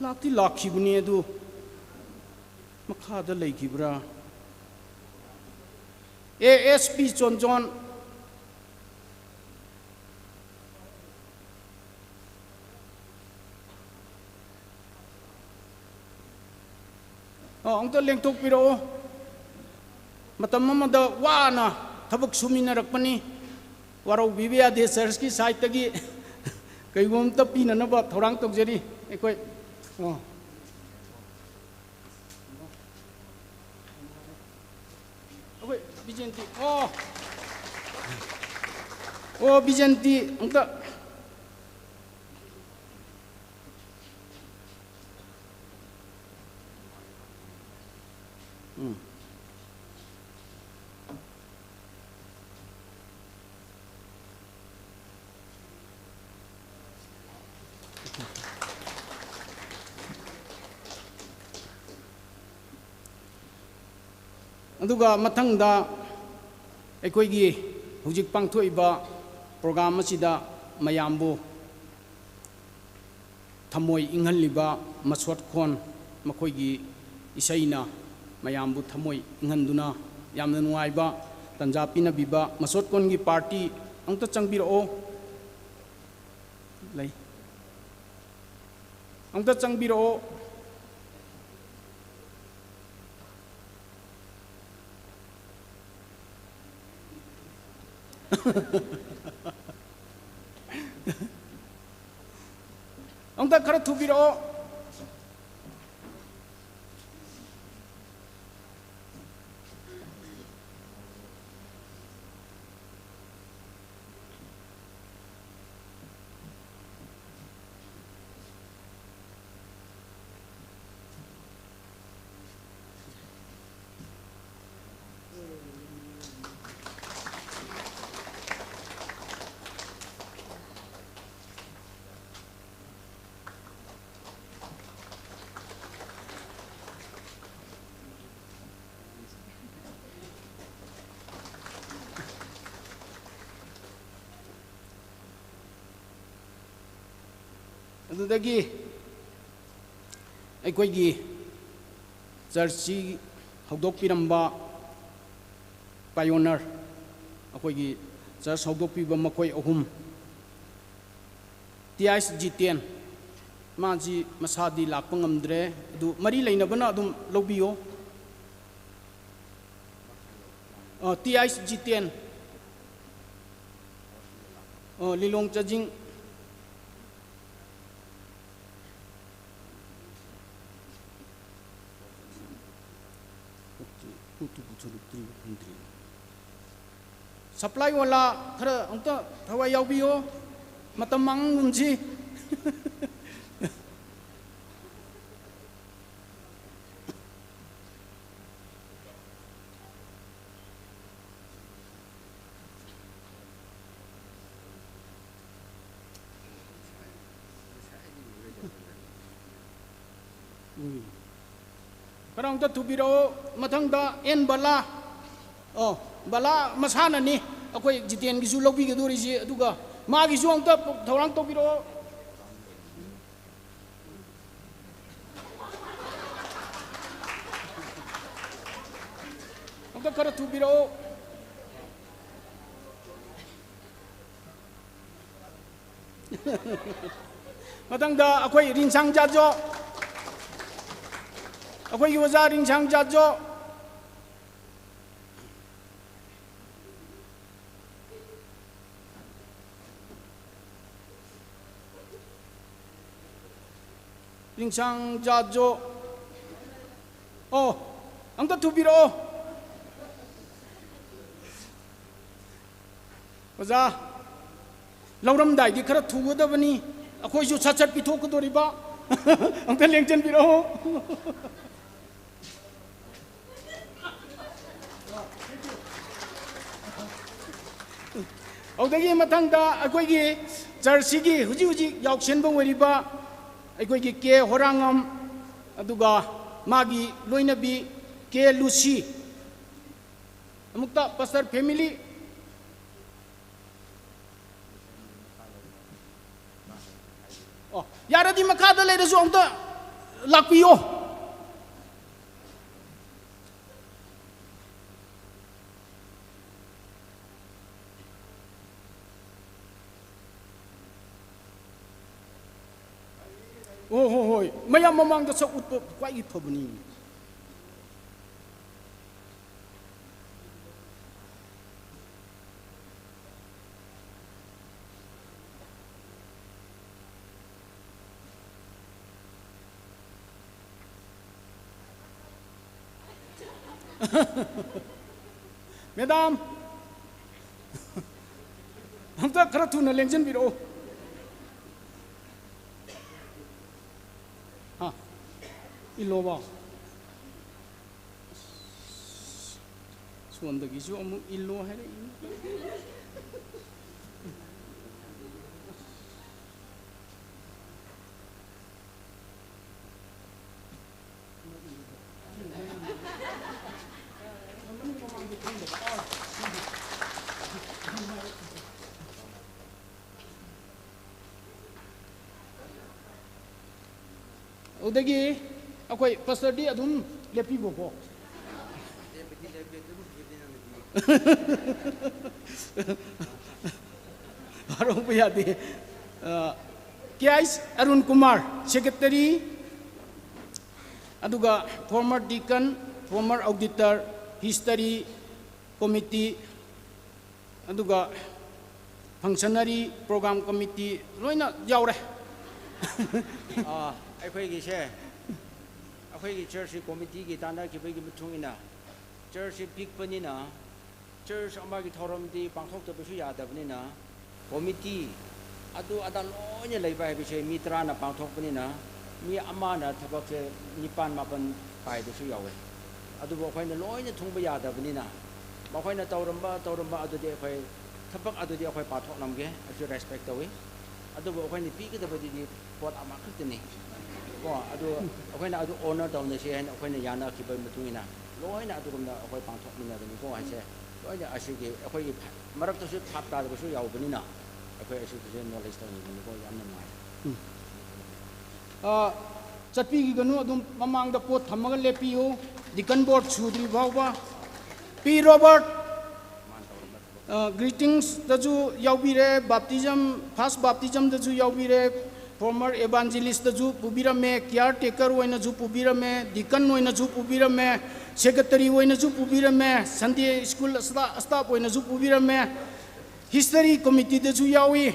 lakti lakhibuni adu makhada leikibra ASP Chonjon angta lengtok piro matam mamada wana thabak suminarakpani warau bibya de church ki site tagi kaigom ta pinanaba thorang tokjari ekoi okay Bijenti Bijenti angta aduga mathangda aikoigi hujik pangthoiba program asida mayambu thamoi inghaliba maswat khon makoigi isaina mayambu thamoi inghanduna yamna nuaiba tanja pinabiba maswat khon gi party angta changbiro lei angta changbiro angta khara thubiro ꯑꯗꯨꯗꯒꯤ ꯑꯩꯈꯣꯏꯒꯤ ꯆꯔꯆꯁꯤ ꯍꯧꯗꯣꯛꯄꯤꯔꯝꯕ ꯄꯥꯏꯑꯣꯅꯔ ꯑꯩꯈꯣꯏꯒꯤ ꯆꯔꯆ ꯍꯧꯗꯣꯛꯄꯤꯕ ꯃꯈꯣꯏ ꯑꯍꯨꯝ ꯇꯤꯌꯥꯏꯁ G10 ꯃꯥꯁꯤ ꯃꯁꯥꯗꯤ ꯂꯥꯛꯄ ꯉꯝꯗ꯭ꯔꯦ ꯑꯗꯨ ꯃꯔꯤ ꯂꯩꯅꯕꯅ ꯑꯗꯨꯝ ꯂꯧꯕꯤꯌꯣ ꯇꯤꯌꯥꯏꯁ G10 ꯂꯤꯂꯣꯡ ꯆꯥꯖꯤꯡ सप्लाई वाला खर अंत थवाई याउबियो मतम मांगुंजी खरं अंत तुबिरो मथंगदा एन बला बला मसाननी अखोई G10 गिसु लौबिगदोरिसि अदुगा मागिसु अंत थौरांग तौबिरो अंत खर तुबिरो मथंगदा अखोई रिंसांग जाजो अखोई वजा रिंसांग जाजो रिंसांग जाजो अंत तुबिरो वजा लौरमदाइदि खर थुगदबनी अखोइसु सचत पिथोकदोरिबा अंत लेंचन बिरो औदगी मथंगदा अखोइगी चर्चसिगी हुजी हुजी याउसेनबो ओरिबा अखोइगी के होरांगम अदुगा मागी लोइनबी के लुसी अमुक्ता पास्टर फैमिली यारदी मखादा लेरसु अंत लापियो होय मया ममांग स उत क्वाई फबनी मैडम हम तो खरा थुना लेंजन बिरो हाँ इलोबा सोंदगी जो अमुक इलो है रे उदगी अखोई पास्टरदी अदुम लेपिबोको आरोप यादे केआईस अरुण कुमार सेक्रेटरी अदुगा former deacon former auditor history committee अदुगा फंक्शनरी प्रोग्राम कमिटी लोइना यावरे ꯑꯩꯈꯣꯏꯒꯤꯁꯦ ꯑꯩꯈꯣꯏꯒꯤ ꯆꯔꯆ ꯀꯣꯃꯤꯇꯤꯒꯤ ꯇꯥꯟꯅꯈꯤꯕꯒꯤ ꯃꯇꯨꯡ ꯏꯟꯅ ꯆꯔꯆ ꯄꯤꯛꯄꯅꯤꯅ ꯆꯔꯆ ꯑꯃꯒꯤ ꯊꯧꯔꯝꯗꯤ ꯄꯥꯡꯊꯣꯛꯇꯕꯁꯨ ꯌꯥꯗꯕꯅꯤꯅ ꯀꯣꯃꯤꯇꯤ ꯑꯗꯨ ꯑꯗꯥ ꯂꯣꯏꯅ ꯂꯩꯕ ꯍꯥꯏꯕꯁꯦ ꯃꯤ 10ꯅ ꯄꯥꯡꯊꯣꯛꯄꯅꯤꯅ ꯃꯤ ꯑꯃꯅ ꯊꯕꯛꯁꯦ 9-10 ꯄꯥꯏꯕꯁꯨ ꯌꯥꯎꯋꯦ ꯑꯗꯨꯕꯨ ꯑꯩꯈꯣꯏꯅ ꯂꯣꯏꯅ ꯊꯨꯡꯕ ꯌꯥꯗꯕꯅꯤꯅ ꯃꯈꯣꯏꯅ ꯇꯧꯔꯝꯕ ꯑꯗꯨꯗꯤ ꯑꯩꯈꯣꯏ ꯊꯕꯛ ꯑꯗꯨꯗꯤ ꯑꯩꯈꯣꯏ ꯄꯥꯊꯣꯛꯂꯝꯒꯦ ꯑꯩꯁꯨ ꯔꯦꯁꯄꯦꯛ ꯇꯧꯏ ꯑꯗꯨꯕꯨ ꯑꯩꯈꯣꯏꯅ ꯄꯤꯒꯗꯕꯗꯤ ꯄꯣꯠ ꯑꯃꯈꯛꯇꯅꯤ ꯑꯗꯨ ꯑꯩꯈꯣꯏꯅ ꯑꯗꯨ ꯑꯣꯅꯔ ꯇꯧꯅꯁꯤ ꯍꯥꯏꯅ ꯑꯩꯈꯣꯏꯅ ꯌꯥꯅꯈꯤꯕ ꯃꯇꯨꯡ ꯏꯟꯅ ꯂꯣꯏꯅ ꯑꯗꯨꯒꯨꯝꯅ ꯑꯩꯈꯣꯏ ꯄꯥꯡꯊꯣꯛꯃꯤꯟꯅꯕꯅꯤꯀꯣ ꯍꯥꯏꯁꯦ ꯂꯣꯏꯅ ꯑꯁꯤꯒꯤ ꯑꯩꯈꯣꯏꯒꯤ ꯃꯔꯛꯇꯁꯨ ꯊꯥꯞ ꯇꯥꯗꯕꯁꯨ ꯌꯥꯎꯕꯅꯤꯅ ꯑꯩꯈꯣꯏ ꯑꯁꯤꯒꯤꯁꯦ ꯅꯣꯂꯦꯖ ꯇꯧꯅꯤꯡꯕꯅꯤꯀꯣ ꯌꯥꯝꯅ ꯅꯨꯡꯉꯥꯏ चटपी की गनु अदुम ममांग द पोत थमग लेपियो डिकन बोर्ड छुद्री भावबा पी रॉबर्ट ग्रीटिंग्स दजु याउबिरे बाप्तिजम फर्स्ट बाप्तिजम दजु याउबिरे फॉर्मर एवांजेलिस्ट दजु पुबिरमे केयर टेकर ओइना जु पुबिरमे डिकन ओइना जु पुबिरमे सेक्रेटरी ओइना जु पुबिरमे संडे स्कूल स्टाफ ओइना जु पुबिरमे हिस्टरी कमिटी दजु याउई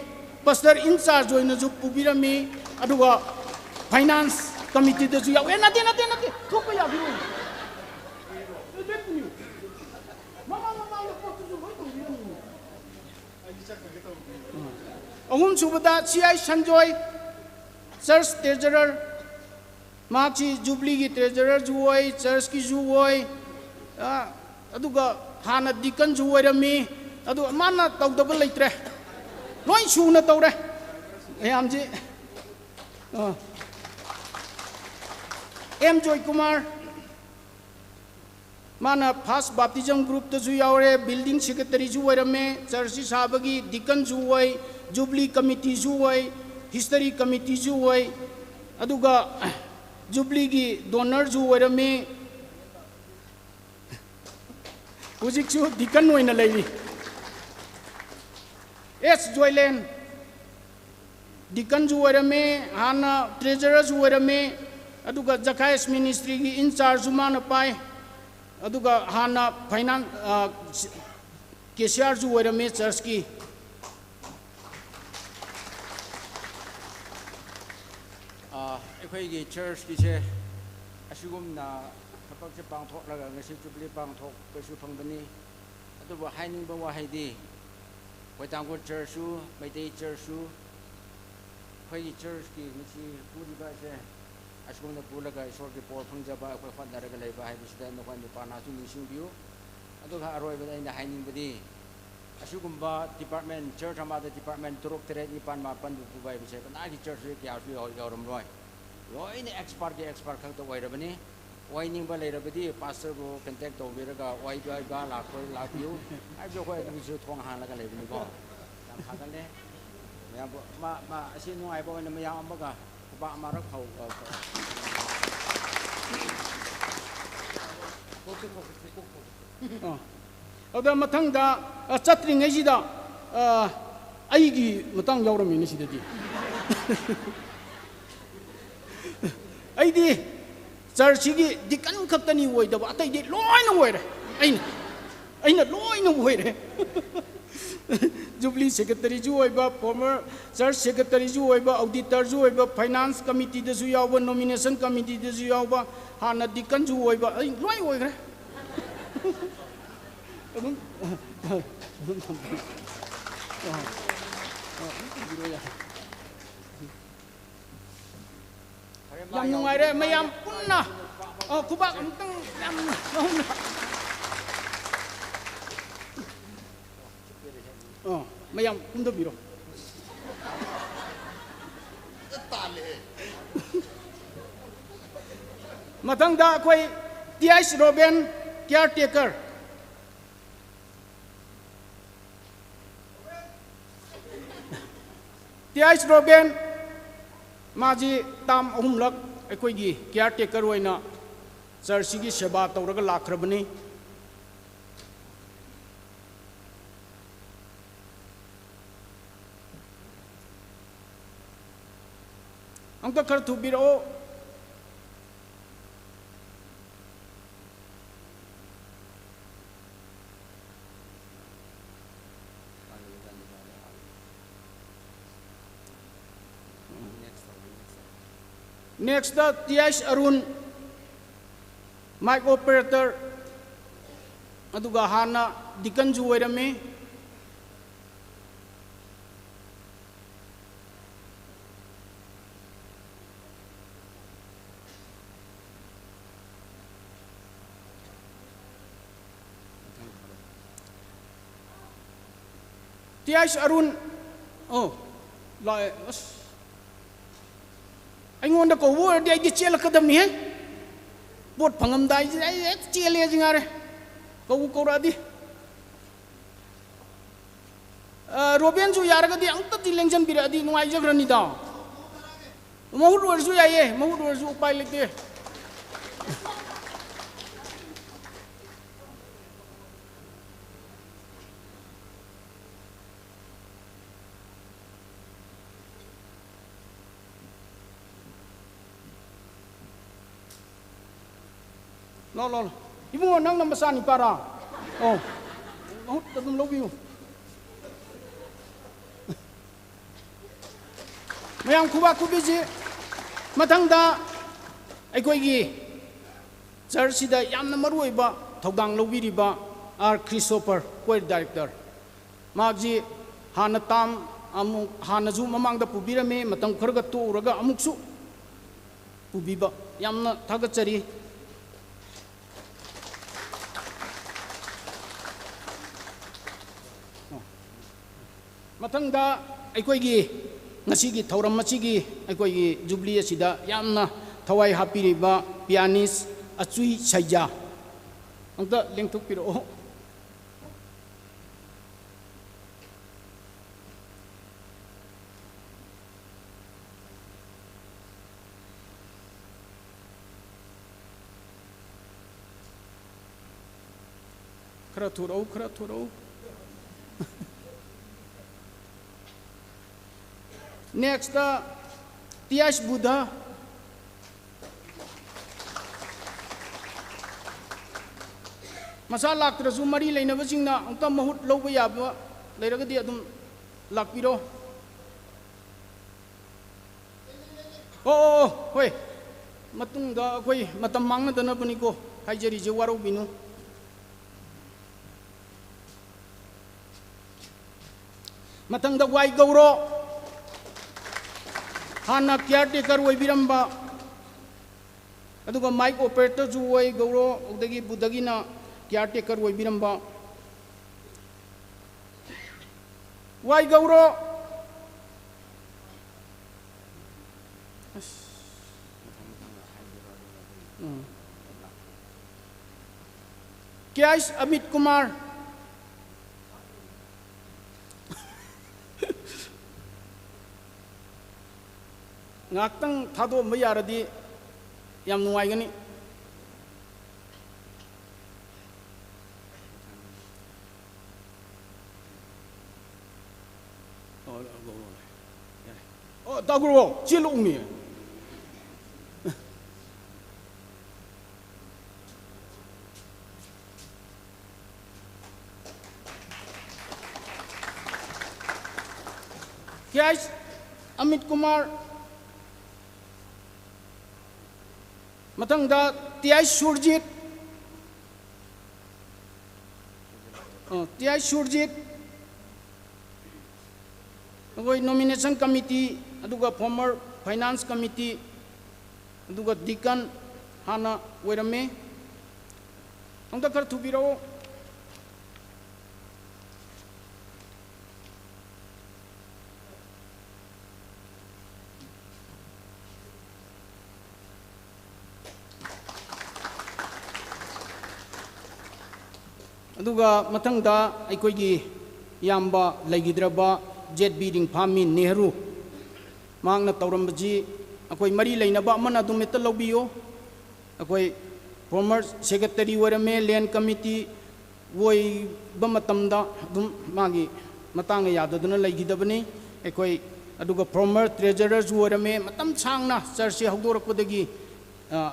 pastor in charge oina ju pubirami aduga finance committee da ju ya e nati thok ya biru ahum subada ci sanjoy church treasurer machi jubilee gi treasurer ju oi church ki ju oi aduga hana deacon ju oirami adu mana tawdaba leitre loi suna tawre ayam ji M Joy Kumar mana first baptism group to ju yaure building secretary ju oirame church sabagi deacon ju oi jubilee committee ju oi history committee ju oi aduga jubilee gi donor ju oirame hujik ju deacon oina leiri S Joyland deacon ju oirame hana treasurer ju oirame aduga Zakai's ministry gi in charge mana pai aduga hana finance KCR ju oirame church ki ꯑꯩꯈꯣꯏꯒꯤ ꯆꯔꯆꯀꯤꯁꯦ ꯑꯁꯤꯒꯨꯝꯅ ꯊꯕꯛꯁꯦ ꯄꯥꯡꯊꯣꯛꯂꯒ ꯉꯁꯤ jubilee ꯄꯥꯡꯊꯣꯛꯄꯁꯨ ꯐꯪꯕꯅꯤ ꯑꯗꯨꯕꯨ ꯍꯥꯏꯅꯤꯡꯕ ꯋꯥꯍꯩꯗꯤ ꯈꯣꯏꯇꯥꯡꯈꯨꯜ ꯆꯔꯆꯁꯨ ꯃꯩꯇꯩ ꯆꯔꯆꯁꯨ ꯑꯩꯈꯣꯏꯒꯤ ꯆꯔꯆꯀꯤ ꯉꯁꯤ ꯄꯨꯔꯤꯕ ꯑꯁꯦ ꯑꯁꯤꯒꯨꯝꯅ ꯄꯨꯔꯒ ꯏꯁꯣꯔꯒꯤ ꯄꯣꯔ ꯐꯪꯖꯕ ꯑꯩꯈꯣꯏ ꯍꯣꯠꯅꯔꯒ ꯂꯩꯕ ꯍꯥꯏꯕꯁꯤꯗ ꯅꯈꯣꯏ ꯅꯨꯄꯥꯅꯁꯨ ꯅꯤꯡꯁꯤꯡꯕꯤꯌꯨ ꯑꯗꯨꯒ ꯑꯔꯣꯏꯕꯗ ꯑꯩꯅ ꯍꯥꯏꯅꯤꯡꯕꯗꯤ ꯑꯁꯤꯒꯨꯝꯕ ꯗꯤꯄꯥꯔꯠꯃꯦꯟ ꯆꯔꯆ ꯑꯃꯗ ꯗꯤꯄꯥꯔꯠꯃꯦꯟ 3 9 9 10 ꯄꯨꯕ ꯍꯥꯏꯕꯁꯦ ꯀꯅꯥꯒꯤ ꯆꯔꯆꯁꯨ ꯀꯌꯥꯁꯨ ꯌꯥꯎꯔꯝꯂꯣꯏ ꯂꯣꯏꯅ ꯑꯦꯛꯁꯄꯥꯔꯠꯀꯤ ꯑꯦꯛꯁꯄꯥꯔꯠ ꯈꯛꯇ ꯑꯣꯏꯔꯕꯅꯤ ꯑꯣꯏꯅꯤꯡꯕ ꯂꯩꯔꯕꯗꯤ ꯄꯥꯁꯇꯔꯕꯨ ꯀꯟꯇꯦꯛ ꯇꯧꯕꯤꯔꯒ ꯑꯣꯏꯕ ꯂꯥꯛꯄꯤꯌꯨ ꯍꯥꯏꯕꯁꯨ ꯑꯩꯈꯣꯏ ꯑꯗꯨꯒꯤꯁꯨ ꯊꯣꯡ ꯍꯥꯡꯂꯒ ꯂꯩꯕꯅꯤꯀꯣ ꯌꯥꯝ ꯊꯥꯒꯠꯂꯦ ꯃꯌꯥꯝꯕꯨ ꯑꯁꯤ ꯅꯨꯡꯉꯥꯏꯕ ꯑꯣꯏꯅ ꯃꯌꯥꯝ ꯑꯃꯒ ꯈꯨꯕꯥꯛ ꯑꯃꯔꯛ ꯑꯗ ꯃꯊꯪꯗ ꯆꯠꯇ꯭ꯔꯤꯉꯩꯁꯤꯗ ꯑꯩꯒꯤ ꯃꯇꯥꯡ ꯌꯥꯎꯔꯝꯃꯤꯅꯦ ꯁꯤꯗꯗꯤ ꯑꯩꯗꯤ ꯆꯔꯆꯁꯤꯒꯤ ꯗꯤꯀꯟ ꯈꯛꯇꯅꯤ ꯑꯣꯏꯗꯕ ꯑꯇꯩꯗꯤ ꯂꯣꯏꯅ ꯑꯣꯏꯔꯦ ꯑꯩꯅ ꯂꯣꯏꯅ ꯑꯣꯏꯔꯦ ꯖꯨꯕꯤꯂꯤ ꯁꯦꯀ꯭ꯔꯦꯇꯔꯤꯁꯨ ꯑꯣꯏꯕ ꯐꯣꯔꯃꯔ ꯆꯔꯆ ꯁꯦꯀ꯭ꯔꯦꯇꯔꯤꯁꯨ ꯑꯣꯏꯕ ꯑꯣꯗꯤꯇꯔꯁꯨ ꯑꯣꯏꯕ ꯐꯥꯏꯅꯥꯟꯁ ꯀꯃꯤꯇꯤꯗꯁꯨ ꯌꯥꯎꯕ ꯅꯣꯃꯤꯅꯦꯁꯟ ꯀꯃꯤꯇꯤꯗꯁꯨ ꯌꯥꯎꯕ ꯍꯥꯟꯅ ꯗꯤꯀꯟꯁꯨ ꯑꯣꯏꯕ ꯑꯩ ꯂꯣꯏ ꯑꯣꯏꯈ꯭ꯔꯦ ꯌꯥꯝ ꯅꯨꯡꯉꯥꯏꯔꯦ ꯃꯌꯥꯝ ꯄꯨꯟꯅ ꯈꯨꯕꯥꯛ ꯑꯃꯨꯛꯇꯪ ꯌꯥꯝ ꯃꯌꯥꯝ ꯀꯨꯝꯗꯕꯤꯔꯣ ꯃꯊꯪꯗ ꯑꯩꯈꯣꯏ TH ꯔꯣꯕꯦꯟ ꯀꯤꯌꯔ ꯇꯦꯀꯔ TH ꯔꯣꯕꯦꯟ माजी ताम अहुमलक अखोगी केयर टेकर होइना चर्चगी सेवा तौरगा लाख्रबनी अंक खर थुबिरो Next, TH Arun, mic operator, aduga hana Deacon ju oirame. TH Arun, ꯑꯩꯉꯣꯟꯗ ꯀꯧꯕ ꯑꯣꯏꯔꯗꯤ ꯑꯩꯗꯤ ꯆꯦꯜꯂꯛꯀꯗꯕꯅꯤꯍꯦ ꯄꯣꯠ ꯐꯪꯉꯝꯗꯥꯏꯁꯤꯗ ꯑꯩ ꯍꯦꯛ ꯆꯦꯜꯂꯦꯁꯤ ꯉꯥꯏꯔꯦ ꯀꯧꯔꯛꯑꯗꯤ ꯔꯣꯕꯦꯟꯁꯨ ꯌꯥꯔꯒꯗꯤ ꯑꯃꯨꯛꯇꯗꯤ ꯂꯦꯡꯁꯤꯟꯕꯤꯔꯛꯑꯗꯤ ꯅꯨꯡꯉꯥꯏꯖꯈ꯭ꯔꯅꯤꯗ mahut orsu ya ye mahut orsu upai lete lo ibu nang nam besar ni para oh mahut dalam lobby mayang kuba kubiji mathangda aikoigi church da yamna maruiba thodang lobiriba R Christopher Quay director magji hana tam amu hana ju mamangda pubirame matam kharaga to uraga amuksu pubiba yamna thagachari mathangda aikoigi ngasi thauram machigi aikoigi jubilee asida yamna thawai hapiriba pianist achui saija angta lengthuk piro khara thuro next Tias Buddha masa laktrasu mari leinabasingna angta mahut lawba yaba leiragadi adum lakpiro oh hoi matungda akoi matam mangna dana baniko haijari je warau binu matangda wai gauro hana caretaker oibiramba aduga mic operator ju oi gauro udagi budagina caretaker oibiramba wai gauro Kyais Amit Kumar ngaktang thado mayaradi yam nuai gani oh daguro chilungni Kyais Amit Kumar matangda Tiai Surjit agoi nomination committee aduga former finance committee aduga deacon hana oirame angda khar thubiro aduga matangda aikoigi yamba laigidraba jet bidding phami Nehru mangna taurambaji akoi mari leinaba amana dumeta lobiyo akoi former secretary warame land committee woi bamatamda dum magi matanga yadaduna laigidabani akoi aduga former treasurer warame matam changna church hawdorakpadagi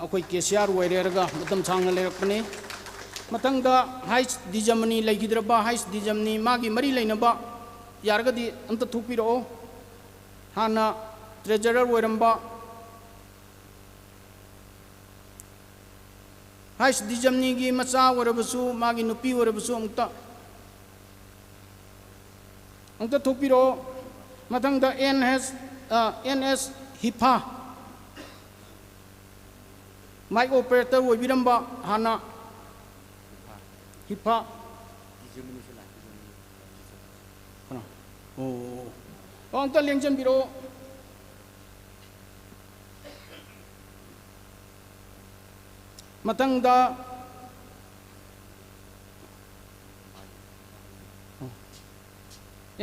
akoi KCR waireraga matam changna lerakpane matangda Hais Dijamani laigidraba Hais Dijamni magi mari leinaba yaragadi anta thupiro hana treasurer oiramba Hais Dijamni gi macha oirabasu magi nupi oirabasu anta thupiro matangda NS Hipa mic operator oibiramba hana Hipa oh anta lengjan biro matangda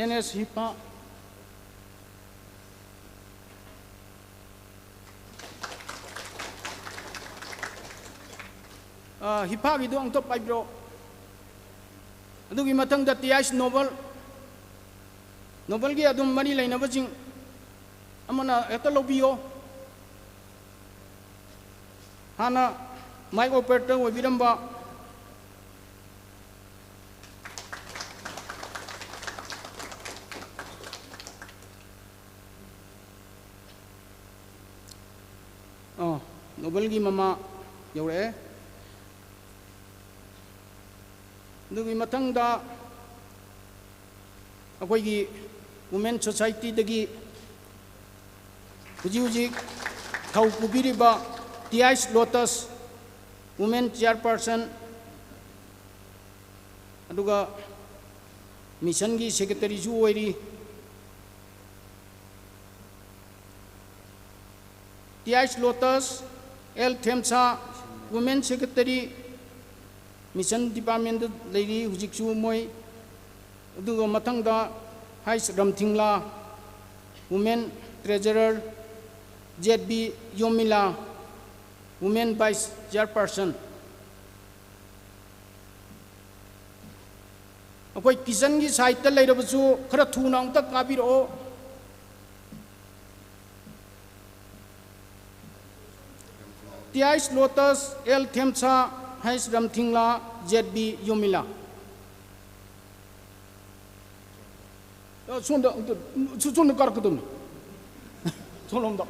NS Hipa हिफा की अंत पाइब्रो अदुगी मथंग the TIS Nobel Nobel की अदुम मरी लेना buzzing अमना एता लोबियो हाना mic operator वो विरंबा Nobel की mama you're दुगी मथंग दा अकोई की वुमेन सोसाइटी दगी हुजी हुजी थाउ पुबिरिबा टीआईएस लोटस वुमेन चेयरपर्सन अदुगा मिशन की सेक्रेटरी जु ओइरी टीआईएस लोटस एल थेमसा वुमेन सेक्रेटरी मिशन डिपार्टमेंट लेरी हुजिकसु मोय अदुगा मथंगदा हाइस रमथिंगला वुमेन ट्रेजरर जेबी योमिला वुमेन वाइस चेयरपर्सन अकोई किचन की साइड लेरबसु खरा थुना उंता काबिरो टीआईएस लोटस एल थेमसा हाइस रमथिंगला जेबी योमिला 손도 손도 깔았거든. 손 온다.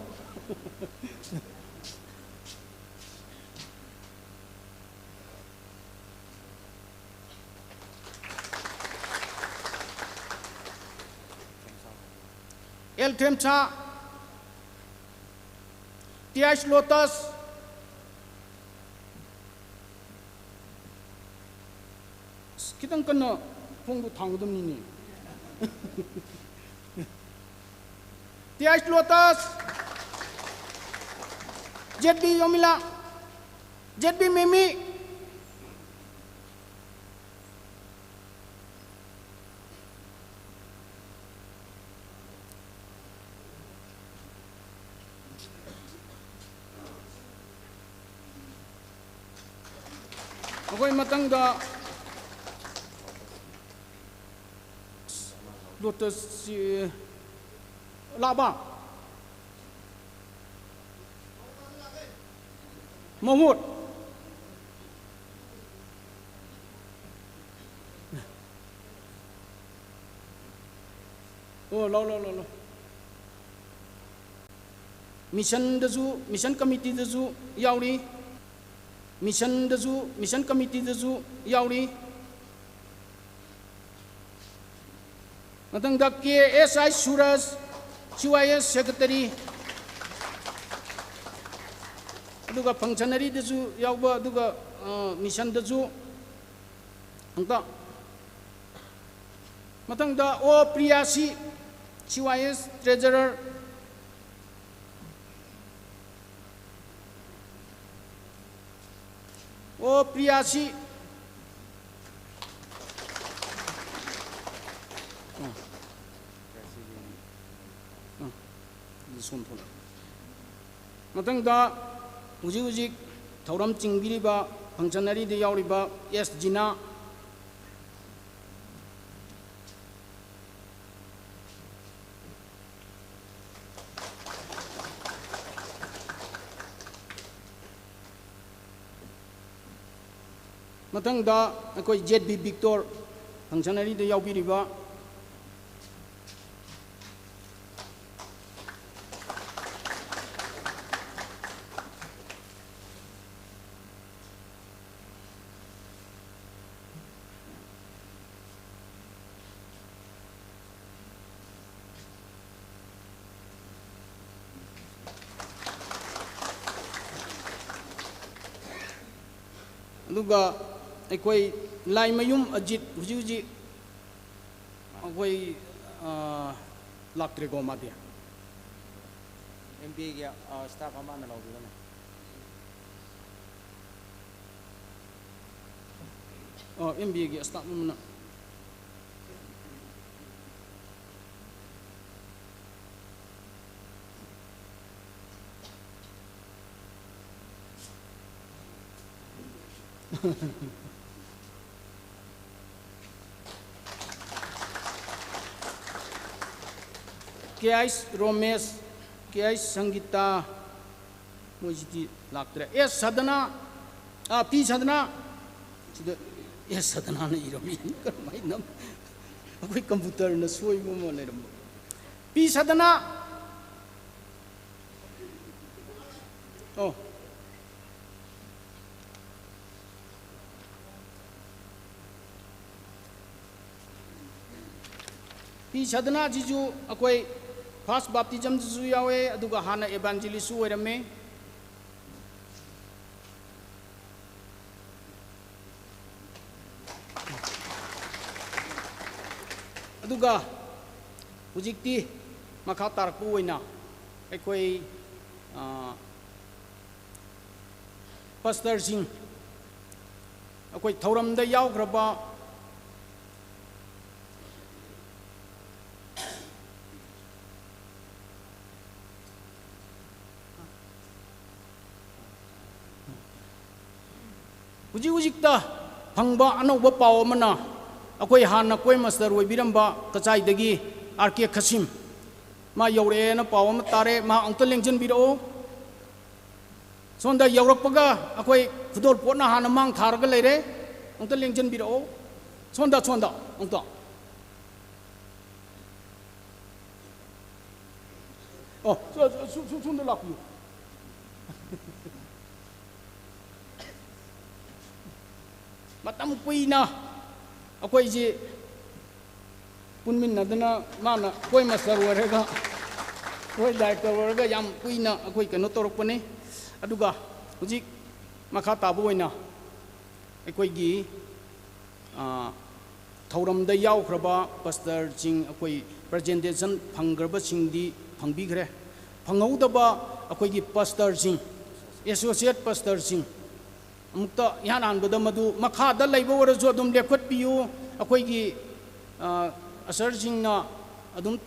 El Temcha टीआईएस लोटस कितन कन्ना 풍도 당거든니 टीआईएस लोटस जेबी योमिला जेबी मिमी कोई मतंगा लोटस लाबा महमूद ओ लो मिशन कमिटी दजु यावरी मिशन कमिटी दजु यावरी मतंग द केएसआई सूरज सीवाईएस सेक्रेटरी अदुगा फंक्शनरी दजु यावबा अदुगा मिशन दजु अंका मतंग द ओ प्रियासी सीवाईएस ट्रेजरर ओ प्रियासी मतंग हुजी थौरम चिंगिरिबा फंक्शनरी दे यावरिबा एस जिना मतंग अकोई जेबी विक्टर फंक्शनरी दे यावबिरिबा अदुगा अकोई लाइमयुम अजित हुजी अकोई लाक्ट्रेगो मादिया एमपी के स्टाफ अमाना लौबिगना एमबीए की स्टाफ मना KS Romesh, KS Sangeeta, Mujiti Laktre. Yes, Sadhana, P Sadhana. Yes, Sadhana, Iromi, my name. We computer in the soy woman. P Sadhana. Oh. P Sadhana Jiju, Akwe, First Baptism Zuyawe, Adugahana Evangelist Uerame. Aduga, Ujikti, Makatar Puina, Ekwe, Pastor Singh, Akwe Thoram the Yaugraba. Ujikta, Pangba, Anoba Pawamana, Akwe Hana Kwe Master, Wibiramba, Kachai Degi, Arkia Kasim, Ma Yorena Pawam Tare, Ma Uncle Lincoln Bido, Sonda Yoropaga, Akwe Fudor Pona Hanamang Targalere, Uncle Lincoln Bido, Sonda, Unta. Oh, soon the lock you. Matam Puina, a quasi Punmin Nadana, Mana, Koi Master Warega, Koi Director Warega, Yam Puina, a quick notorpone, Aduga, Ujik, Makata Buena, a quigi, Tauram the Yao Kraba, Pastor Jing, a quay presentation, Pangraba Sing di Pangbigre, Pangaudaba, a quigi Pastor Jing, Associate Pastor Jing. Mukta Yanan Budamadu, Makada Labor Zodum Lekut Piu, a quigi asserting Adum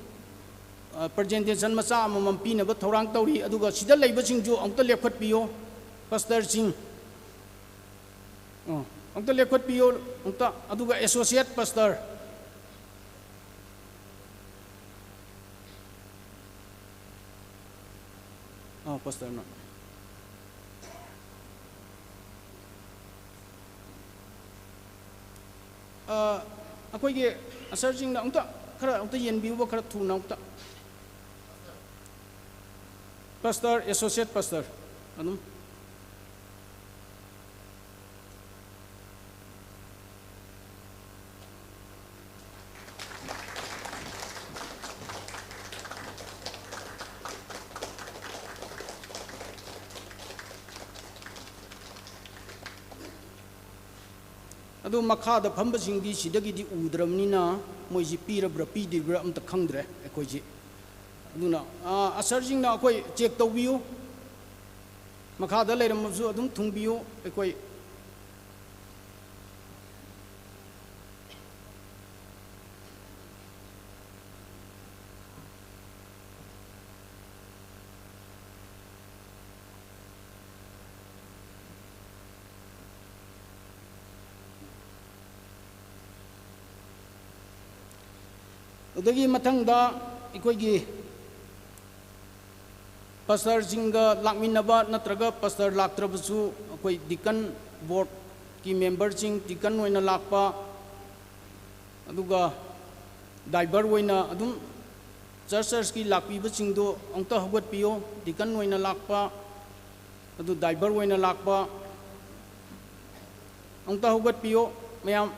presentation Masa Mampina, but Torang Tori, Aduga, Sida Labor Singju, Uncle Lekut Pio, Pastor Sing. Uncle Lekut Pio, Aduga Associate Pastor. Oh, Pastor, no. Ako'y searching na unta kara unta yen view ba kara tu na unta Pastor Associate Pastor anum Adu Makada Pambasing di Sidagi Udramnina, Moisi Pirabra Pidibra am the Kangre, Ekoji. Duna, a searching now, check the view. Makada later Mazu Adum Tumbio, Ekoi. Udagi Matanga, Ikogi Pastor Jinga Lakminaba, Natraga, Pastor Laktrabasu, Koi Deacon Board, Key Member Jing, Deacon Wina Lakpa, Aduga Diver Wina, Adum, Churcherski Lakpi Bachingdo, Ongta Hugat Pio, Deacon Wina Lakpa, Adu Diver Wina Lakpa, Ongta Hugat Pio, Mayam.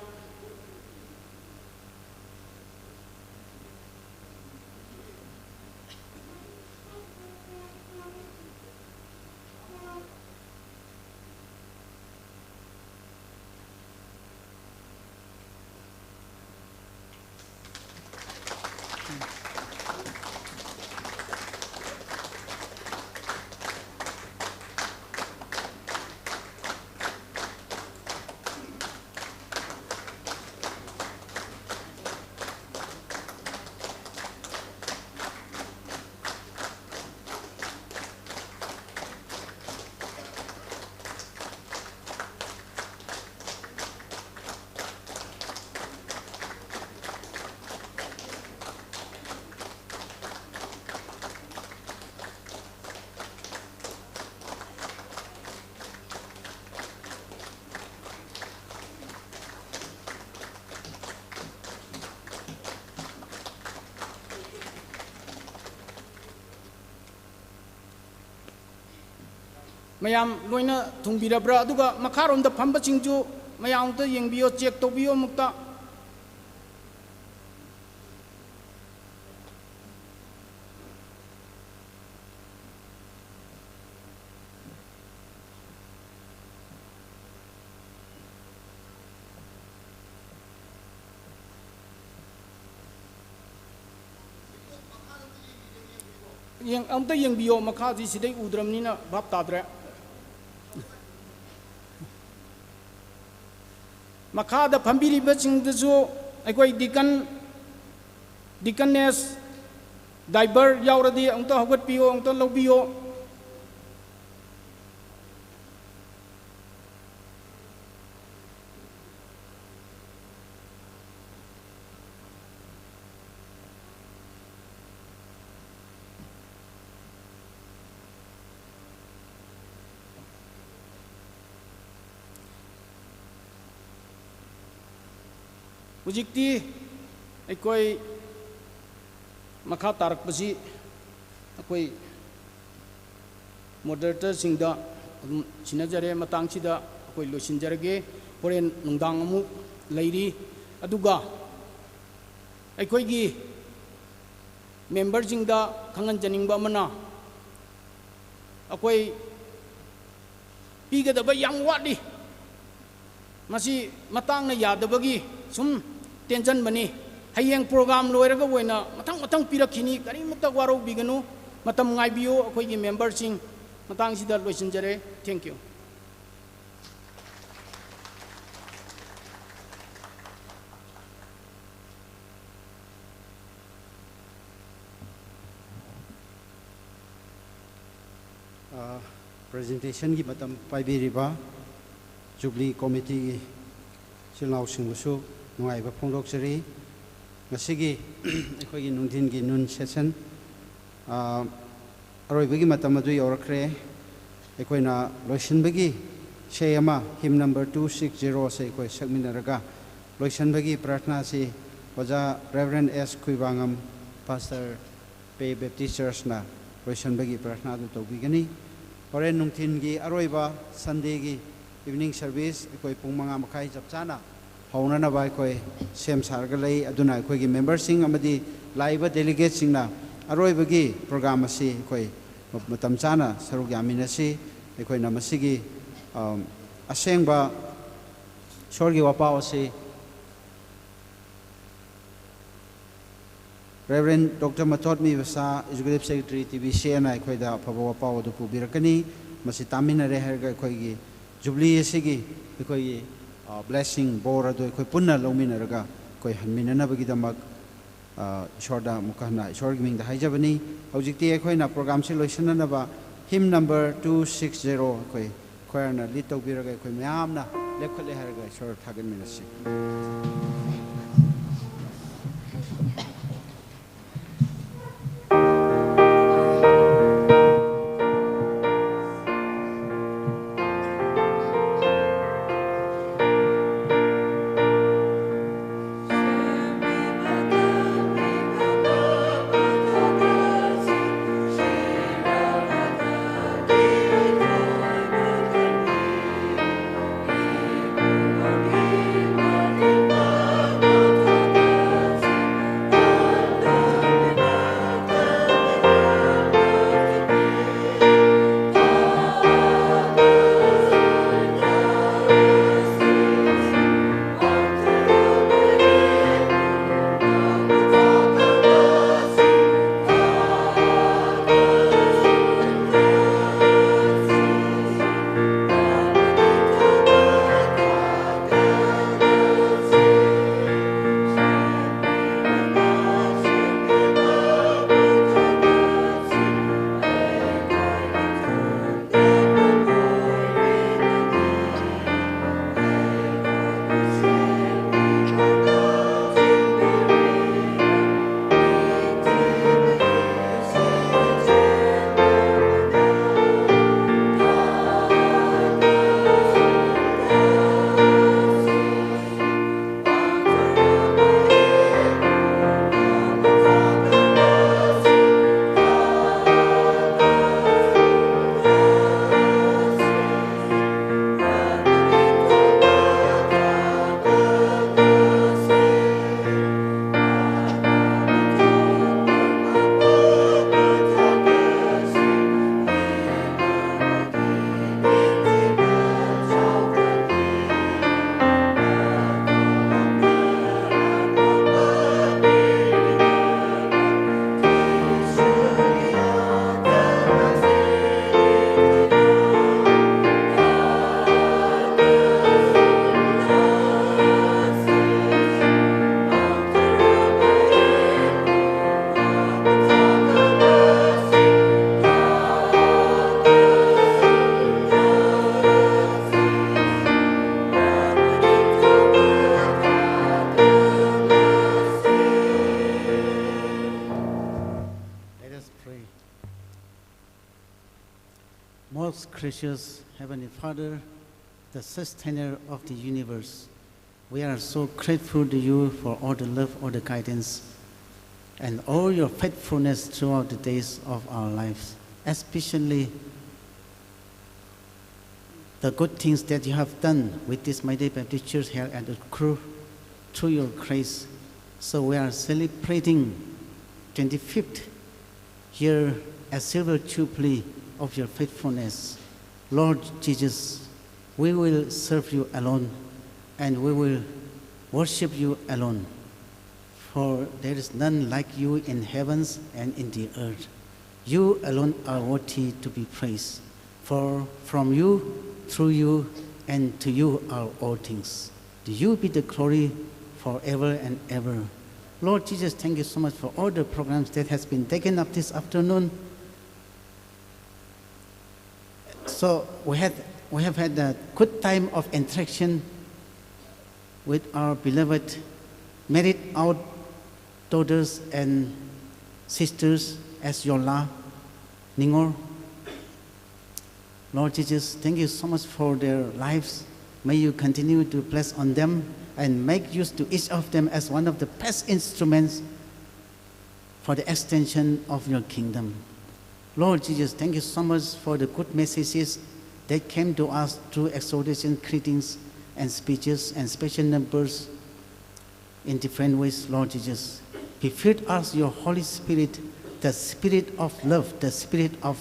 mayam loina thungbirabra aduga makharom da phamba chingju mayam ta yengbiyo check tobiyo mukta yang amta yang bio makha ji sidai udram ni na bab tadre makha da phambiri ba ching da jo aikoi dikanes diver yauradi amta hogat pio amta lobio Ujikti aikoi makha tarak pasi akoi moderator singda sinajare matang sida akoi losinjarage horen nungdang amu leiri aduga aikoi gi member singda khangan janingba mana akoi pigada ba yang wadi masi matang na yadabagi sum tension bani hayeng program loiraga woina matang pirakini kari mutta waro biganu matam ngai bio akoi gi member sing matang sida loisinjare thank you presentation gi matam paibiriba Jubilee committee silnaw singbusu nungai ba phongdok seri ngasigi akhoi gi nungthin gi nun session aroi bagi matam adu yorakre akhoi loisin bagi sheyama hymn number 260 se akhoi sakminaraga loisin bagi prarthna si oja Reverend S Kuibangam Pastor Pe Baptist Church na loisin bagi prarthna du tobigani ore nungthin gi aroi ba Sunday gi evening service akhoi pung manga makhai japchana hauna na bai koi sem sarga lei aduna koi gi members sing amadi live delegates sing na aroi bagi program asi koi matam chana saruk yamina si koi na masigi asengba sorgi wapa asi Reverend Dr. Matot Mi Vasa Executive Secretary TVCN koi da phabo wapa odu pubirakani masi tamina re herga koi gi Jubilee asigi koi blessing bor ado koi punna lominaraga koi hanminanabagi damak ishorda mukahna ishor giming da haijabani hojikti koi na program se loisananaba hymn number 260 koi khoyarna lead tobiraga koi mayamna lepkhale haraga ishor thagan minasi Bye. Most gracious Heavenly Father, the sustainer of the universe, we are so grateful to you for all the love, all the guidance, and all your faithfulness throughout the days of our lives, especially the good things that you have done with this Mighty Baptist Church here at the Crew through your grace. So we are celebrating 25th year as Silver Jubilee of your faithfulness. Lord Jesus, we will serve you alone and we will worship you alone. For there is none like you in heavens and in the earth. You alone are worthy to be praised. For from you, through you, and to you are all things. To you be the glory forever and ever. Lord Jesus, thank you so much for all the programs that has been taken up this afternoon. So we have had a good time of interaction with our beloved married out daughters and sisters as Yola, Ningor. Lord Jesus, thank you so much for their lives. May you continue to bless on them and make use to each of them as one of the best instruments for the extension of your kingdom. Lord Jesus, thank you so much for the good messages that came to us through exhortation, greetings, and speeches, and special numbers in different ways, Lord Jesus. Be filled us, your Holy Spirit, the spirit of love, the spirit of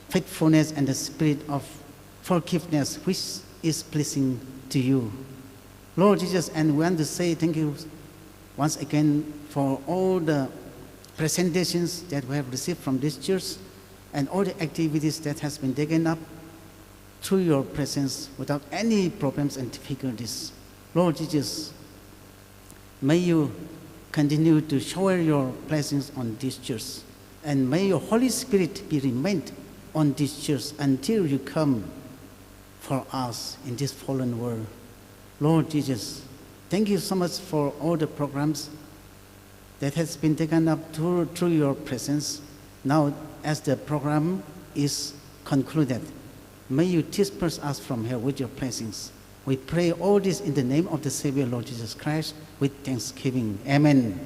faithfulness, and the spirit of forgiveness, which is pleasing to you. Lord Jesus, and we want to say thank you once again for all the presentations that we have received from this church and all the activities that has been taken up through your presence without any problems and difficulties. Lord Jesus, may you continue to shower your blessings on this church, and may your Holy Spirit be remained on this church until you come for us in this fallen world. Lord Jesus, thank you so much for all the programs that has been taken up through your presence. Now, as the program is concluded, may you disperse us from here with your blessings. We pray all this in the name of the Savior, Lord Jesus Christ, with thanksgiving. Amen.